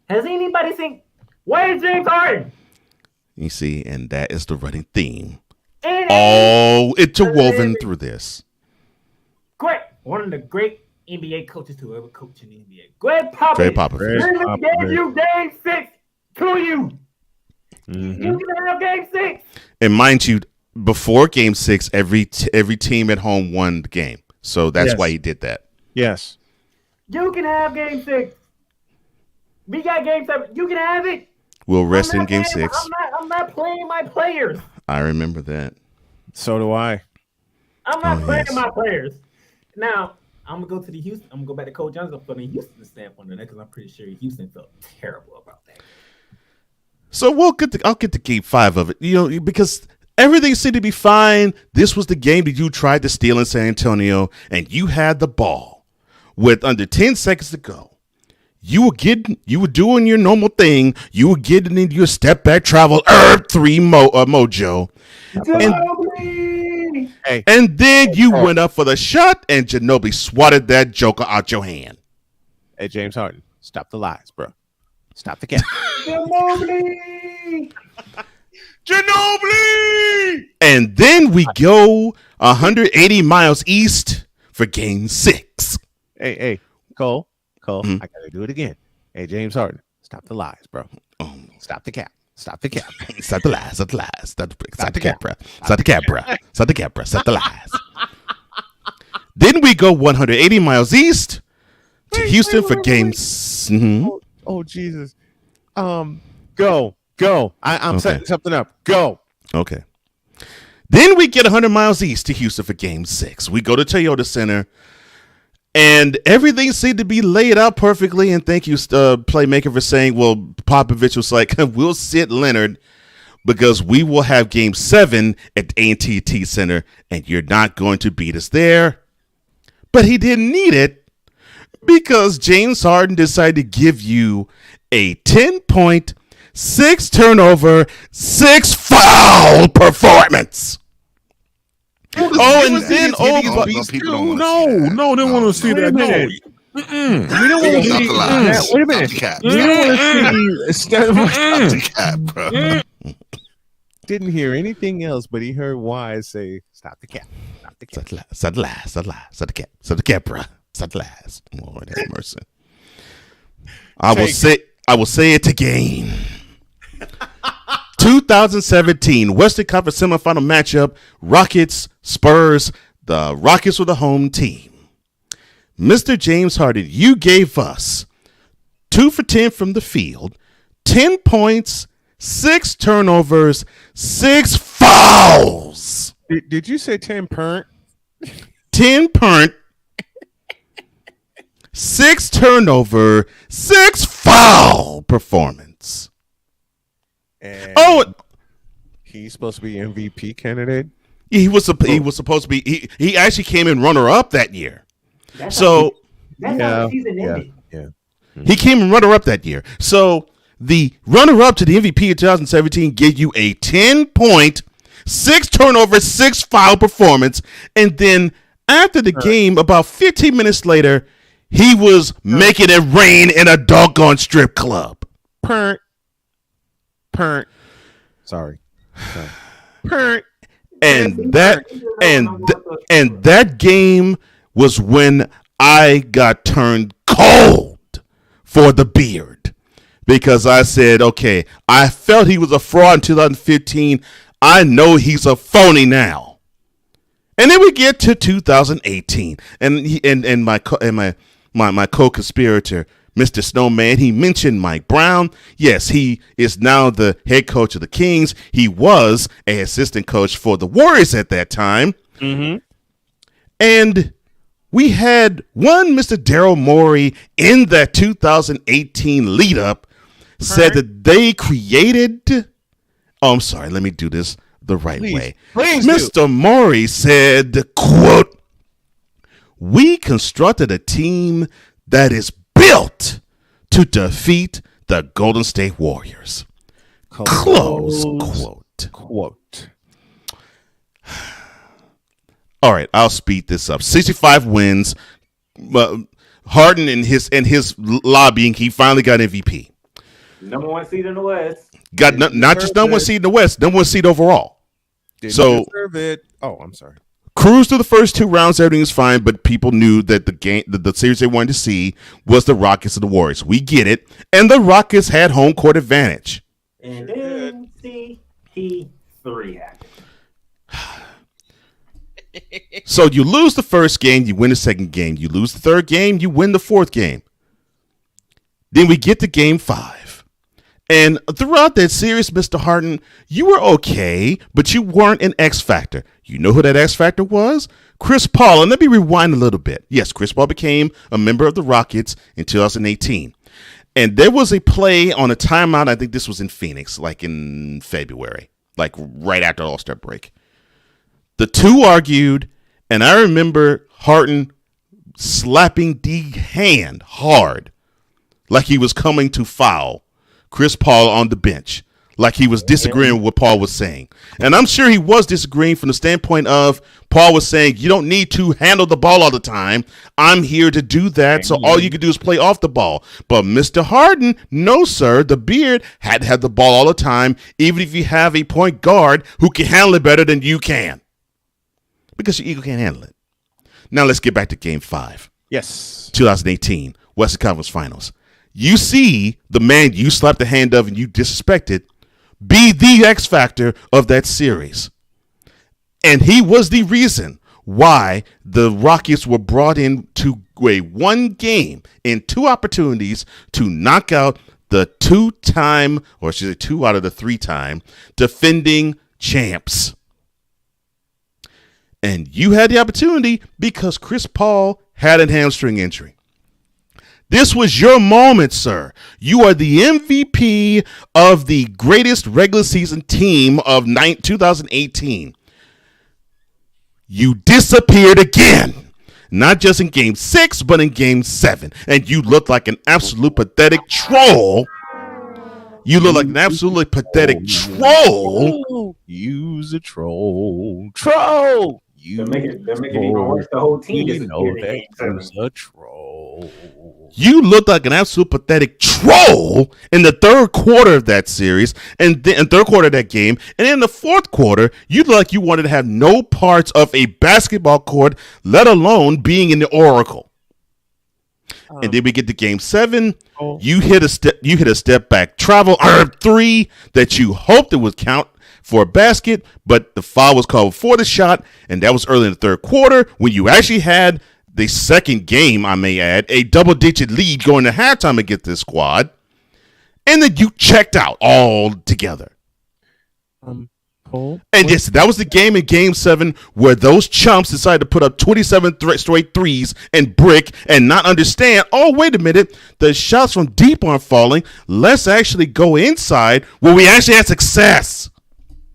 Where's James Harden? You see, and that is the running theme. Interwoven through this. Great. One of the great NBA coaches to ever coach in the NBA. Greg Popovich. Gave you game 6 to you. You can have game 6. And mind you, before game 6, every team at home won the game. So that's why he did that. Yes. You can have game 6. We got game 7. You can have it. We'll rest in game 6. I'm not playing my players. I remember that. So do I. I'm not playing my players. Now, I'm gonna go to the Houston. I'm gonna go back to Cole Johnson for the Houston standpoint on that because I'm pretty sure Houston felt terrible about that. So I'll get to game 5 of it. Because everything seemed to be fine. This was the game that you tried to steal in San Antonio, and you had the ball with under 10 seconds to go. You were doing your normal thing. You were getting into your step back travel 3 mojo. And then you went up for the shot, and Ginobili swatted that joker out your hand. Hey, James Harden, stop the lies, bro. Stop the cap. Ginobili! And then we go 180 miles east for game 6. Hey, Cole, I gotta do it again. Hey, James Harden, stop the lies, bro. Stop the cap. Stop the cap. Stop the lies. Stop the lies. Stop the cap, bro. Stop the cap, bro. Stop the cap, bro. Stop the lies. Then we go 180 miles east to Houston for games. Mm-hmm. Oh, Jesus. Go. I'm setting something up. Go. Okay. Then we get 100 miles east to Houston for game 6. We go to Toyota Center. And everything seemed to be laid out perfectly. And thank you, Playmaker, for saying, well, Popovich was like, we'll sit Leonard because we will have game 7 at A&T Center, and you're not going to beat us there. But he didn't need it because James Harden decided to give you a 10-point, 6 turnover, 6 foul performance. No, they don't want to see that. No. We don't want to see that. Wait a minute. We don't want to see Didn't hear anything else, but he heard Wise say, "Stop the cap. Stop the cap. Stop the lies. Stop the lies. Stop the cap. Stop the cap, bro. Stop the lies." Lord have mercy. I will say it again. 2017 Western Conference semifinal matchup, Rockets, Spurs. The Rockets were the home team. Mr. James Harden, you gave us 2 for 10 from the field, 10 points, 6 turnovers, 6 fouls. Did you say 10 pernt? 10 pernt, 6 turnover, 6 foul performance. And he's supposed to be MVP candidate. He was supposed to be. He actually came in runner up that year. That's how the season ended. Yeah. He came in runner up that year. So the runner up to the MVP of 2017 gave you a 10-point, 6 turnover, 6 foul performance, and then after the game, about 15 minutes later, he was making it rain in a doggone strip club. Pernt. Sorry. Pernt. And that game was when I got turned cold for the beard because I said, okay, I felt he was a fraud in 2015. I know he's a phony now. And then we get to 2018, and my co-conspirator, Mr. Snowman, he mentioned Mike Brown. Yes, he is now the head coach of the Kings. He was an assistant coach for the Warriors at that time. Mm-hmm. And we had one Mr. Daryl Morey in that 2018 lead-up said that they created... Oh, I'm sorry. Let me do this the right way. Please Mr. Morey said, quote, "We constructed a team that is built to defeat the Golden State Warriors." Close quote. All right, I'll speed this up. 65 wins. Harden and his lobbying, he finally got MVP. Number 1 seed in the West. Got not just number 1 seed in the West, number 1 seed overall. Didn't deserve it. Oh, I'm sorry. Cruised through the first 2 rounds, everything was fine, but people knew that the series they wanted to see was the Rockets and the Warriors. We get it, and the Rockets had home court advantage. And then CP3 happened. So you lose the first game, you win the second game. You lose the third game, you win the fourth game. Then we get to game 5. And throughout that series, Mr. Harden, you were okay, but you weren't an X factor. You know who that X factor was? Chris Paul. And let me rewind a little bit. Yes, Chris Paul became a member of the Rockets in 2018. And there was a play on a timeout. I think this was in Phoenix, like in February, like right after All-Star break. The two argued, and I remember Harden slapping the hand hard like he was coming to foul Chris Paul on the bench, like he was disagreeing with what Paul was saying. And I'm sure he was disagreeing from the standpoint of Paul was saying, you don't need to handle the ball all the time. I'm here to do that, so all you can do is play off the ball. But Mr. Harden, no, sir, the Beard had to have the ball all the time, even if you have a point guard who can handle it better than you can. Because your ego can't handle it. Now let's get back to Game 5. Yes. 2018, Western Conference Finals. You see the man you slapped the hand of and you disrespected be the X factor of that series. And he was the reason why the Rockets were brought in to a one game in 2 opportunities to knock out the 2-time, or I should say 2 out of the 3-time, defending champs. And you had the opportunity because Chris Paul had a hamstring injury. This was your moment, sir. You are the MVP of the greatest regular season team of 2018. You disappeared again. Not just in Game 6, but in Game 7. And you look like an absolute pathetic troll. You look like an absolutely pathetic troll. Use a troll. Troll! They're making it even worse. The whole team You know that was a troll. You looked like an absolute pathetic troll in the third quarter of that series, and then in third quarter of that game, and in the fourth quarter, you looked like you wanted to have no parts of a basketball court, let alone being in the Oracle. And then we get to Game 7. You hit a step back travel 3 that you hoped it would count for a basket, but the foul was called before the shot, and that was early in the third quarter when you actually had the second game, I may add, a double-digit lead going to halftime against this squad, and then you checked out altogether. And yes, that was the game in Game 7 where those chumps decided to put up 27 straight threes and brick and not understand, oh, wait a minute, the shots from deep aren't falling. Let's actually go inside where we actually had success.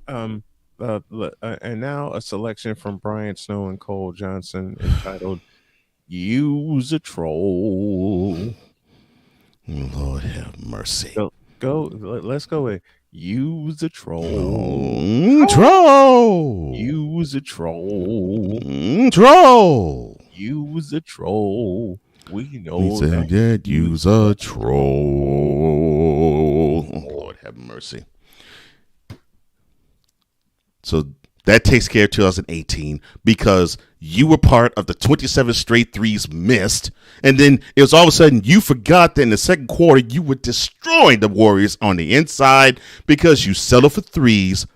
And now a selection from Brian Snow and Cole Johnson entitled Use a Troll. Lord have mercy. Let's go with Use a Troll. Troll. Use a Troll. Troll. Use a Troll. We know we said that use a troll. Oh, Lord have mercy. So that takes care of 2018 because you were part of the 27 straight threes missed. And then it was all of a sudden you forgot that in the second quarter you were destroying the Warriors on the inside because you settled for threes.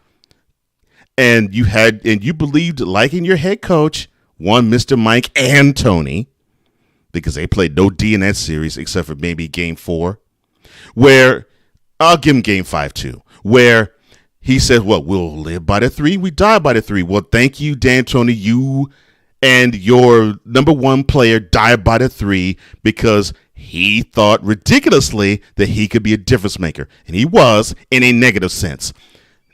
And you believed, like in your head coach, one Mr. Mike and Tony, because they played no D in that series except for maybe Game 4, where I'll give him Game 5 too, where he said, well, we'll live by the 3, we die by the 3. Well, thank you, Dan Tony. You and your number 1 player died by the 3 because he thought ridiculously that he could be a difference maker. And he was in a negative sense.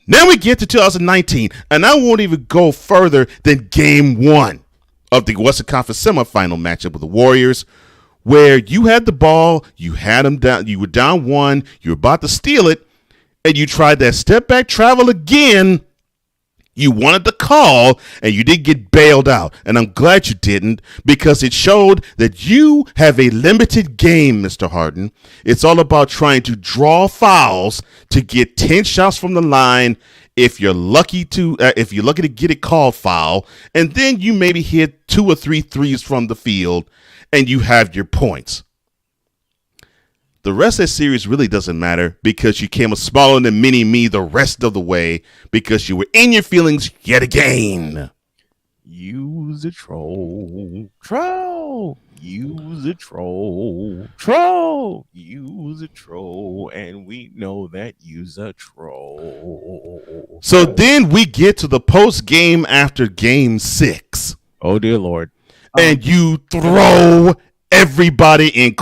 Now we get to 2019, and I won't even go further than Game 1 of the Western Conference semifinal matchup with the Warriors, where you had the ball, you had them down, you were down 1, you were about to steal it, and you tried that step back travel again. You wanted the call, and you did get bailed out. And I'm glad you didn't, because it showed that you have a limited game, Mr. Harden. It's all about trying to draw fouls to get 10 shots from the line if you're lucky to get it called foul, and then you maybe hit 2 or 3 threes from the field, and you have your points. The rest of that series really doesn't matter because you came a smaller than mini-me the rest of the way because you were in your feelings yet again. Use a troll. Troll. use a troll, use a troll, and we know that use a troll. So then we get to the post game after game 6. Oh dear Lord. And you throw everybody,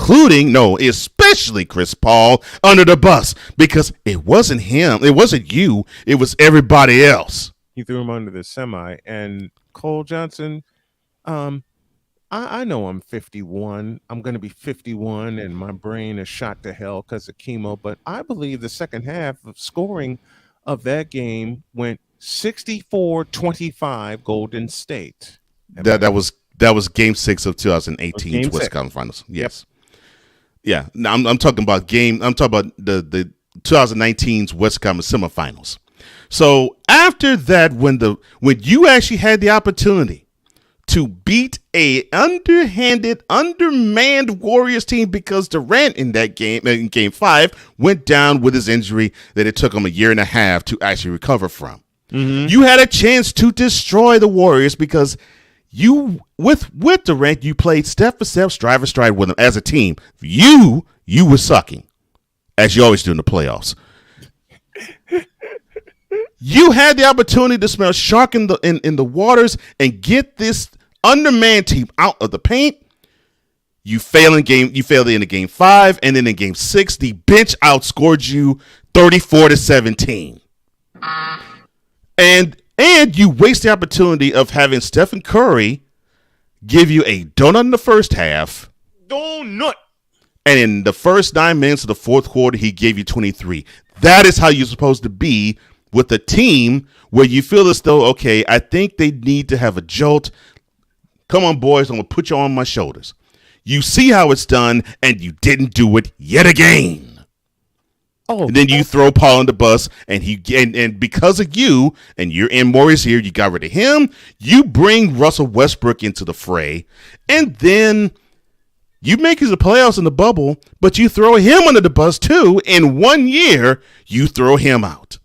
especially Chris Paul, under the bus because it wasn't him. It wasn't you. It was everybody else. He threw him under the semi. And Cole Johnson, I know I'm 51. I'm going to be 51 and my brain is shot to hell because of chemo. But I believe the second half of scoring of that game went 64-25 Golden State. That was game 6 of 2018's West Conference Finals. Yes. Yep. Yeah. Now I'm talking about the 2019's West Conference semifinals. So after that, when you actually had the opportunity to beat a underhanded, undermanned Warriors team because Durant in that game, in game 5, went down with his injury that it took him a year and a half to actually recover from. Mm-hmm. You had a chance to destroy the Warriors because you, with Durant, you played step for step, stride for stride with them as a team. You were sucking, as you always do in the playoffs. You had the opportunity to smell shark in the waters and get this undermanned team out of the paint. You failed in game 5, and then in game 6, the bench outscored you 34-17. And you waste the opportunity of having Stephen Curry give you a donut in the first half. Donut. And in the first 9 minutes of the fourth quarter, he gave you 23. That is how you're supposed to be with a team where you feel as though, okay, I think they need to have a jolt. Come on, boys, I'm going to put you on my shoulders. You see how it's done, and you didn't do it yet again. Oh, and then you throw Paul on the bus, and because of you, and you're in Morris here, you got rid of him. You bring Russell Westbrook into the fray, and then you make it to the playoffs in the bubble, but you throw him under the bus too. In 1 year, you throw him out.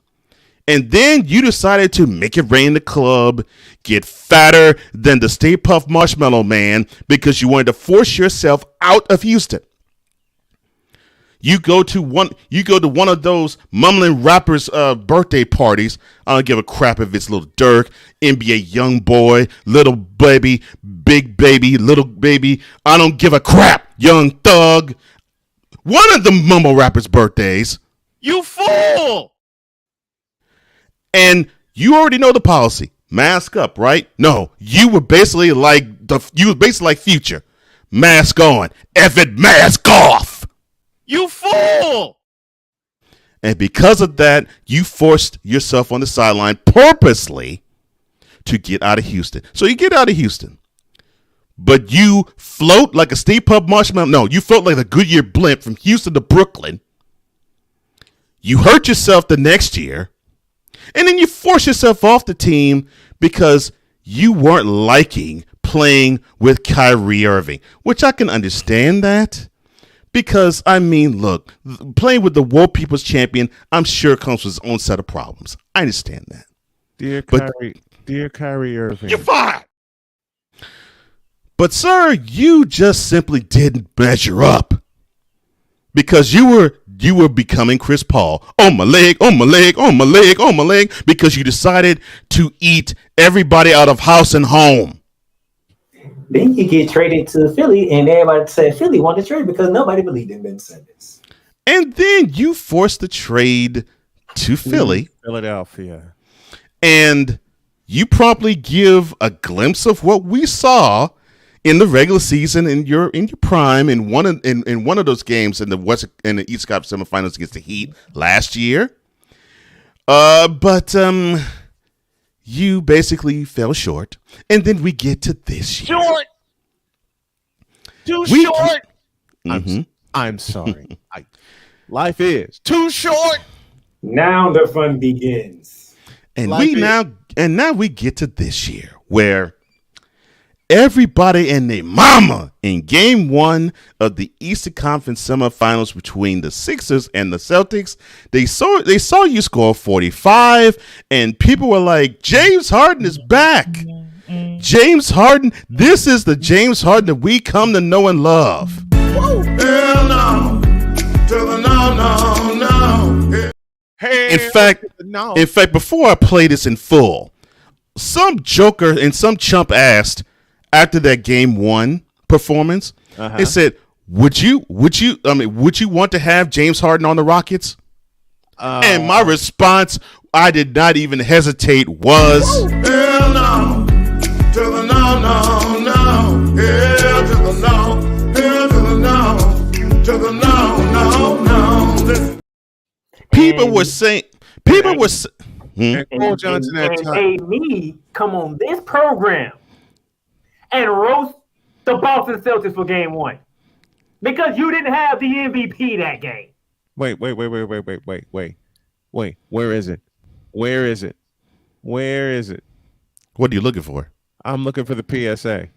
And then you decided to make it rain in the club, get fatter than the Stay Puft Marshmallow Man because you wanted to force yourself out of Houston. You go to one of those mumbling rappers' birthday parties. I don't give a crap if it's Lil Durk, NBA Young Boy, Little Baby, Big Baby, Little Baby. I don't give a crap, Young Thug. One of the mumble rappers' birthdays. You fool! And you already know the policy. Mask up, right? No, you were basically like Future. Mask on. Effing mask off. You fool! And because of that, you forced yourself on the sideline purposely to get out of Houston. So you get out of Houston. But you float like a Stay Puft Marshmallow. No, you float like a Goodyear blimp from Houston to Brooklyn. You hurt yourself the next year. And then you force yourself off the team because you weren't liking playing with Kyrie Irving, which I can understand that. Because, I mean, look, playing with the World People's Champion, I'm sure comes with its own set of problems. I understand that. Dear Kyrie Irving. You're fired! But, sir, you just simply didn't measure up. Because you were becoming Chris Paul. On my leg, on my leg, on my leg, on my leg. Because you decided to eat everybody out of house and home. Then you get traded to Philly, and everybody said Philly wanted to trade because nobody believed in Ben Simmons. And then you forced the trade to Philly. Philadelphia. And you promptly give a glimpse of what we saw in the regular season in your prime in one of those games in the East Conference semifinals against the Heat last year. But you basically fell short. And then we get to this year. Short. Too short. I'm sorry. Life is too short. Now the fun begins. And now we get to this year where everybody and their mama in game 1 of the Eastern Conference semifinals between the Sixers and the Celtics, they saw you score 45, and people were like, James Harden is back. James Harden, this is the James Harden that we come to know and love. Hell no. To the no. Hey, In fact, before I play this in full, some joker and some chump asked after that game 1 performance, they said, would you want to have James Harden on the Rockets? And my response, I did not even hesitate, was Hell no. To the no. Hell to the no. Hell to the no. To the no. People were saying. And made me come on this program and roast the Boston Celtics for game 1 because you didn't have the MVP that game. Wait. Where is it? What are you looking for? I'm looking for the PSA.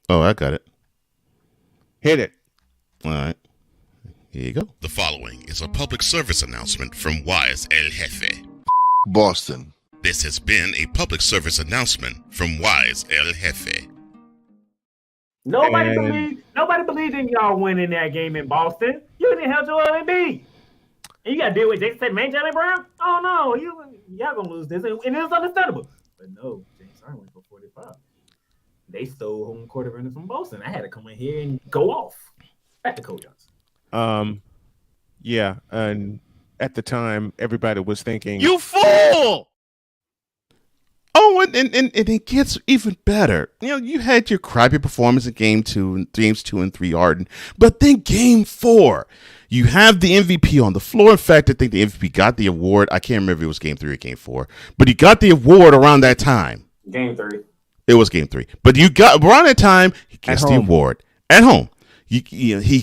Oh, I got it. Hit it. All right. Here you go. The following is a public service announcement from Wise El Jefe. Boston. This has been a public service announcement from Wise El Jefe. Nobody believed in y'all winning that game in Boston. You didn't have Joel Embiid. And you got to deal with Jason Jalen Brown? Oh, no. Y'all going to lose this. And it was understandable. But no, James Harden went for 45. They stole home court advantage from Boston. I had to come in here and go off. Back to Coach Johnson. Yeah, and at the time, everybody was thinking, "You fool!" Oh, and it gets even better. You know, you had your crappy performance in games 2 and 3, Harden, but then game 4, you have the MVP on the floor. In fact, I think the MVP got the award. I can't remember if it was game 3 or game 4, but he got the award around that time. Game 3. It was game 3, but you got around that time. He gets the award at home. He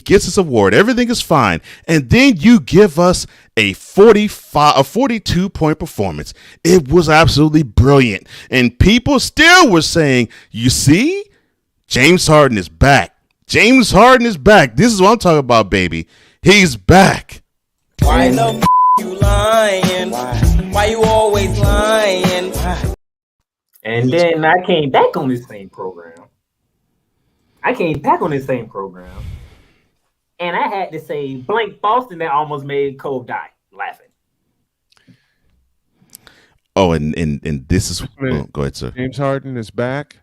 gets his award. Everything is fine. And then you give us a 42-point performance. It was absolutely brilliant. And people still were saying, you see, James Harden is back. James Harden is back. This is what I'm talking about, baby. He's back. Why the you lying? Why you always lying? And then I came back on this same program. And I had to say blank Boston that almost made Cole die laughing. Oh, and this is go ahead, sir. James Harden is back.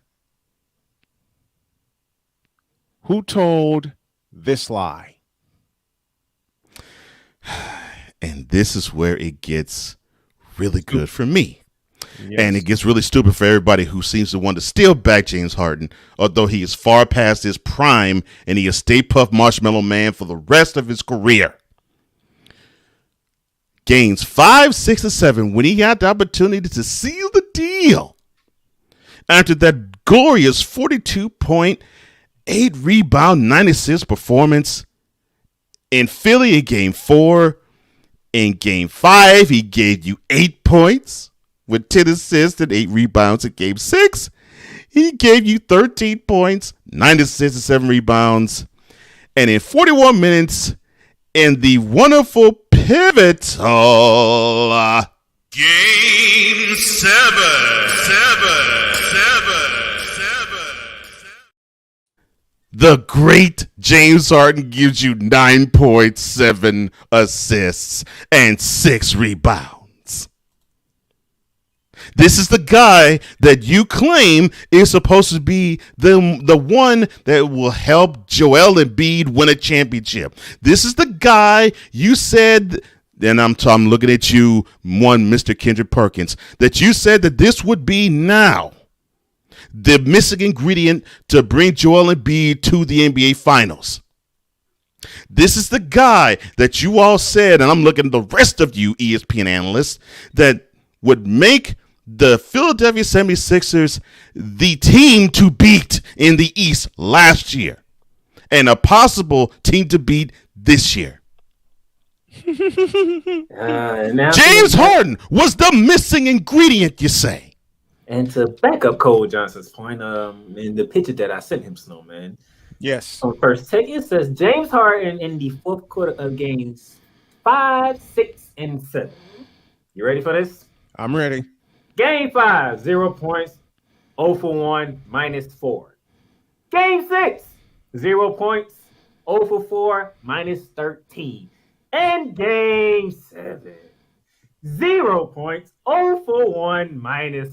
Who told this lie? And this is where it gets really good for me. Yes. And it gets really stupid for everybody who seems to want to still back James Harden, although he is far past his prime and he is Stay Puft Marshmallow Man for the rest of his career. Games 5, 6, and 7, when he had the opportunity to seal the deal after that glorious 42-point, 8-rebound, 96 performance in Philly in Game 4. In Game 5, he gave you 8 points. With 10 assists and 8 rebounds in Game 6, he gave you 13 points, 9 assists and 7 rebounds. And in 41 minutes, in the wonderful pivotal Game 7. The great James Harden gives you 9.7 assists and 6 rebounds. This is the guy that you claim is supposed to be the one that will help Joel Embiid win a championship. This is the guy you said, and I'm looking at you, Mr. Kendrick Perkins, that you said that this would be now the missing ingredient to bring Joel Embiid to the NBA Finals. This is the guy that you all said, and I'm looking at the rest of you ESPN analysts, that would make the Philadelphia 76ers the team to beat in the East last year and a possible team to beat this year. James Harden was the missing ingredient, you say. And to back up Cole Johnson's point, in the picture that I sent him, Snowman. Yes. On First Take, it says James Harden in the fourth quarter of games 5, 6, and 7. You ready for this? I'm ready. Game 5, 0 points, 0 for 1, -4. Game 6, 0 points, 0 for 4, -13. And Game 7, 0 points, 0 for 1, -4.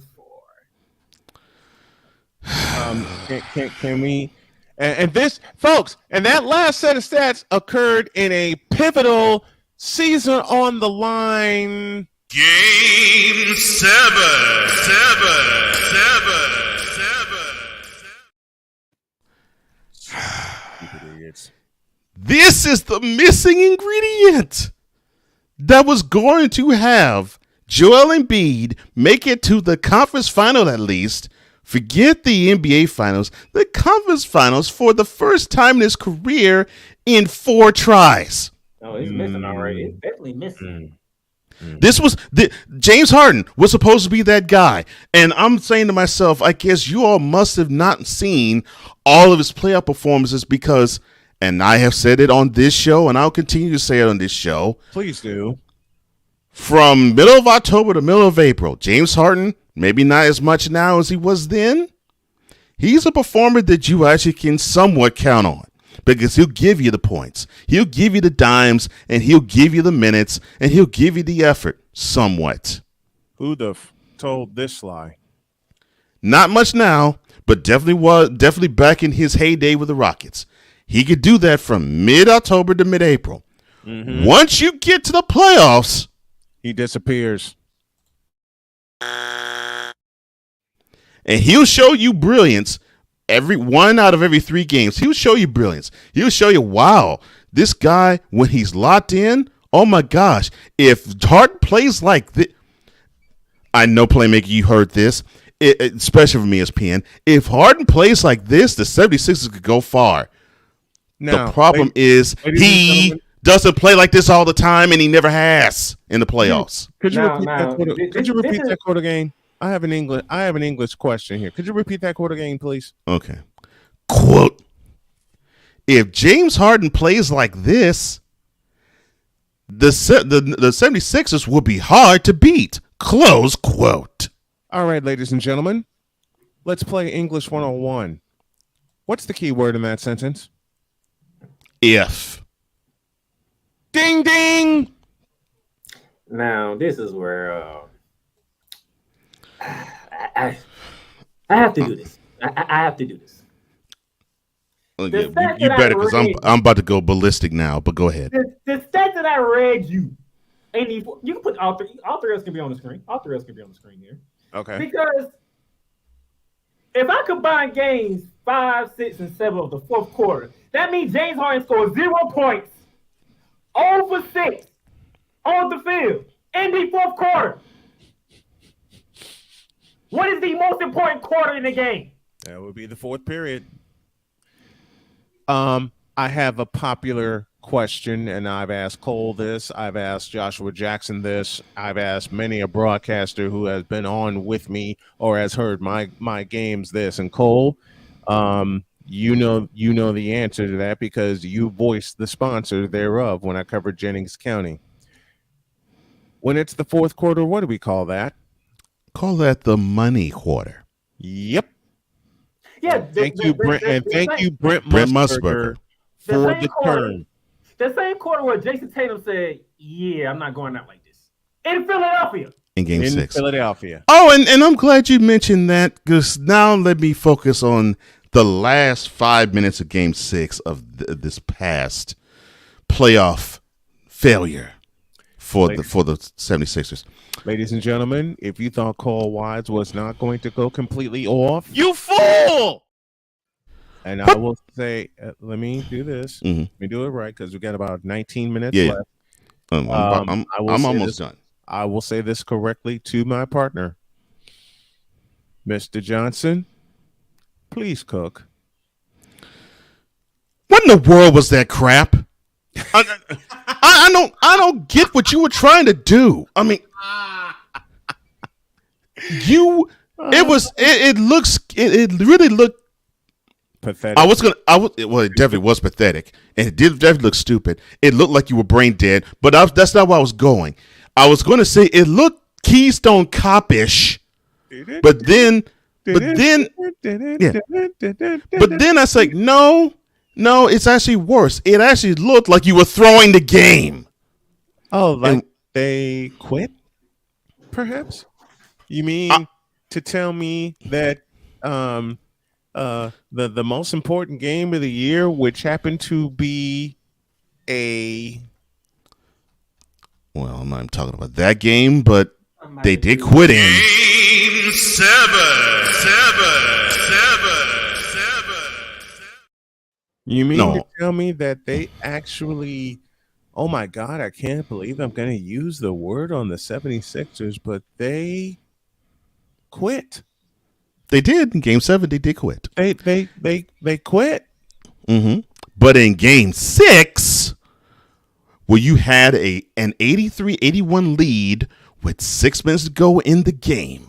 Can we? And this, folks, and that last set of stats occurred in a pivotal season on the line. Game 7. This is the missing ingredient that was going to have Joel Embiid make it to the conference final at least. Forget the NBA finals, the conference finals for the first time in his career in 4 tries. Oh, it's missing already. It's definitely missing. This was James Harden was supposed to be that guy, and I'm saying to myself, I guess you all must have not seen all of his playoff performances because, and I have said it on this show, and I'll continue to say it on this show. Please do. From middle of October to middle of April, James Harden, maybe not as much now as he was then. He's a performer that you actually can somewhat count on. Because he'll give you the points, he'll give you the dimes, and he'll give you the minutes, and he'll give you the effort somewhat. Who'd have told this lie? Not much now, but definitely back in his heyday with the Rockets. He could do that from mid-October to mid-April. Mm-hmm. Once you get to the playoffs, he disappears. And he'll show you brilliance. Every 1 out of every 3 games, he'll show you brilliance. He'll show you, wow, this guy, when he's locked in, oh my gosh, if Harden plays like this, I know, Playmaker, you heard this, especially from ESPN. If Harden plays like this, the 76ers could go far. Now, the problem is he doesn't play like this all the time, and he never has in the playoffs. Could you repeat that quote again? I have an English question here. Could you repeat that quote again, please? Okay. Quote, if James Harden plays like this, the 76ers will be hard to beat. Close quote. All right, ladies and gentlemen, let's play English 101. What's the key word in that sentence? If. Ding, ding. Now, this is where... I have to do this. I have to do this. You better, because I'm about to go ballistic now. But go ahead. The stat that I read you can put all three of us can be on the screen. All 3 of us can be on the screen here. Okay. Because if I combine games 5, 6, and 7 of the fourth quarter, that means James Harden scored 0 points, 0 for 6 on the field in the fourth quarter. What is the most important quarter in the game? That would be the fourth period. I have a popular question, and I've asked Cole this. I've asked Joshua Jackson this. I've asked many a broadcaster who has been on with me or has heard my games this. And Cole, you know the answer to that because you voiced the sponsor thereof when I covered Jennings County. When it's the fourth quarter, what do we call that? Call that the money quarter. Yep. Yeah. Thank you, Brent Musburger, for the term. The same quarter where Jason Tatum said, "Yeah, I'm not going out like this." In Philadelphia. In Game 6. Philadelphia. Oh, and I'm glad you mentioned that because now let me focus on the last 5 minutes of Game 6 of this past playoff failure for the 76ers. Ladies and gentlemen, if you thought Cole Wise was not going to go completely off, you fool! And I will say, let me do this. Mm-hmm. Let me do it right because we got about 19 minutes left. I'm almost done. I will say this correctly to my partner. Mr. Johnson, please cook. What in the world was that crap? I don't get what you were trying to do. I mean, it really looked pathetic. It definitely was pathetic, and it did definitely look stupid. It looked like you were brain dead, but that's not where I was going. I was going to say it looked Keystone Cop-ish, but then But then, but then I was like, no, it's actually worse. It actually looked like you were throwing the game. Oh, like they quit? Perhaps? You mean to tell me that the most important game of the year, which happened to be well, I'm not even talking about that game, but they did quit in Game 7. You mean to tell me that they actually, oh my God, I can't believe I'm going to use the word on the 76ers, but they quit. They did in Game 7. They did quit. They quit. Mm-hmm. But in Game 6, where you had an 83-81 lead with 6 minutes to go in the game,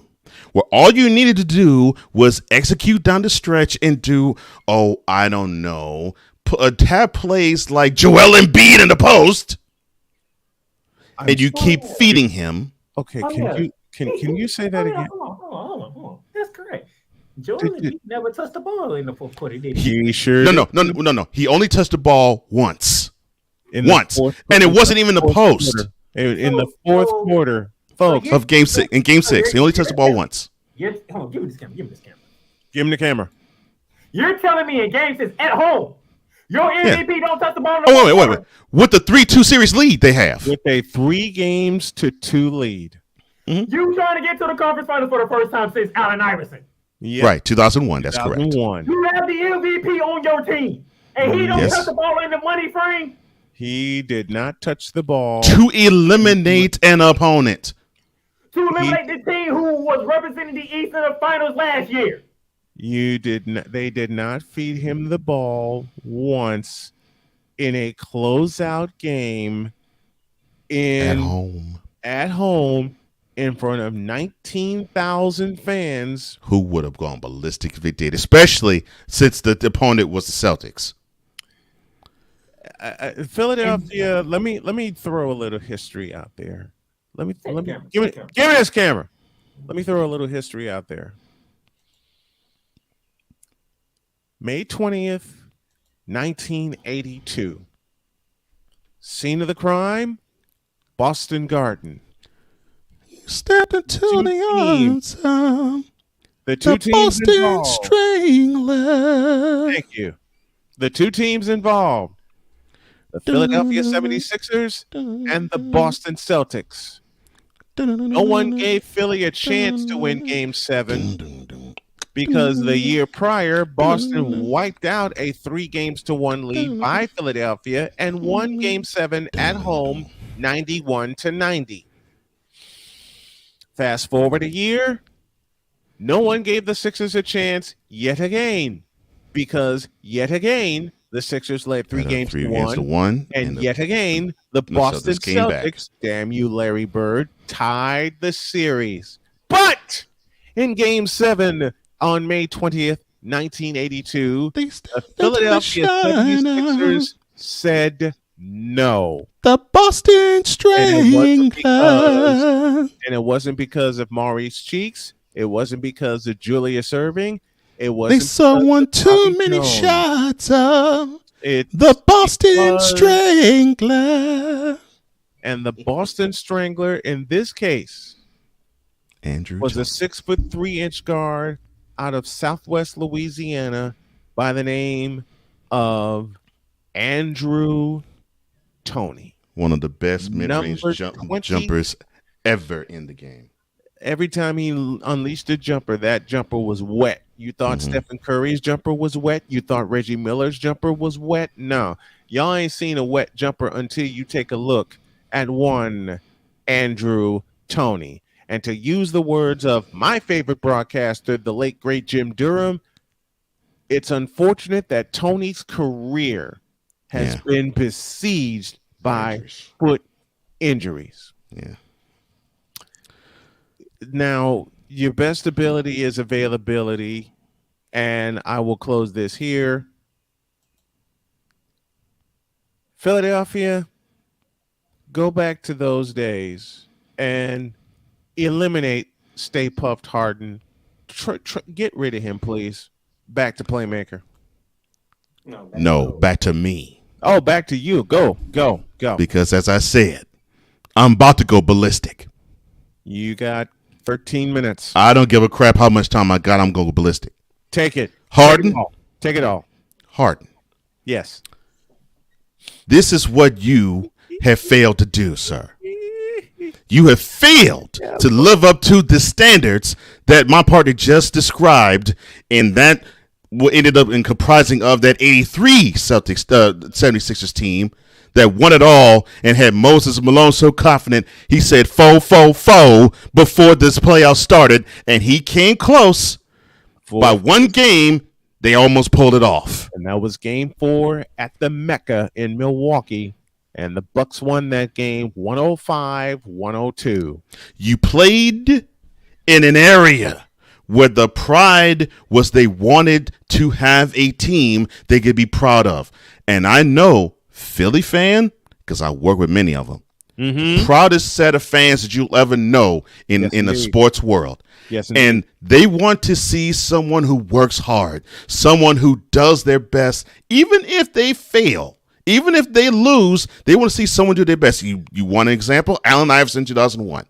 where all you needed to do was execute down the stretch and do, I don't know, have plays like Joel Embiid in the post, and you keep feeding him. Okay, can you say that again? Hold on. That's correct. Joel Embiid never touched the ball in the fourth quarter, did he? He sure No. He only touched the ball once. And it wasn't even the post. In the fourth quarter, folks, of Game 6. In Game 6, he only touched the ball once. Hold on, give me this camera. Give him the camera. You're telling me in Game 6 at home, your MVP don't touch the ball? Wait. With the 3-2 series lead they have. With a 3-2 lead. Mm-hmm. You trying to get to the conference finals for the first time since Allen Iverson. Yep. Right, 2001. That's correct. You have the MVP on your team, and he don't touch the ball in the money frame. He did not touch the ball to eliminate an opponent. To eliminate the team who was representing the East in the finals last year. You did not. They did not feed him the ball once in a closeout game at home in front of 19,000 fans who would have gone ballistic if it did, especially since the opponent was the Celtics. Philadelphia. Let me throw a little history out there. Give me this camera. Let me throw a little history out there. May 20th, 1982. Scene of the crime, Boston Garden. Stepped into the arms of the two teams Boston involved. Strangler. Thank you. The two teams involved. The Philadelphia 76ers and the Boston Celtics. No one gave Philly a chance to win Game 7 because the year prior, Boston wiped out a 3-1 lead by Philadelphia and won Game 7 at home 91-90. Fast forward a year, no one gave the Sixers a chance yet again because yet again, the Sixers led 3-1, and yet again, the Boston Celtics, damn you, Larry Bird, tied the series. But in Game 7 on May 20th, 1982, the Philadelphia 76ers said no. The Boston Strangler. And it wasn't because of Maurice Cheeks. It wasn't because of Julius Erving. It wasn't. They saw one too many shots of the Boston Strangler. And the Boston Strangler in this case Andrew was a 6'3" guard out of Southwest Louisiana by the name of Andrew Toney. One of the best mid-range jumpers ever in the game. Every time he unleashed a jumper, that jumper was wet. You thought Stephen Curry's jumper was wet? You thought Reggie Miller's jumper was wet? No. Y'all ain't seen a wet jumper until you take a look at one Andrew Toney. And to use the words of my favorite broadcaster, the late, great Jim Durham, it's unfortunate that Toney's career has been besieged by foot injuries. Yeah. Now, your best ability is availability, and I will close this here. Philadelphia, go back to those days and eliminate Stay Puft Harden get rid of him, please. Back to playmaker. No, back to me. Oh, back to you. Go. Because as I said, I'm about to go ballistic. You got 13 minutes. I don't give a crap how much time I got. I'm going to go ballistic. Take it. Harden. Take it all. Harden. Yes. This is what you have failed to do, sir. You have failed to live up to the standards that my partner just described, and that ended up in comprising of that 83 Celtics 76ers team that won it all and had Moses Malone so confident he said fo before this playoff started, and he came close. By one game, they almost pulled it off. And that was game 4 at the Mecca in Milwaukee. And the Bucks won that game 105-102. You played in an area where the pride was they wanted to have a team they could be proud of. And I know, Philly fan, because I work with many of them, proudest set of fans that you'll ever know in the sports world. Yes, and they want to see someone who works hard, someone who does their best, even if they fail. Even if they lose, they want to see someone do their best. You want an example? Allen Iverson, 2001.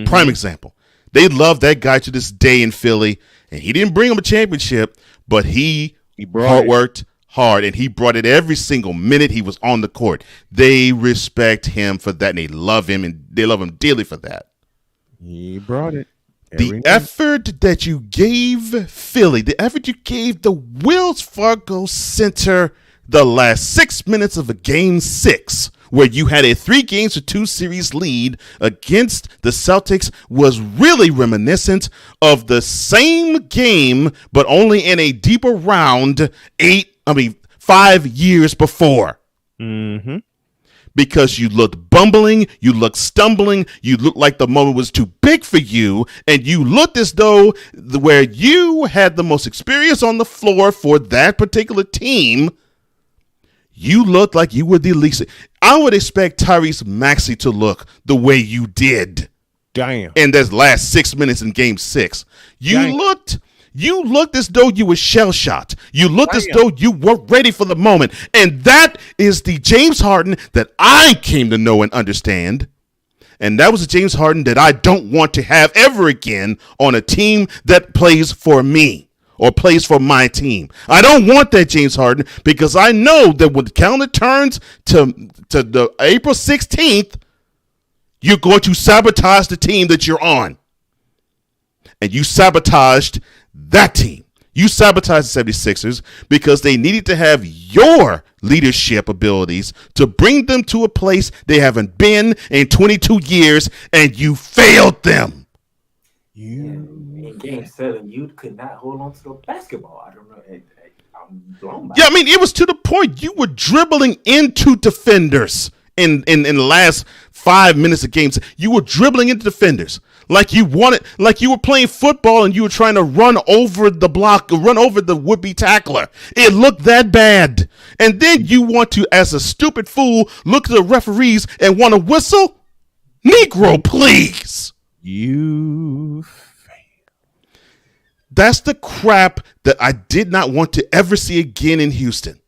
Prime example. They love that guy to this day in Philly, and he didn't bring them a championship, but he worked hard, and he brought it every single minute he was on the court. They respect him for that, and they love him, and they love him dearly for that. He brought it. The effort that you gave Philly, the effort you gave the Wells Fargo Center the last 6 minutes of a game 6, where you had a 3-2 series lead against the Celtics, was really reminiscent of the same game, but only in a deeper round 5 years before. Because you looked bumbling, you looked stumbling, you looked like the moment was too big for you, and you looked as though where you had the most experience on the floor for that particular team, you looked like you were the least. I would expect Tyrese Maxey to look the way you did. Damn. In those last 6 minutes in game 6. You looked as though you were shell-shocked. You looked as though you weren't ready for the moment. And that is the James Harden that I came to know and understand. And that was the James Harden that I don't want to have ever again on a team that plays for me. Or plays for my team. I don't want that James Harden, because I know that when the calendar turns to the April 16th, you're going to sabotage the team that you're on. And you sabotaged that team. You sabotaged the 76ers because they needed to have your leadership abilities to bring them to a place they haven't been in 22 years, and you failed them. In game 7, you could not hold on to the basketball. I don't know. I'm blown by Yeah, I mean, it was to the point you were dribbling into defenders in the last 5 minutes of games. You were dribbling into defenders like you were playing football and you were trying to run over the block, run over the would-be tackler. It looked that bad. And then you want to, as a stupid fool, look at the referees and want to whistle? Negro, please. That's the crap that I did not want to ever see again in Houston.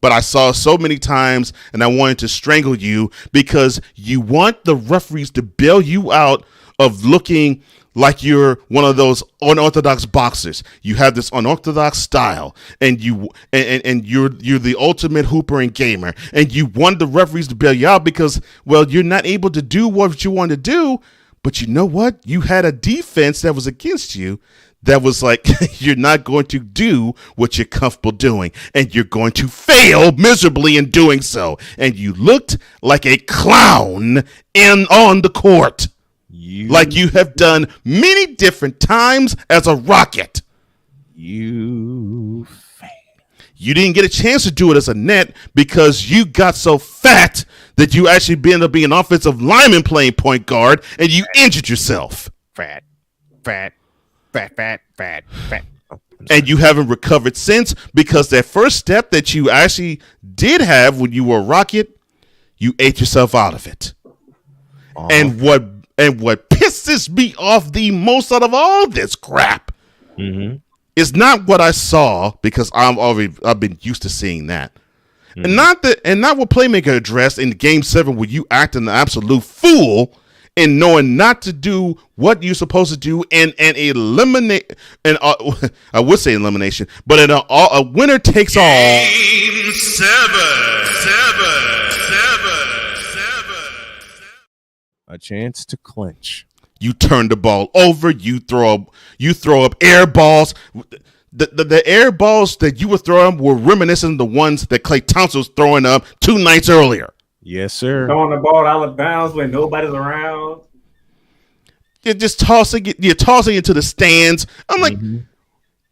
But I saw so many times, and I wanted to strangle you because you want the referees to bail you out of looking like you're one of those unorthodox boxers. You have this unorthodox style, and you're the ultimate hooper and gamer, and you want the referees to bail you out because, well, you're not able to do what you want to do. But you know what? You had a defense that was against you that was like, you're not going to do what you're comfortable doing, and you're going to fail miserably in doing so. And you looked like a clown on the court, like you have done many different times as a Rocket. You didn't get a chance to do it as a net because you got so fat that you actually ended up being an offensive lineman playing point guard, and you injured yourself. Fat. And you haven't recovered since, because that first step that you actually did have when you were a Rocket, you ate yourself out of it. And what pisses me off the most out of all this crap Mm-hmm. is not what I saw, because I've been used to seeing that. And not what Playmaker addressed in Game 7, where you act an absolute fool and knowing not to do what you're supposed to do and eliminate. And I would say elimination, but in a winner takes all. Game 7. A chance to clinch. You turn the ball over. You throw up air balls. The air balls that you were throwing were reminiscent of the ones that Klay Thompson was throwing up 2 nights earlier. Yes, sir. Throwing the ball out of bounds when nobody's around. You're just tossing it. You're tossing it to the stands. I'm like,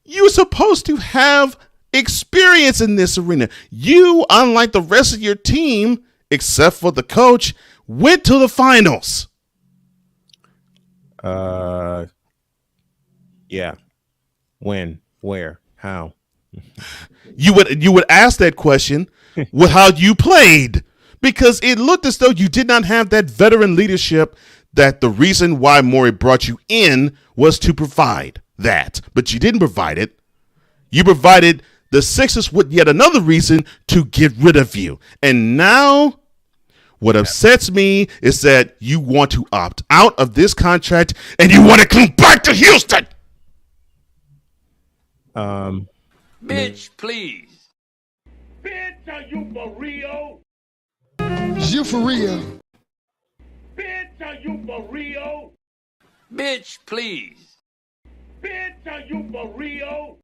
you're supposed to have experience in this arena. You, unlike the rest of your team, except for the coach, went to the finals. Yeah. When? Where? How? You would ask that question with how you played, because it looked as though you did not have that veteran leadership, that the reason why Morey brought you in was to provide that. But you didn't provide it. You provided the Sixers with yet another reason to get rid of you. And now what upsets me is that you want to opt out of this contract and you want to come back to Houston. Bitch, please. Bitch, are you for real? You for real? Bitch, are you for real? Bitch, please. Bitch, are you for real?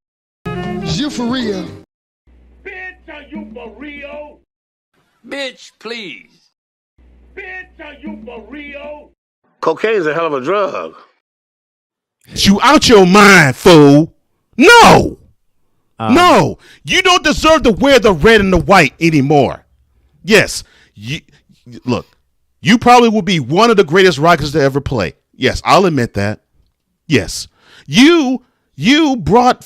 You for real? Bitch, are you for real? Bitch, please. Bitch, are you for real? Cocaine's a hell of a drug. You out your mind, fool. No. No. You don't deserve to wear the red and the white anymore. Yes. Look, you probably will be one of the greatest Rockets to ever play. Yes, I'll admit that. Yes. You brought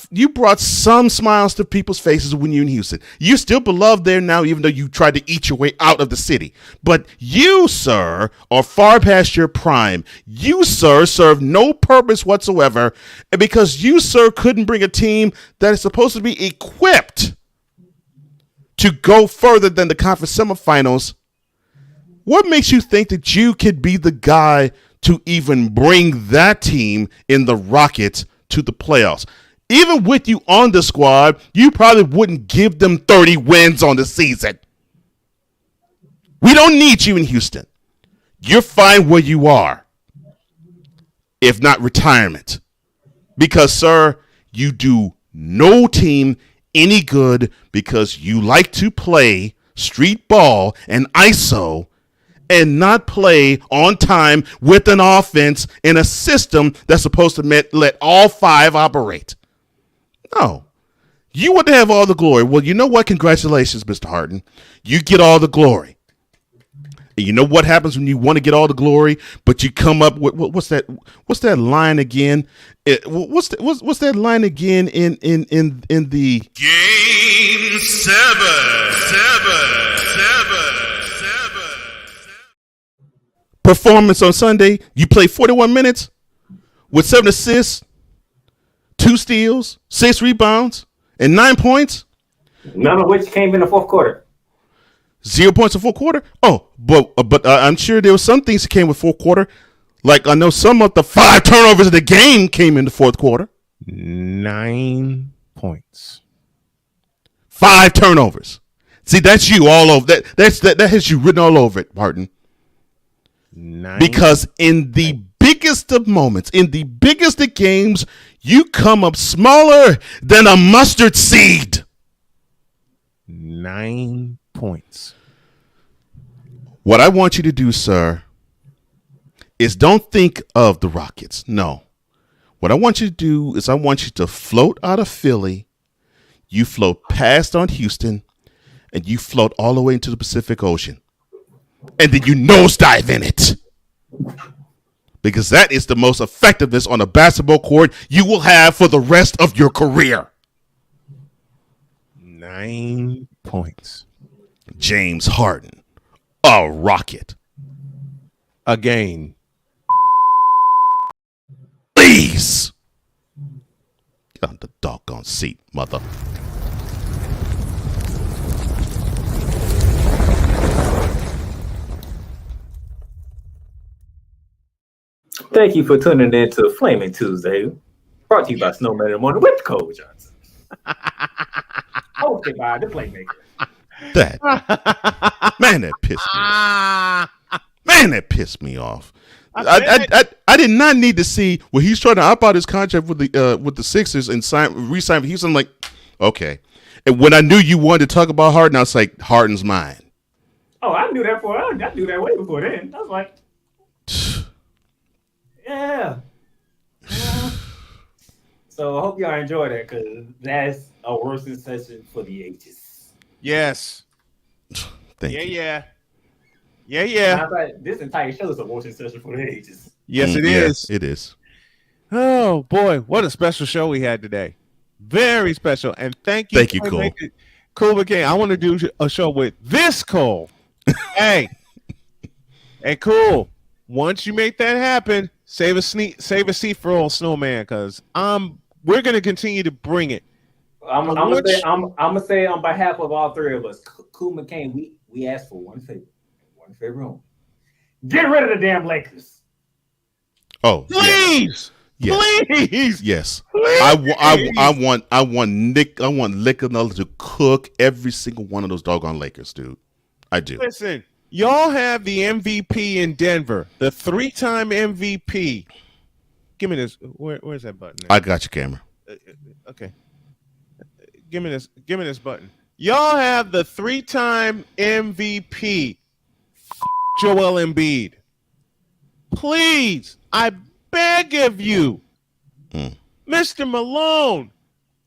some smiles to people's faces when you're in Houston. You're still beloved there now, even though you tried to eat your way out of the city. But you, sir, are far past your prime. You, sir, serve no purpose whatsoever, and because you, sir, couldn't bring a team that is supposed to be equipped to go further than the conference semifinals. What makes you think that you could be the guy to even bring that team in the Rockets to the playoffs? Even with you on the squad, you probably wouldn't give them 30 wins on the season. We don't need you in Houston. You're fine where you are, if not retirement. Because, sir, you do no team any good because you like to play street ball and ISO and not play on time with an offense in a system that's supposed to let all 5 operate. No. You want to have all the glory. Well, you know what? Congratulations, Mr. Harden. You get all the glory. And you know what happens when you want to get all the glory, but you come up with what's that line again? What's that line again in the Game 7. Performance on Sunday? You play 41 minutes with 7 assists, 2 steals, 6 rebounds, and 9 points. None of which came in the fourth quarter. 0 points in fourth quarter. Oh, but I'm sure there were some things that came with fourth quarter. Like I know some of the 5 turnovers of the game came in the fourth quarter. 9 points. 5 turnovers. See, that's you all over. That has you written all over it, Martin. 9. Because in the biggest of moments, in the biggest of games, you come up smaller than a mustard seed. 9 points. What I want you to do, sir, is don't think of the Rockets. No. What I want you to do is I want you to float out of Philly. You float past on Houston, and you float all the way into the Pacific Ocean. And then you nosedive in it. Because that is the most effectiveness on a basketball court you will have for the rest of your career. 9 points. James Harden, a Rocket. Again. face. Get on the doggone seat, mother. Thank you for tuning in to Flaming Tuesday, brought to you by Snowman in the Morning with Cole Johnson. Hosted by the Playmaker. That that pissed me off. I did not need to see where he's trying to opt out his contract with the Sixers and re-sign for Houston. I'm like, okay. And when I knew you wanted to talk about Harden, I was like, Harden's mine. Oh, I knew that I knew that way before then. I was like, yeah. So I hope y'all enjoy that because that's a working session for the ages. Yes. Thank you. Yeah. This entire show is a working session for the ages. Yes, it is. It is. Oh boy, what a special show we had today! Very special, and thank you, Cole. Cole McCain. I want to do a show with this Cole. Hey, Cole. Once you make that happen, save a seat for old Snowman, because we're gonna continue to bring it. I'm gonna say on behalf of all three of us, Cool McCain, we asked for one favor only. Get rid of the damn Lakers. Oh, please, yes. Please, yes. Please. I want Lick another to cook every single one of those doggone Lakers, dude. I do. Listen, y'all have the MVP in Denver, the 3-time MVP. Give me this. Where's that button? I got your camera. Okay. Give me this button. Y'all have the 3-time MVP, Joel Embiid. Please, I beg of you, Mr. Malone.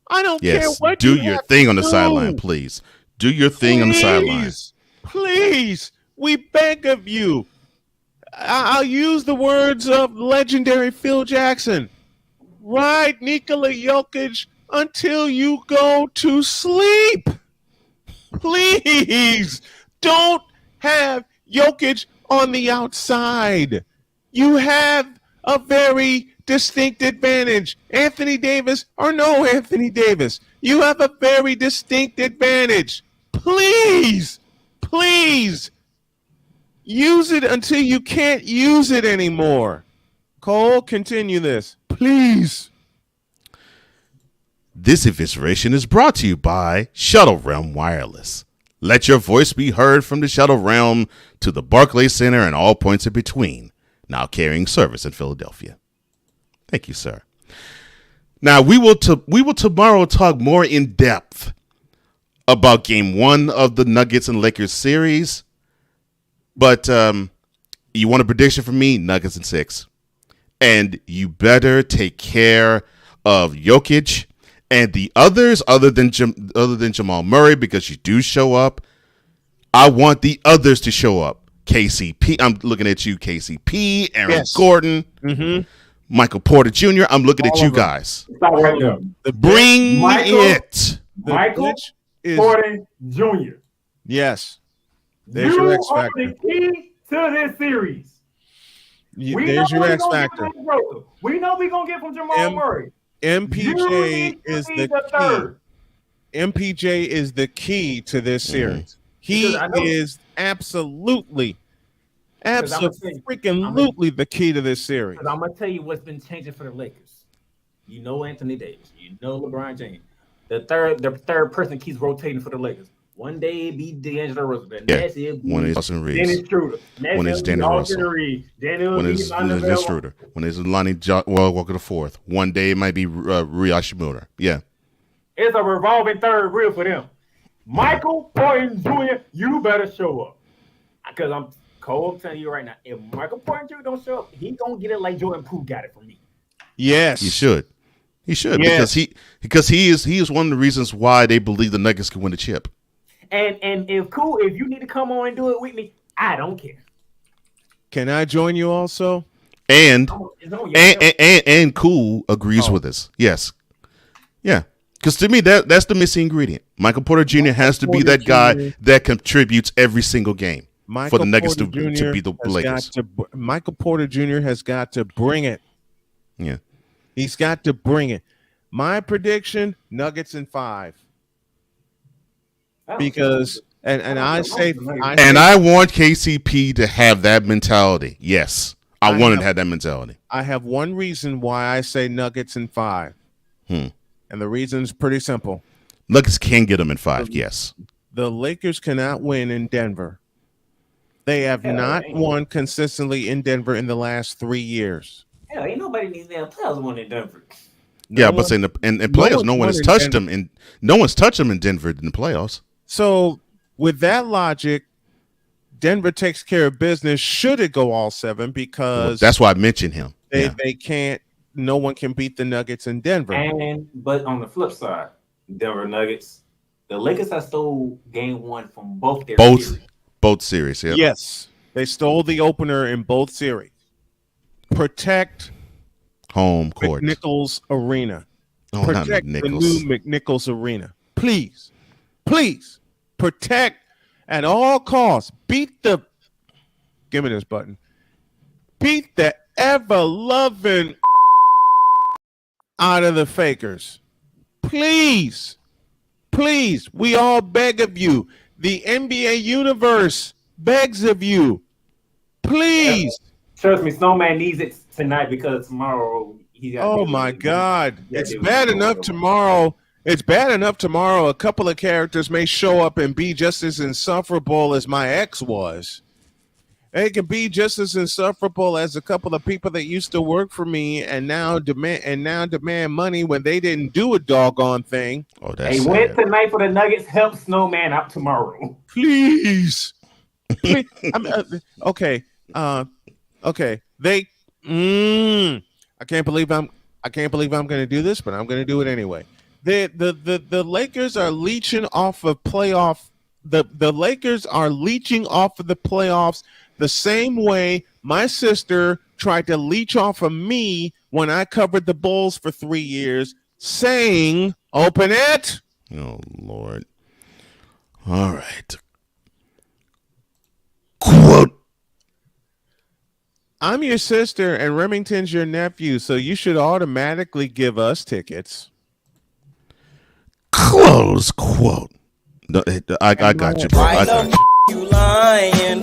I don't care what do you your have thing to on the do. sideline, please. Do your thing on the sideline. Please, we beg of you. I'll use the words of legendary Phil Jackson. Ride Nikola Jokic until you go to sleep. Please don't have Jokic on the outside. You have a very distinct advantage. Anthony Davis or no Anthony Davis. You have a very distinct advantage. Please use it until you can't use it anymore. Cole, continue this, please. This evisceration is brought to you by Shuttle Realm Wireless. Let your voice be heard from the Shuttle Realm to the Barclays Center and all points in between. Now carrying service in Philadelphia. Thank you, sir. Now we will tomorrow talk more in depth about Game 1 of the Nuggets and Lakers series. But you want a prediction from me? Nuggets in 6. And you better take care of Jokic and the others other than Jamal Murray, because you do show up. I want the others to show up. KCP, I'm looking at you, KCP, Aaron Gordon, Michael Porter Jr., I'm looking at you guys. Bring it. Michael Porter Jr. Yes. There's your X factor. You are the key to this series. There's your X factor. We know we're going to get from Jamal Murray. MPJ is the key. MPJ is the key to this series. He is absolutely the key to this series. I'm going to tell you what's been changing for the Lakers. You know Anthony Davis. You know LeBron James. The third person keeps rotating for the Lakers. One day it'd be D'Angelo Russell. The next it'd be when it's Austin Reeves. Dennis Schroeder. When it's Danny Russell. When it's Dennis Schroeder. When it's Lonnie Walker the fourth. One day it might be Rui Hashimura. Yeah. It's a revolving third wheel for them. Michael Porter Jr., you better show up. Because I'm telling you right now, if Michael Porter Jr. don't show up, he gonna get it like Jordan Poole got it from me. Yes. He should. Because he is one of the reasons why they believe the Nuggets can win the chip. And if you need to come on and do it with me, I don't care. Can I join you also? And Cool agrees with us. Yes. Yeah. Because to me, that's the missing ingredient. Michael Porter Jr. has to be that guy that contributes every single game for the Nuggets to beat the Lakers. Michael Porter Jr. has got to bring it. Yeah. He's got to bring it. My prediction: Nuggets in 5. Because I want KCP to have that mentality. Yes, I want him to have that mentality. I have one reason why I say Nuggets in 5, and the reason is pretty simple. Nuggets can get them in 5. Yes, the Lakers cannot win in Denver. They have not won consistently in Denver in the last 3 years. Hell, ain't nobody in these damn playoffs won in Denver. But in playoffs, no one has touched them, and no one's touched them in Denver in the playoffs. So, with that logic, Denver takes care of business. Should it go all 7? Because that's why I mentioned him. They can't. No one can beat the Nuggets in Denver. But on the flip side, Denver Nuggets, the Lakers have stole game 1 from both their series. Both series. Yeah. Yes, they stole the opener in both series. Protect home court. McNichols Arena. Oh, protect the new McNichols Arena. Please protect at all costs. Give me this button. Beat the ever-loving out of the Fakers. Please, we all beg of you. The NBA universe begs of you. Please. Trust me, Snowman needs it tonight because tomorrow he got. Oh my God! It's bad enough tomorrow. It's bad enough tomorrow. A couple of characters may show up and be just as insufferable as my ex was. They can be just as insufferable as a couple of people that used to work for me and now demand money when they didn't do a doggone thing. Oh, that's hey, win tonight for the Nuggets. Help Snowman out tomorrow, please. Okay. Okay. I can't believe I'm going to do this, but I'm going to do it anyway. The Lakers are leeching off of playoff. The Lakers are leeching off of the playoffs the same way my sister tried to leech off of me when I covered the Bulls for 3 years, saying, "Open it." Oh Lord. All right. Quote. I'm your sister and Remington's your nephew, so you should automatically give us tickets. Close quote. I got you, bro. I got you. You lying?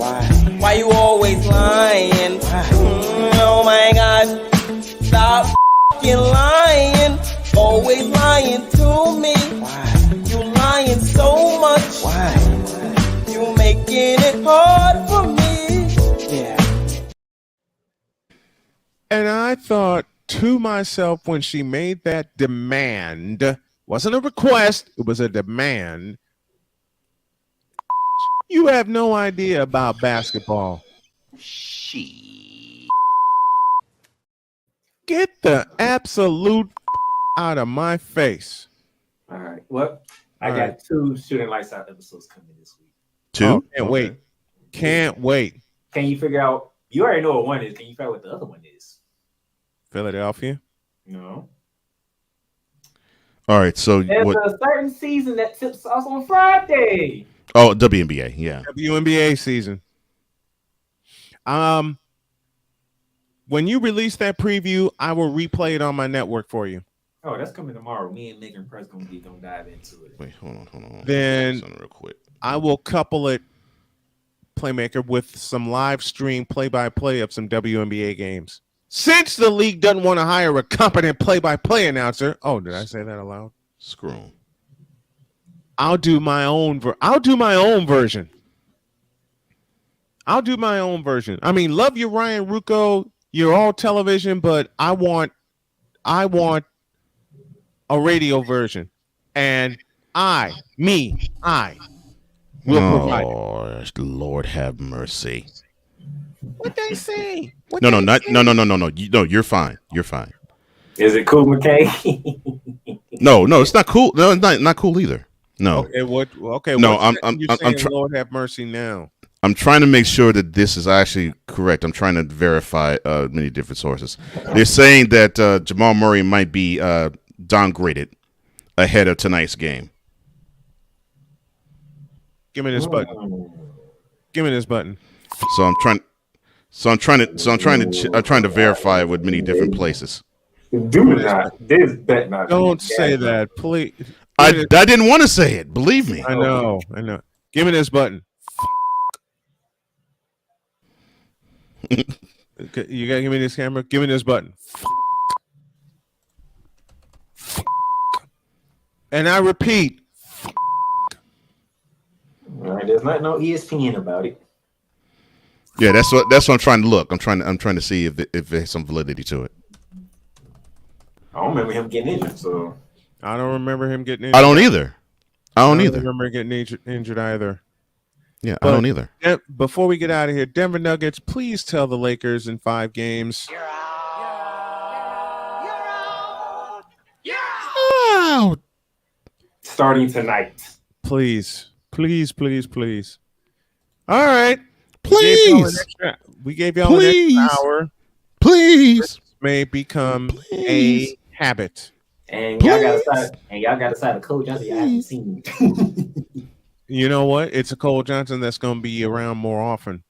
Why you always lying? Oh my gosh! Stop lying. Always lying to me. You lying so much. You making it hard for me. Yeah. And I thought to myself when she made that demand, wasn't a request, it was a demand. You have no idea about basketball. Get the absolute out of my face. All right. Well, I got 2 Shooting Lights Out episodes coming this week. 2? Oh, can't wait. Can't wait. Can you figure out? You already know what one is. Can you figure out what the other one is? Philadelphia? No. All right. So there's a certain season that tips off on Friday. Oh, WNBA, yeah. WNBA season. When you release that preview, I will replay it on my network for you. Oh, that's coming tomorrow. Me and Nick and Press gonna dive into it. Wait, hold on. Then real quick. I will couple it, Playmaker, with some live stream play-by-play of some WNBA games. Since the league doesn't want to hire a competent play-by-play announcer. Oh, did I say that aloud? Screw 'em. I'll do my own version. I'll do my own version. I mean, love you, Ryan Rucco. You're all television, but I want a radio version. And I will provide it. Oh, Lord have mercy. What they say? No. You're fine. You're fine. Is it cool, McKay? No, it's not cool. No, it's not cool either. No. Okay. No, I'm Lord have mercy now. I'm trying to make sure that this is actually correct. I'm trying to verify many different sources. They're saying that Jamal Murray might be downgraded ahead of tonight's game. Give me this button. So I'm trying to verify it with many different places. Do not. This bet not. Don't say that, please. I didn't want to say it. Believe me. I know. Give me this button. You gotta give me this camera. Give me this button. And I repeat. All right, there's not no ESPN about it. Yeah, that's what I'm trying to look. I'm trying to see if there's some validity to it. I don't remember him getting injured, so I don't remember him getting injured. I don't either. I don't either. Remember getting injured either. Yeah, I don't either. Before we get out of here, Denver Nuggets, please tell the Lakers in 5 games. Out. Starting tonight. Please. All right. Please. We gave y'all an extra hour. Please. This may become a habit. And y'all got to side of Cole Johnson. I haven't seen him. You know what? It's a Cole Johnson that's going to be around more often.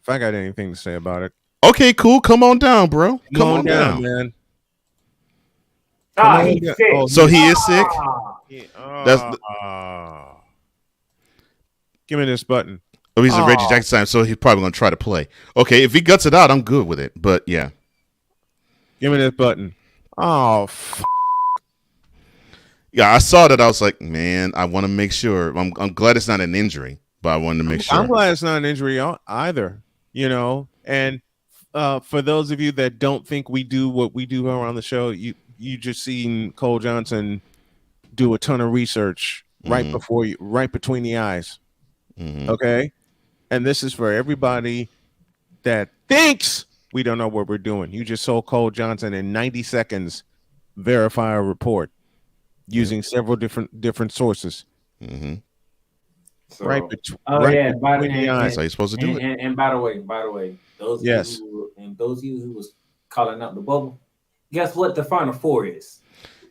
If I got anything to say about it. Okay, cool. Come on down, bro. Come on down, man. He's sick. So he is sick? Give me this button. Oh, he's a Reggie Jackson time, so he's probably going to try to play. Okay, if he guts it out, I'm good with it. But, yeah. Give me this button. Oh, yeah, I saw that. I was like, man, I want to make sure. I'm glad it's not an injury, but I wanted to make sure. I'm glad it's not an injury either, you know. And for those of you that don't think we do what we do around the show, you just seen Cole Johnson do a ton of research right between the eyes. Mm-hmm. Okay? And this is for everybody that thinks we don't know what we're doing. You just saw Cole Johnson in 90 seconds verify a report using several different sources. Mm-hmm. So, right between the eyes. That's how you're supposed to do it. And by the way, those of you who was calling out the bubble, guess what the Final Four is?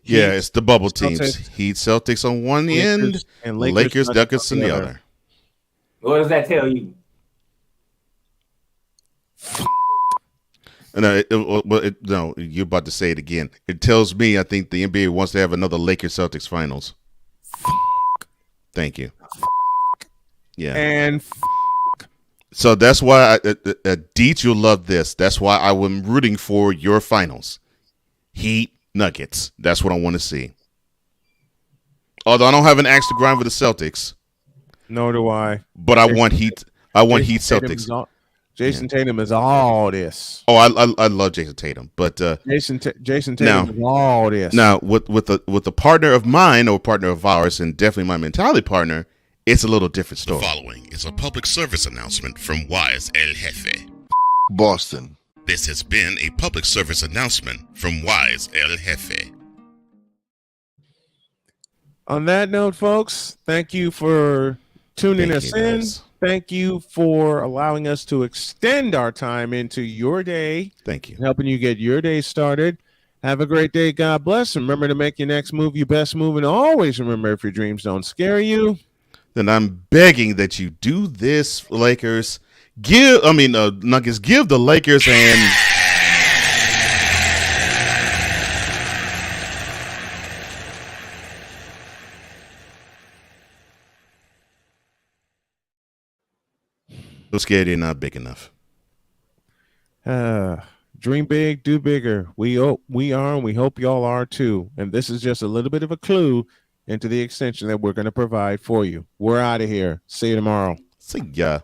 Yeah, it's the bubble teams. Celtics. Heat Celtics on one end, and Lakers Nuggets on the other. What does that tell you? No, you're about to say it again. It tells me I think the NBA wants to have another Lakers Celtics finals. Thank you. Yeah. And so that's why Deets, you'll love this. That's why I am rooting for your finals. Heat Nuggets. That's what I want to see. Although I don't have an axe to grind with the Celtics. Nor do I. But I want Heat. I want Heat Celtics. Jason Tatum is all this. Oh, I love Jason Tatum, but Jason Tatum is all this. Now, with a partner of mine or partner of ours, and definitely my mentality partner, it's a little different story. The following is a public service announcement from Wise El Jefe, Boston. This has been a public service announcement from Wise El Jefe. On that note, folks, thank you for tuning us in. Guys. Thank you for allowing us to extend our time into your day. Thank you. Helping you get your day started. Have a great day. God bless. Remember to make your next move your best move. And always remember, if your dreams don't scare you, then I'm begging that you do this, Lakers. Nuggets, give the Lakers and... So scared you're not big enough. Dream big, do bigger. We are, and we hope y'all are too. And this is just a little bit of a clue into the extension that we're going to provide for you. We're out of here. See you tomorrow. See ya.